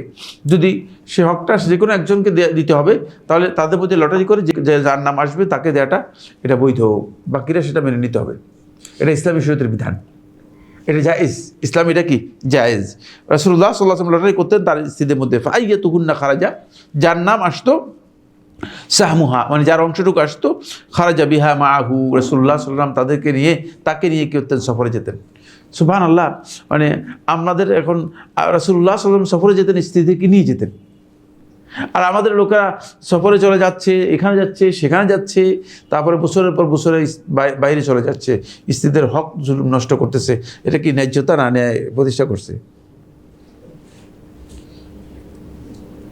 যদি সে হকটা যে কোনো একজনকে দিতে হবে, তাহলে তাদের প্রতি লটারি করে যার নাম আসবে তাকে দেওয়াটা এটা বৈধ, বাকিরা সেটা মেনে নিতে হবে। এটা ইসলামী শরীয়তের বিধান, এটা জায়েজ। ইসলাম এটা কি জায়েজ। রাসূলুল্লাহ সাল্লাল্লাহু আলাইহি ওয়াসাল্লাম লটারি করতেন তার স্ত্রীদের মধ্যে, ফাইয়াতুহুন্না খারাজা, যার নাম আসতো, সাহমুহা যার অংশটুকু আসতো, খারাজা বিহা মাআহু, রাসূলুল্লাহ সাল্লাল্লাহু আলাইহি ওয়াসাল্লাম তাকে নিয়ে কি করতেন, সফরে যেতেন। সুবহানাল্লাহ, আমাদের এখন রাসূলুল্লাহ সাল্লাল্লাহু আলাইহি ওয়াসাল্লাম সফরে যেতেন, স্ত্রীদেরকে নিয়ে যেতেন। আর আমাদের লোকেরা সফরে চলে যাচ্ছে, এখানে যাচ্ছে সেখানে যাচ্ছে, তারপরে বছরের পর বছরে বাইরে চলে যাচ্ছে, স্ত্রীদের হক জুলুম নষ্ট করতেছে। এটা কি ন্যায্যতা না ন্যায় প্রতিষ্ঠা করছে?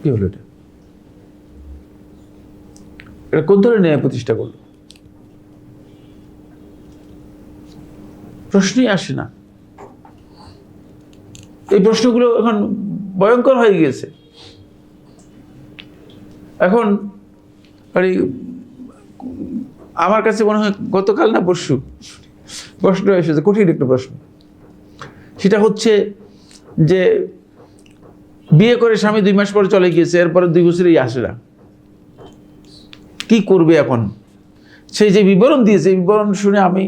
কি হলো এটা? এটা কোন ধরনের ন্যায় প্রতিষ্ঠা করলো? প্রশ্নই আসে না। এই প্রশ্নগুলো এখন ভয়ঙ্কর হয়ে গিয়েছে। এখন আমার কাছে মনে হয় গতকাল না পরশু প্রশ্ন এসেছে, কঠিন একটা প্রশ্ন। সেটা হচ্ছে যে বিয়ে করে স্বামী 2 মাস পরে চলে গিয়েছে, এরপরে 2 বছরই আসে না, কি করবে এখন? সেই যে বিবরণ দিয়েছে, এই বিবরণ শুনে আমি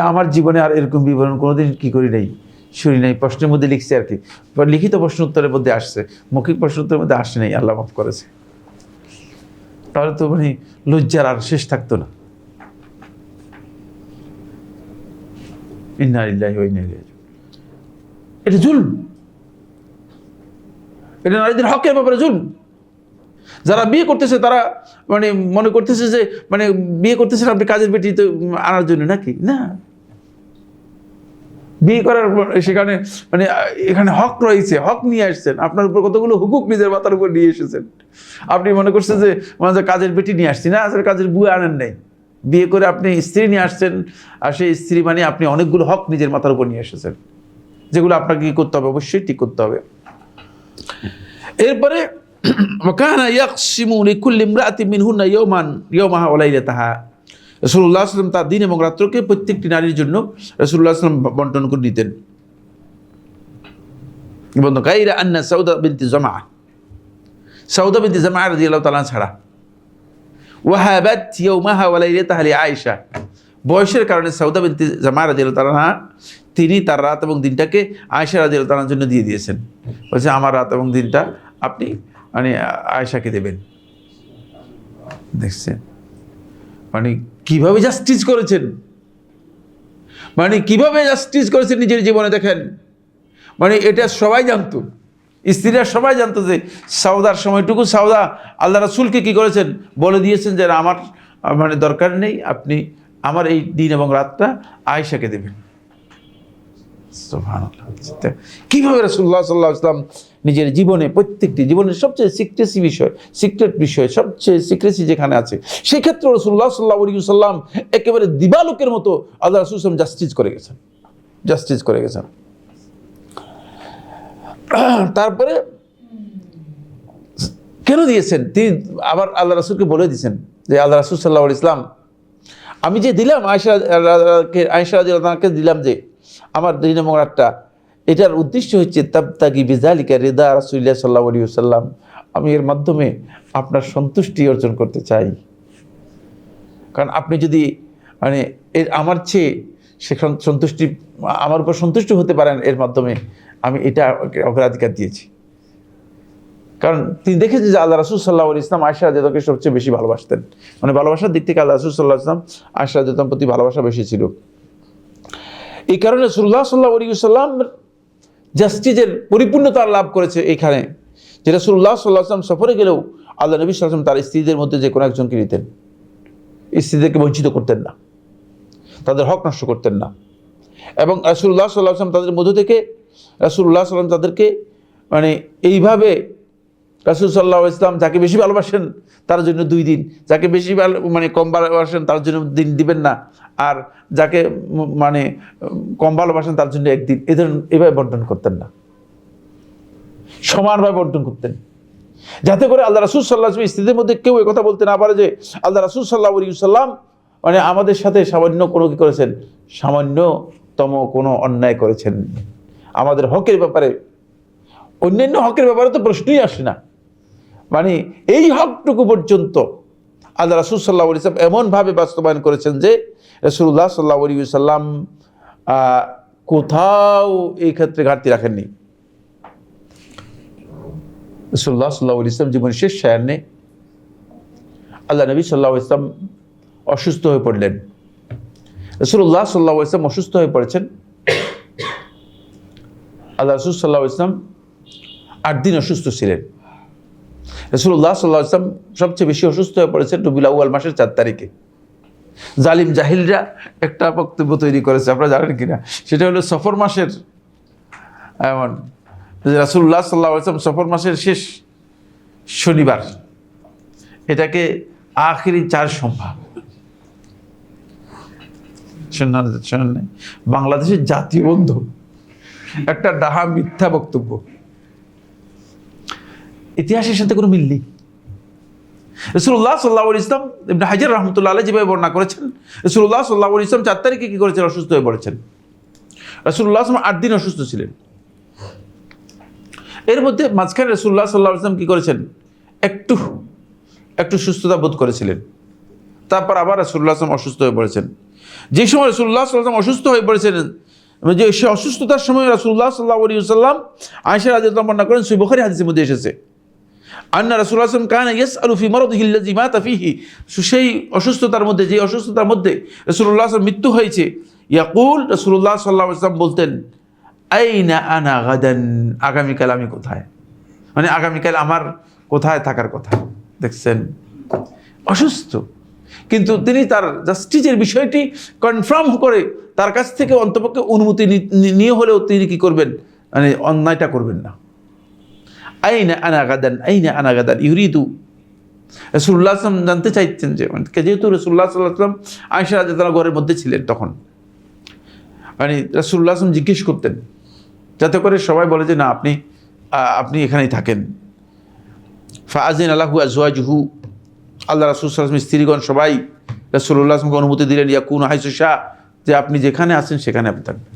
আমার জীবনে আর এরকম বিবরণ কোনোদিন কি করি নাই, শুনি নাই। প্রশ্নের মধ্যে লিখছে আর কি, লিখিত প্রশ্ন উত্তরের মধ্যে আসছে, মৌখিক প্রশ্ন উত্তরের মধ্যে আসে নাই, আল্লাহ মাফ করেছে। তাহলে তো লজ্জার আর শেষ থাকতো না। ইন্না লিল্লাহি ওয়া ইন্না ইলাইহি রাজিউন। এটা জুলম, এটা নারীদের হকের ব্যাপারে জুলম। যারা বিয়ে করতেছে তারা মনে করতেছে যে বিয়ে করতেছেন আপনি কাজের বেটি তো আনার জন্য, নাকি? না, বিয়ে করার সেখানে এখানে হক রয়েছে, হক নিয়ে আসছেন, আপনার উপর কতগুলো হুকুক নিজের মাথার উপর নিয়ে এসেছেন। আপনি মনে করছেন যে কাজের বেটি নিয়ে আসছি, না, আসলে কাজের বুয়া আনেন নাই। বিয়ে করে আপনি স্ত্রী নিয়ে আসছেন, আর সেই স্ত্রী আপনি অনেকগুলো হক নিজের মাথার উপর নিয়ে এসেছেন, যেগুলো আপনাকে কি করতে হবে, অবশ্যই ঠিক করতে হবে। এরপরে ওয়াকানা ইয়াকসিমু লিকুল্লি ইমরাআতিন মিনহুন্না ইয়াওমাহা ওয়া লাইলাতাহা, রাসূলুল্লাহ সাল্লাল্লাহু আলাইহি ওয়াসাল্লাম তার দিন এবং রাত্রকে প্রত্যেকটি নারীর জন্য রাসূলুল্লাহ সাল্লাল্লাহু আলাইহি ওয়াসাল্লাম বন্টন করে দিতেন। বন্ধু গায়রা আন্না সাউদা বিনতি জামা রাদিয়াল্লাহু তাআলা ছাড়া, ওয়াহাবাত ইয়াওমাহা ওয়া লাইলাতাহা লিআয়েশা, বয়সের কারণে সাউদা বিনতি জামা রাদিয়াল্লাহু তাআলা তিনি তার রাত এবং দিনটাকে আয়েশা রাদিয়াল্লাহু তাআলার জন্য দিয়ে দিয়েছেন। বলছে আমার রাত এবং দিনটা আপনি আয়েশাকে দেবেন। দেখছেন মানে কিভাবে জাস্টিস করেছেন, মানে কিভাবে জাস্টিস করেছেন নিজের জীবনে। দেখেন মানে এটা সবাই জানতো, স্ত্রীরা সবাই জানতো যে সাউদার সময়টুকু সাউদা আল্লাহ রাসূলকে কি করেছেন, বলে দিয়েছেন যে আমার মানে দরকার নেই, আপনি আমার এই দিন এবং রাতটা আয়েশাকে দেবেন। সুবহানাল্লাহ। কিভাবে রাসূলুল্লাহ সাল্লাল্লাহু আলাইহি ওয়াসাল্লাম নিজের জীবনে প্রত্যেকটি জীবনের সবচেয়ে সিক্রেট বিষয় সবচেয়ে সিক্রেসি যেখানে আছে সেই ক্ষেত্রে রাসূলুল্লাহ সাল্লাল্লাহু আলাইহি ওয়াসাল্লাম একেবারে দিবালোকের মতো আল্লাহ রাসূল সাল্লাল্লাহু আলাইহি ওয়াসাল্লাম জাস্টিস করে গেছেন। তারপরে কেন দিয়েছেন তিনি আবার আল্লাহ রাসূলকে বলে দিয়েছেন যে আল্লাহ রাসূল সাল্লাল্লাহু আলাইহি ওয়াসাল্লাম আমি যে দিলাম আয়েশা রাদিয়াল্লাহু আনহাকে দিলাম যে আমার দিন এবং রাতটা, এটার উদ্দেশ্য হচ্ছে তাবতাগি বিযালিকা রিদা রাসূলুল্লাহ সাল্লাল্লাহু আলাইহি ওয়াসাল্লাম, আমি এর মাধ্যমে আপনার সন্তুষ্টি অর্জন করতে চাই। কারণ আপনি যদি মানে আমার চেয়ে সেখান সন্তুষ্টি আমার উপর সন্তুষ্ট হতে পারেন, এর মাধ্যমে আমি এটা অগ্রাধিকার দিয়েছি। কারণ তিনি দেখেছেন যে আল্লাহ রাসূল সাল্লাল্লাহু আলাইহি ওয়াসাল্লাম আয়েশা রাদিয়াল্লাহু আনহাকে সবচেয়ে বেশি ভালোবাসতেন, মানে ভালোবাসার দিক থেকে আল্লাহ রাসূল সাল্লাল্লাহু আলাইহি ওয়াসাল্লাম আয়েশা রাদিয়াল্লাহু আনহার প্রতি ভালোবাসা বেশি ছিল। এই কারণে রাসূলুল্লাহ সাল্লাল্লাহু আলাইহি ওয়াসাল্লাম জাস্টিসের পরিপূর্ণতা লাভ করেছে এইখানে যে রাসূলুল্লাহ সাল্লাল্লাহু আলাইহি ওয়াসাল্লাম সফরে গেলেও আল্লাহ নবী সাল্লাল্লাহু আলাইহি ওয়াসাল্লাম তার স্ত্রীদের মধ্যে যে কোনো একজনকে নিতেন, স্ত্রীদেরকে বঞ্চিত করতেন না, তাদের হক নষ্ট করতেন না। এবং রাসূলুল্লাহ সাল্লাল্লাহু আলাইহি ওয়াসাল্লাম তাদের মধ্য থেকে রাসূলুল্লাহ সাল্লাল্লাহু আলাইহি ওয়াসাল্লাম তাদেরকে মানে এইভাবে রাসূল সাল্লাল্লাহু আলাইহি ওয়াসাল্লাম যাকে বেশি ভালোবাসেন তার জন্য 2 দিন, যাকে বেশি মানে কম ভালোবাসেন তার জন্য দিন দিবেন না, আর যাকে মানে কম ভালোবাসেন তার জন্য 1 দিন, এভাবে বন্টন করতেন না, সমানভাবে বন্টন করতেন, যাতে করে আল্লাহ রাসূল সাল্লাল্লাহু আলাইহি ওয়াসাল্লাম স্ত্রীদের মধ্যে কেউ কথা বলতে না পারে যে আল্লাহ রাসূল সাল্লাল্লাহু আলাইহি ওয়াসাল্লাম মানে আমাদের সাথে সামান্য কোনো কি করেছেন, সামান্যতম কোনো অন্যায় করেছেন। আমাদের হকের ব্যাপারে, অন্যান্য হকের ব্যাপারে তো প্রশ্নই আসে না, মানে এই হকটুকু পর্যন্ত আল্লাহ রাসূল সাল্লাল্লাহু আলাইহি ওয়াসাল্লাম এমনভাবে বাস্তবায়ন করেছেন যে রাসূলুল্লাহ সাল্লাল্লাহু আলাইহি ওয়াসাল্লাম কোথাও এই ক্ষেত্রে ঘাটতি রাখেননি। রাসূলুল্লাহ সাল্লাল্লাহু আলাইহি ওয়াসাল্লাম জীবনের শেষ সায়ান্নে আল্লাহ নবী সাল্লাল্লাহু আলাইহি ওয়াসাল্লাম অসুস্থ হয়ে পড়লেন। রাসূলুল্লাহ সাল্লাল্লাহু আলাইহি ওয়াসাল্লাম অসুস্থ হয়ে পড়েছেন। আল্লাহ রাসূল সাল্লাল্লাহু আলাইহি ওয়াসাল্লাম 8 দিন অসুস্থ ছিলেন। রাসূলুল্লাহ সাল্লাল্লাহু আলাইহি ওয়াসাল্লাম সবচেয়ে বেশি অসুস্থ হয়ে পড়েছেন রবিউল আউয়াল মাসের 4 তারিখে। জালিম জাহিলরা একটা বক্তব্য তৈরি করেছে, আপনারা জানেন কিনা, সেটা হলো সফর মাসের এমন রাসূলুল্লাহ সাল্লাল্লাহু আলাইহি ওয়াসাল্লাম সফর মাসের শেষ শনিবার, এটাকে আখিরি 4 সোমবার। শোনেন নাই, বাংলাদেশের জাতীয় বন্ধু একটা ডাহা মিথ্যা বক্তব্য, ইতিহাসের সাথে কোনো মিল নেই। রাসূলুল্লাহ সাল্লাল্লাহু আলাইহি ওয়াসাল্লাম ইবনে হাজার রাহমাতুল্লাহ আলাইহি যেভাবে বর্ণনা করেছেন, রাসূলুল্লাহ সাল্লাল্লাহু আলাইহি ওয়াসাল্লাম 4 তারিখে কি করেছেন, অসুস্থ হয়ে পড়েছেন। রাসূলুল্লাহ সাল্লাল্লাহু আলাইহি ওয়াসাল্লাম 8 দিন অসুস্থ ছিলেন। এর মধ্যে মাঝখানে রাসূলুল্লাহ সাল্লাল্লাহু আলাইহি ওয়াসাল্লাম কি করেছেন, একটু সুস্থতা বোধ করেছিলেন। তারপর আবার রাসূলুল্লাহ সাল্লাল্লাহু আলাইহি ওয়াসাল্লাম অসুস্থ হয়ে পড়েছেন। যে সময় রাসূলুল্লাহ সাল্লাল্লাহু আলাইহি ওয়াসাল্লাম অসুস্থ হয়ে পড়েছেন, যে সে অসুস্থতার সময় রাসূলুল্লাহ সাল্লাল্লাহু আলাইহি ওয়াসাল্লাম আয়েশা রাদিয়াল্লাহু আনহা বর্ণনা করেন, সহিহ বুখারী হাদিসের মধ্যে এসেছে, আন্না রাসূলুল্লাহ সাল্লাল্লাহু আলাইহি ওয়াসাল্লাম কানা ইয়াসআলু ফি মারাদিহি আল্লাযী মাতা ফীহি, সেই অসুস্থতার মধ্যে, যে অসুস্থতার মধ্যে রাসূলুল্লাহ সাল্লাল্লাহু আলাইহি ওয়াসাল্লাম মৃত্যু হয়েছে, ইয়াকুল রাসূলুল্লাহ সাল্লাল্লাহু আলাইহি ওয়াসাল্লাম বলতেন, আইনা আনা গাদান, আগামীকাল আমি কোথায়, মানে আগামীকাল আমার কোথায় থাকার কথা। দেখছেন, অসুস্থ, কিন্তু তিনি তার জাস্টিসের বিষয়টি কনফার্ম করে তার কাছ থেকে অন্তপক্ষে অনুমতি নিয়ে হলেও তিনি কি করবেন, মানে অন্যায়টা করবেন না। আইনা আনা গাদান, আইনা আনা গাদান ইউরিদু, রাসূলুল্লাহ সাল্লাল্লাহু আলাইহি ওয়াসাল্লাম জানতে চাইছেন যে, যেহেতু রাসূলুল্লাহ সাল্লাল্লাহু আলাইহি ওয়াসাল্লাম আয়েশা রাদিয়াল্লাহু আনহা ঘরের মধ্যে ছিলেন তখন, মানে রাসূলুল্লাহ সাল্লাল্লাহু আলাইহি ওয়াসাল্লাম জিজ্ঞেস করতেন যাতে করে সবাই বলে যে না আপনি এখানেই থাকেন। ফাআযিনা লাহু আজওয়াজুহু, আল্লাহ রাসূল সাল্লাল্লাহু আলাইহি ওয়াসাল্লাম স্ত্রীগণ সবাই রাসূলুল্লাহ সাল্লাল্লাহু আলাইহি ওয়াসাল্লামকে অনুমতি দিলেন, ইয়াকুনু হাইসু শা, যে আপনি যেখানে আছেন সেখানে আপনি থাকবেন,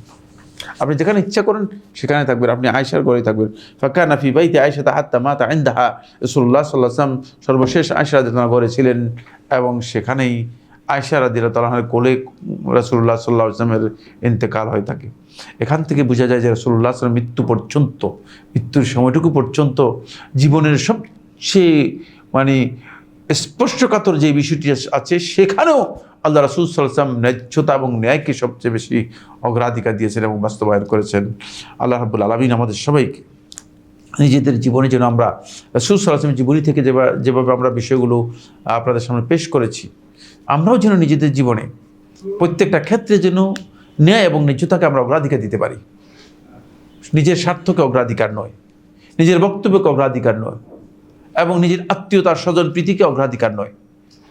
আপনি যেখানে ইচ্ছা করেন সেখানে থাকবেন, আপনি আয়েশার ঘরে থাকবেন। ফাকানা ফি বাইতি আয়েশা হাত্তা মাতা ইনদাহা, রাসূলুল্লাহ সাল্লাল্লাহু আলাইহি ওয়াসাল্লাম সর্বশেষ আয়েশা রাদিয়াল্লাহু আনহা ঘরে ছিলেন এবং সেখানেই আয়েশা রাদিয়াল্লাহু আনহার কোলে রাসূলুল্লাহ সাল্লাল্লাহু আলাইহি ওয়াসাল্লামের ইন্তেকাল হয়ে থাকে। এখান থেকে বোঝা যায় যে রাসূলুল্লাহ সাল্লাল্লাহু আলাইহি ওয়াসাল্লাম মৃত্যু পর্যন্ত, মৃত্যুর সময়টুকু পর্যন্ত জীবনের সবচেয়ে মানে স্পর্শকাতর যে বিষয়টি আছে সেখানেও আল্লাহ রাসূল সাল্লাল্লাহু আলাইহি ওয়াসাল্লাম ন্যায্যতা এবং ন্যায়কে সবচেয়ে বেশি অগ্রাধিকার দিয়েছেন এবং বাস্তবায়ন করেছেন। আল্লাহ রাব্বুল আলামিন আমাদের সবাইকে নিজেদের জীবনে যেন আমরা রাসূল সাল্লাল্লাহু আলাইহি ওয়াসাল্লামের জীবনী থেকে যেভাবে আমরা বিষয়গুলো আপনাদের সামনে পেশ করেছি, আমরাও যেন নিজেদের জীবনে প্রত্যেকটা ক্ষেত্রে যেন ন্যায় এবং ন্যায্যতাকে আমরা অগ্রাধিকার দিতে পারি। নিজের স্বার্থকে অগ্রাধিকার নয়, নিজের বক্তব্যকে অগ্রাধিকার নয়, এবং নিজের আত্মীয়তার স্বজন প্রীতিকে অগ্রাধিকার নয়।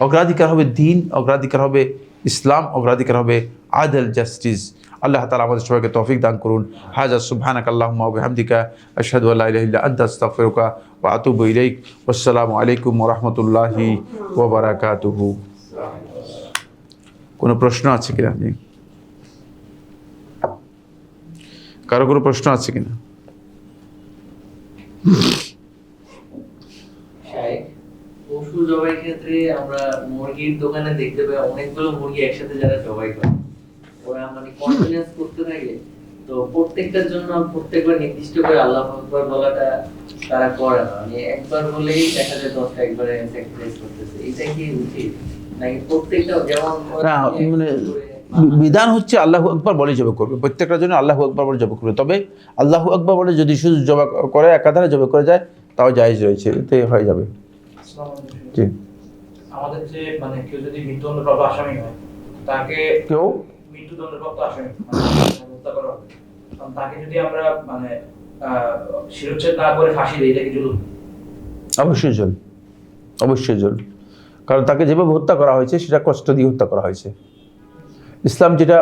অগ্রাধিকার হবে দ্বীন, অগ্রাধিকার হবে ইসলাম, অগ্রাধিকার হবে আদল, জাস্টিস। আল্লাহ তাআলা আমাদের সবাইকে তৌফিক দান করুন। হাজা সুবহানাকা আল্লাহুম্মা ওয়া বিহামদিকা আশহাদু আল্লা ইলাহা ইল্লা আনতা আস্তাগফিরুকা ওয়া আতুবু ইলাইক। আসসালামু আলাইকুম ওয়া রাহমাতুল্লাহি ওয়া বারাকাতুহু। কোনো প্রশ্ন আছে কিনা? কারো কোনো প্রশ্ন আছে কিনা? পশু জবাই ক্ষেত্রে আমরা মুরগির দোকানে দেখতে পাই অনেকগুলো মুরগি একসাথে যারা জবাই করে, ওরা মানে কন্টিনিউয়াস করতে থাকে। তো প্রত্যেকটার জন্য প্রত্যেকবার নির্দিষ্ট করে আল্লাহু আকবার বলাটা তারা করে না, মানে একবার বলেই দেখা যায় 10টা একবারে স্যাক্রিফাইস করতেছে। এটা কি উচিত নাকি প্রত্যেকটা যেমন না, মানে বিধান হচ্ছে আল্লাহু আকবার বলে জবাই করবে, প্রত্যেকটার জন্য আল্লাহু আকবার বলে জবাই করবে। তবে আল্লাহু আকবার বলে যদি শুধু জবাই করে, একাধারে জবাই করে যায়, তাও জায়েজ রয়েছে, এতে হয়ে যাবে। জি, আমাদের যে মানে কেউ যদি মৃত্যুদণ্ডপ্রাপ্ত আসামি হয়, তাকে কেউ মৃত্যুদণ্ডপ্রাপ্ত আসামি হত্যা করা হবে, তাকে যদি আমরা মানে শিরোচ্ছেদ না করে ফাঁসি দিই, এটা কি জুলুম? অবশ্যই জুলুম, অবশ্যই জুলুম। কারণ তাকে যেভাবে হত্যা করা হয়েছে সেটা কষ্ট দিয়ে হত্যা করা হয়েছে। ইসলাম যেটা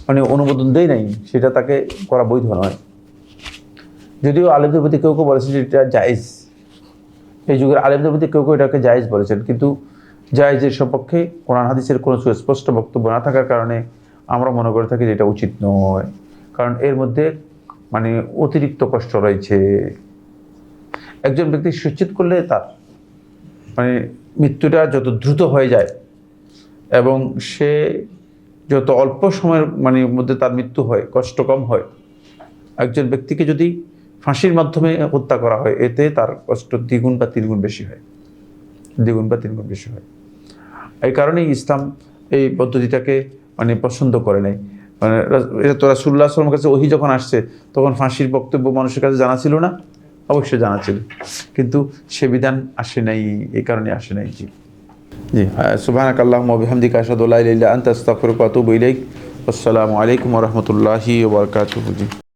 মানে অনুমোদন দেয় নাই, সেটা তাকে করা বৈধ নয়। যদিও আলেমদের প্রতি কেউ কেউ বলেছেন যে এটা জায়েজ, এই যুগের আলেমদের প্রতি কেউ কেউ এটাকে জায়েজ বলেছেন, কিন্তু জায়েজের সপক্ষে কোরআন হাদিসের কোনো সুস্পষ্ট বক্তব্য না থাকার কারণে আমরা মনে করে থাকি যে এটা উচিত নয়। কারণ এর মধ্যে মানে অতিরিক্ত কষ্ট রয়েছে। একজন ব্যক্তি সুচিত করলে তার মানে মৃত্যুটা যত দ্রুত হয়ে যায় এবং সে যত অল্প সময়ের মানে মধ্যে তার মৃত্যু হয়, কষ্ট কম হয়। একজন ব্যক্তিকে যদি ফাঁসির মাধ্যমে হত্যা করা হয়, এতে তার কষ্ট দ্বিগুণ বা তিনগুণ বেশি হয়, দ্বিগুণ বা তিনগুণ বেশি হয়। এই কারণেই ইসলাম এই পদ্ধতিটাকে মানে পছন্দ করে নাই। মানে এটা তো রাসূলুল্লাহ সাল্লাল্লাহু আলাইহি ওয়াসাল্লামের কাছে ওহী যখন আসছে, তখন ফাঁসির বক্তব্য মানুষের কাছে জানা ছিল না? অবশ্যই জানা ছিল, কিন্তু সে বিধান আসে নাই, এই কারণে আসে নাই। জি জি, সুবহানাকা আল্লাহুম্মা ওয়া বিহামদিকা আশহাদু আল্লা ইলাহা ইল্লা আনতা আস্তাগফিরুকা ওয়া আতুবু ইলাইক। আসসালামু আলাইকুম ওয়া রাহমাতুল্লাহি ওয়া বারাকাতুহু।